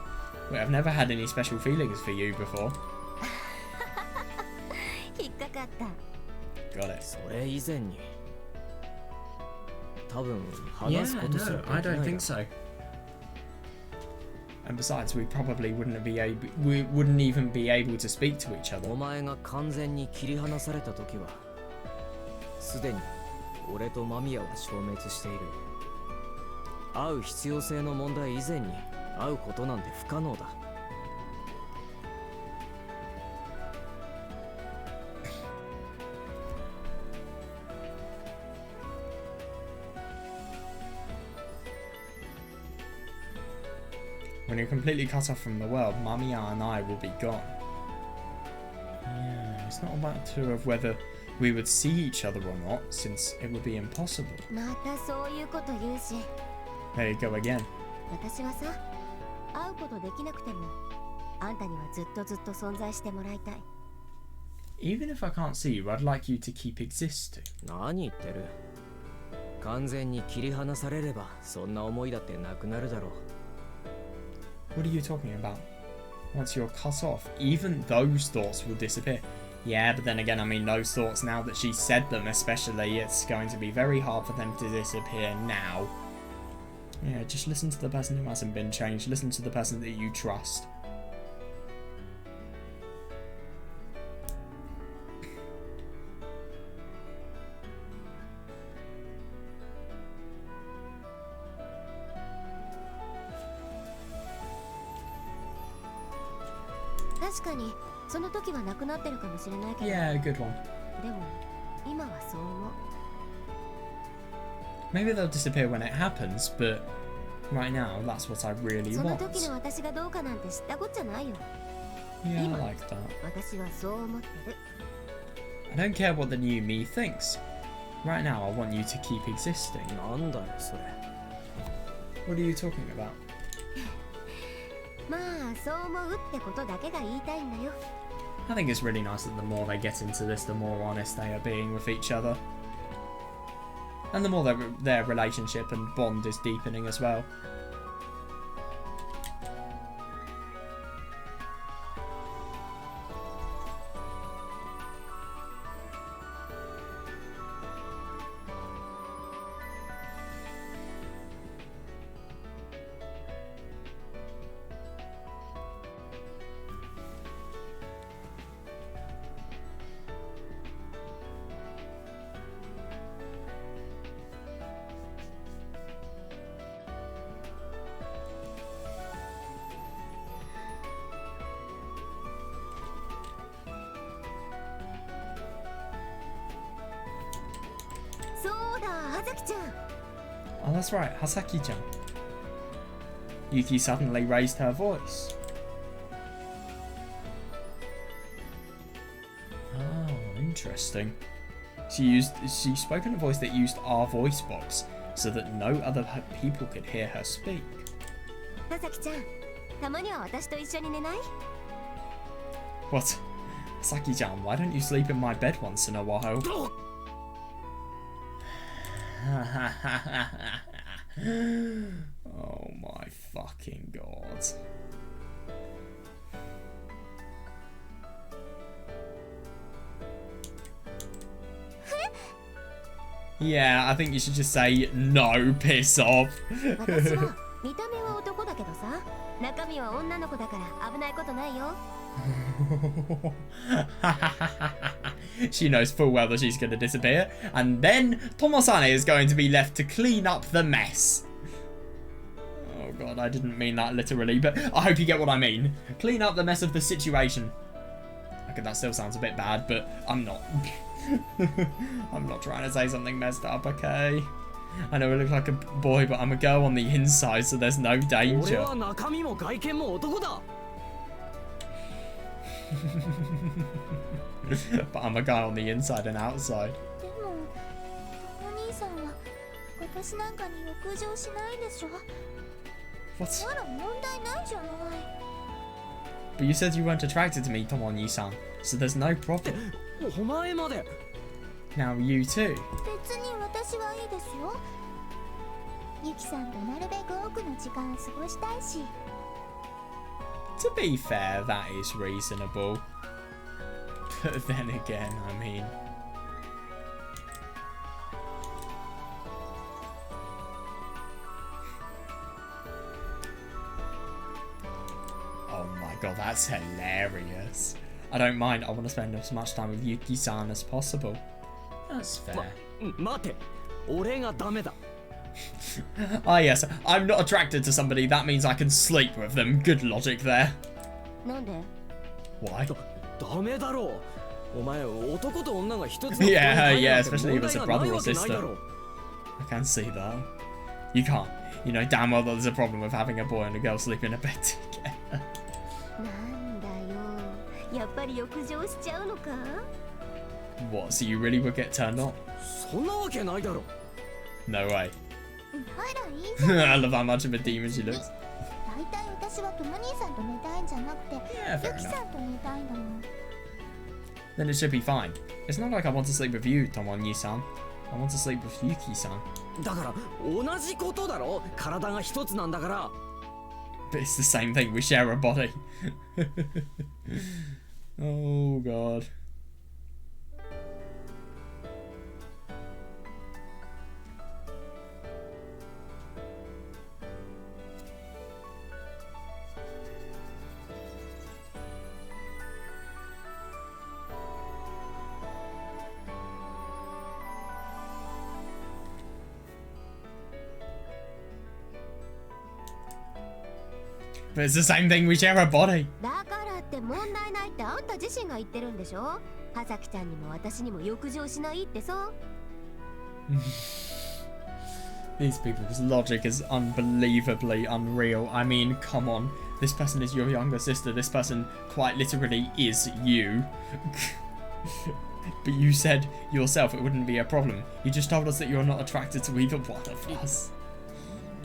Speaker 1: Wait, I've never had any special feelings for you before. Got it.
Speaker 2: それ以前に。多分
Speaker 1: Yeah,
Speaker 2: 話すことすら
Speaker 1: no,
Speaker 2: で
Speaker 1: I
Speaker 2: きない
Speaker 1: don't
Speaker 2: だろ
Speaker 1: think so. And besides, we probably wouldn't even be able to speak to each other.
Speaker 2: お前が完全に切り離された時はすでに俺と間宮は消滅している。会う必要性の問題以前に会うことなんて不可能だ。
Speaker 1: When you're completely cut off from the world, Mamiya and I will be gone. Yeah, it's not a matter of whether we would see each other or not, since it would be impossible.
Speaker 3: またそういうこと言うし、
Speaker 1: There you go again.
Speaker 3: 私はさ、会うことできなくてもあんたにはずっとずっと存在してもらいたい。
Speaker 1: Even if I can't see you, I'd like you to keep existing.
Speaker 2: 何言ってる。完全に切り離されればそんな思いだってなくなるだろう。
Speaker 1: What are you talking about? Once you're cut off, even those thoughts will disappear. Yeah, but then again, I mean, those thoughts, now that she said them especially, it's going to be very hard for them to disappear now. Yeah, just listen to the person who hasn't been changed. Listen to the person that you trust.
Speaker 3: Yeah, その時はなくなってるかもしれないけど、
Speaker 1: Yeah, good one.
Speaker 3: でも今はそう思う。
Speaker 1: Maybe they'll disappear when it happens, but right now, that's what I really
Speaker 3: その
Speaker 1: want.
Speaker 3: 時の私がどうかなんて知ったこっちゃないよ。
Speaker 1: Yeah, I like that.
Speaker 3: 私はそう思ってる。
Speaker 1: I don't care what the new me thinks. Right now, I want you to keep existing.
Speaker 2: なんだよそれ。
Speaker 1: What are you talking about?
Speaker 3: まあそう思うってことだけが言いたいんだよ。
Speaker 1: I think it's really nice that the more they get into this, the more honest they are being with each other. And the more their relationship and bond is deepening as well. Oh, that's right, Hasaki-chan. Yuki suddenly raised her voice. Oh, interesting. She spoke in a voice that used our voice box, so that no other people could hear her speak.
Speaker 3: はさきちゃん、たまには私と一緒に寝ない？
Speaker 1: What? Hasaki-chan, why don't you sleep in my bed once in a while? Oh my fucking god. Yeah, I think you should just say no, piss off.
Speaker 3: 私は見た目は男だけどさ、中身は女の子だから危ないことないよ。
Speaker 1: She knows full well that she's going to disappear, and then Tomosane is going to be left to clean up the mess. Oh god, I didn't mean that literally, but I hope you get what I mean. Clean up the mess of the situation. Okay, that still sounds a bit bad, but I'm not. I'm not trying to say something messed up, okay? I know I look like a boy, but I'm a girl on the inside, so there's no danger. But I'm a guy on the inside and outside.
Speaker 3: でも、お兄さんは私なんかに欲情しないでしょ。
Speaker 1: What?
Speaker 3: なら問題ないじゃない。
Speaker 1: But you said you weren't attracted to me, Tomo-ni-san, so there's no problem.
Speaker 2: お前まで。
Speaker 1: Now you too.
Speaker 3: 別に私はいいですよ。ユキさんとなるべく多くの時間を過ごしたいし。
Speaker 1: To be fair, that is reasonable. But then again, I mean... Oh my god, that's hilarious. I don't mind, I want to spend as much time with Yuki-san as possible. That's fair.
Speaker 2: 待て、俺がダメだ。
Speaker 1: Ah, yes. I'm not attracted to somebody. That means I can sleep with them. Good logic there.
Speaker 3: なんで？
Speaker 1: Why?
Speaker 2: ダメだろう。お前男と女が一つの
Speaker 1: Yeah,
Speaker 2: 布団に
Speaker 1: yeah,
Speaker 2: 入るなんて
Speaker 1: especially if it's a
Speaker 2: 問題が
Speaker 1: brother
Speaker 2: ない
Speaker 1: or
Speaker 2: わけないだ
Speaker 1: sister.
Speaker 2: ろう。
Speaker 1: I can see that. You can't. You know damn well that there's a problem with having a boy and a girl sleep in a bed together.
Speaker 3: なんだよ。やっぱり浴場しちゃうのか？
Speaker 1: What? So you really would get turned on?
Speaker 2: そんなわけないだろう。
Speaker 1: No way.
Speaker 3: ほらいいじゃん。
Speaker 1: I love how much of a demon she looks.
Speaker 3: 大体私はトモ兄さんと寝たいんじゃなくて、
Speaker 1: Yeah, fair
Speaker 3: ユキさんと寝たいんだもん。
Speaker 1: Then it should be fine. It's not like I want to sleep with you, Tomonyi-san. I want to sleep with Yuki-san.
Speaker 2: だから同じことだろ。体が一つなんだから。
Speaker 1: But it's the same thing. We share a body. Oh god. But it's the same thing. We share a body.
Speaker 3: だからって問題ないってあんた自身が言ってるんでしょ？はさきちゃんにも私にも浴場しないってさ。
Speaker 1: These people's logic is unbelievably unreal. I mean, come on. This person is your younger sister. This person quite literally is you. But you said yourself it wouldn't be a problem. You just told us that you're not attracted to either one of us.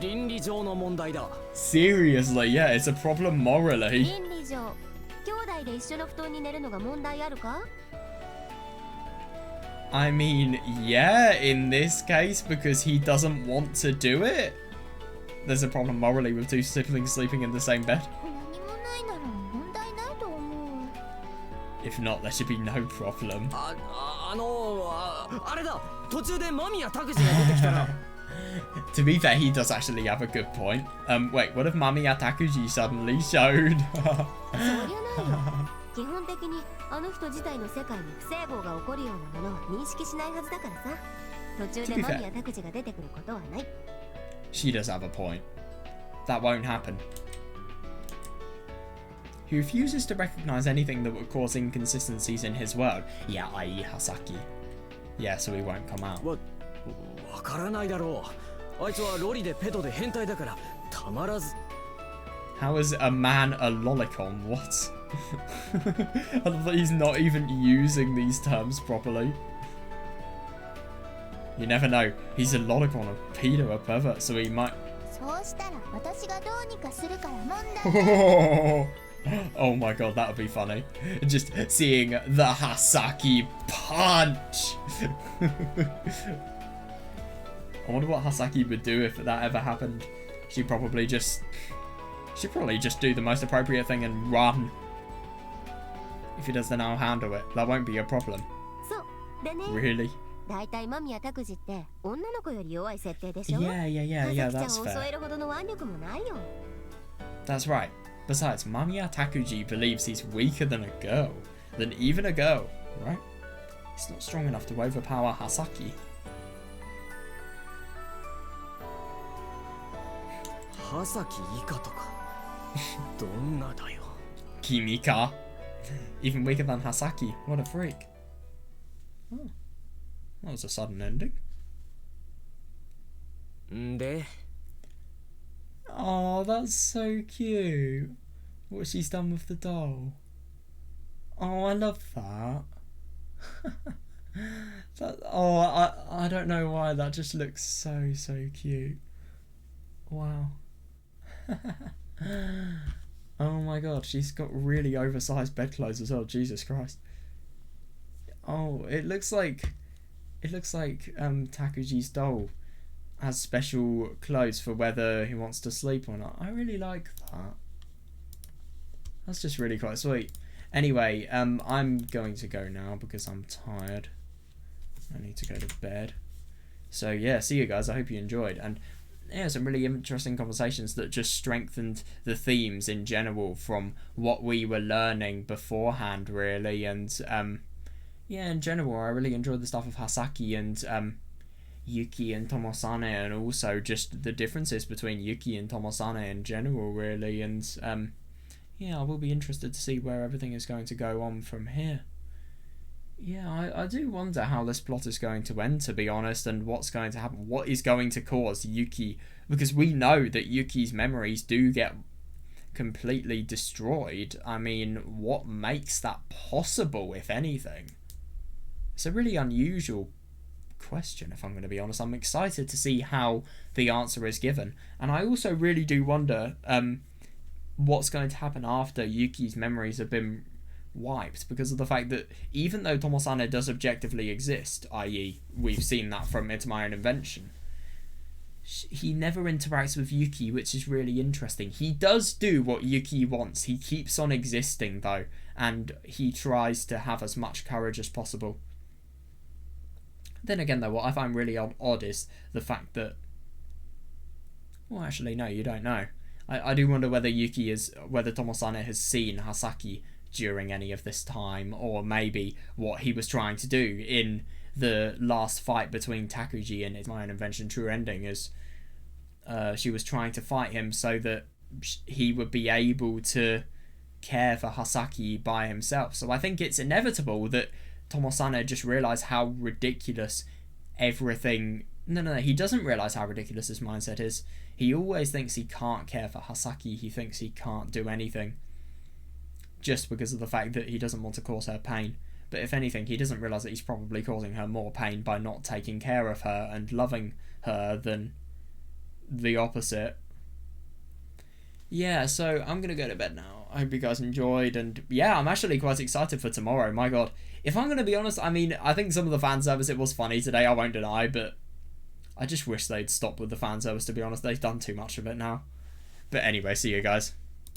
Speaker 2: 倫理上の問題だ。
Speaker 1: Seriously, yeah, it's a problem morally.
Speaker 3: 倫理上、兄弟で一緒の布団に寝るのが問題あるか？
Speaker 1: I mean, yeah, in this case, because he doesn't want to do it. There's a problem morally with two siblings sleeping in the same bed.
Speaker 3: 何もないなら問題ないと思う。
Speaker 1: If not, there should be no problem.
Speaker 2: あれだ。途中で間宮拓司が出てきたら。
Speaker 1: To be fair, he does actually have a good point. Wait, what if Mamiya Takuji suddenly showed?
Speaker 3: そりゃないよ。基本的にあの人自体の世界に不整合が起こるようなものは認識しないはずだからさ。途中で間宮拓司が出てくることはない。
Speaker 1: She does have a point. That won't happen. He refuses to recognize anything that would cause inconsistencies in his world. Yeah, i.e. Hasaki. Yeah, so he won't come out.
Speaker 2: わからないだろう。あいつはロリでペドで変態だからたまらず。
Speaker 1: How is a man a lolicon? What? I love that he's not even using these terms properly. You never know. He's a lolicon, a pedo, a pervert, so he might...
Speaker 3: そうしたら私がどうにかするから問題。
Speaker 1: Oh my god, that would be funny. Just seeing the Hasaki punch. I wonder what Hasaki would do if that ever happened. She'd probably just do the most appropriate thing and run. If he doesn't know how to handle it, that won't be a problem.
Speaker 3: そうでね。
Speaker 1: Really?
Speaker 3: 大体間宮拓司って女の子より弱い設定でしょ？
Speaker 1: Yeah, yeah, yeah, yeah,
Speaker 3: は
Speaker 1: that's
Speaker 3: さきちゃんを襲
Speaker 1: fair.
Speaker 3: えるほどの腕力もないよ。
Speaker 1: That's right. Besides, Mamiya Takuji believes he's weaker than a girl. Than even a girl, right? He's not strong enough to overpower Hasaki.
Speaker 2: 羽崎以下とかどんなだよ。
Speaker 1: Kimika. Even weaker than Hasaki. What a freak. Oh. That was a sudden ending.
Speaker 2: んで
Speaker 1: Oh, that's so cute. What she's done with the doll. Oh, I love that. I don't know why. That just looks so cute. Wow. Oh my god, she's got really oversized bedclothes as well. Jesus Christ. Oh, it looks like Takuji's doll has special clothes for whether he wants to sleep or not. I really like that. That's just really quite sweet. Anyway, I'm going to go now because I'm tired. I need to go to bed. So yeah, see you guys. I hope you enjoyed. And yeah, some really interesting conversations that just strengthened the themes in general from what we were learning beforehand, really. And yeah, in general, I really enjoyed the stuff of Hasaki and Yuki and Tomosane, and also just the differences between Yuki and Tomosane in general, really. And yeah, I will be interested to see where everything is going to go on from here. Yeah, I do wonder how this plot is going to end, to be honest, and what's going to happen. What is going to cause Yuki, because we know that Yuki's memories do get completely destroyed. I mean, what makes that possible, if anything? It's a really unusual question, if I'm going to be honest. I'm excited to see how the answer is given, and I also really do wonder what's going to happen after Yuki's memories have been wiped, because of the fact that even though Tomosane does objectively exist, i.e. we've seen that from It's My Own Invention, he never interacts with Yuki, which is really interesting. He does do what Yuki wants. He keeps on existing though, and he tries to have as much courage as possible. Then again though, what I find really odd is the fact that, well, actually no, you don't know. I do wonder whether Tomosane has seen Hasaki during any of this time, or maybe what he was trying to do in the last fight between Takuji and It's My Own Invention True Ending is she was trying to fight him so that he would be able to care for Hasaki by himself. So I think it's inevitable that Tomosane just realised how ridiculous everything... No, he doesn't realise how ridiculous his mindset is. He always thinks he can't care for Hasaki. He thinks he can't do anything, just because of the fact that he doesn't want to cause her pain. But if anything, he doesn't realise that he's probably causing her more pain by not taking care of her and loving her than the opposite. Yeah, so I'm going to go to bed now. I hope you guys enjoyed, and yeah, I'm actually quite excited for tomorrow. My god. If I'm going to be honest, I mean, I think some of the fan service, it was funny today, I won't deny, but I just wish they'd stop with the fan service, to be honest. They've done too much of it now. But anyway, see you guys.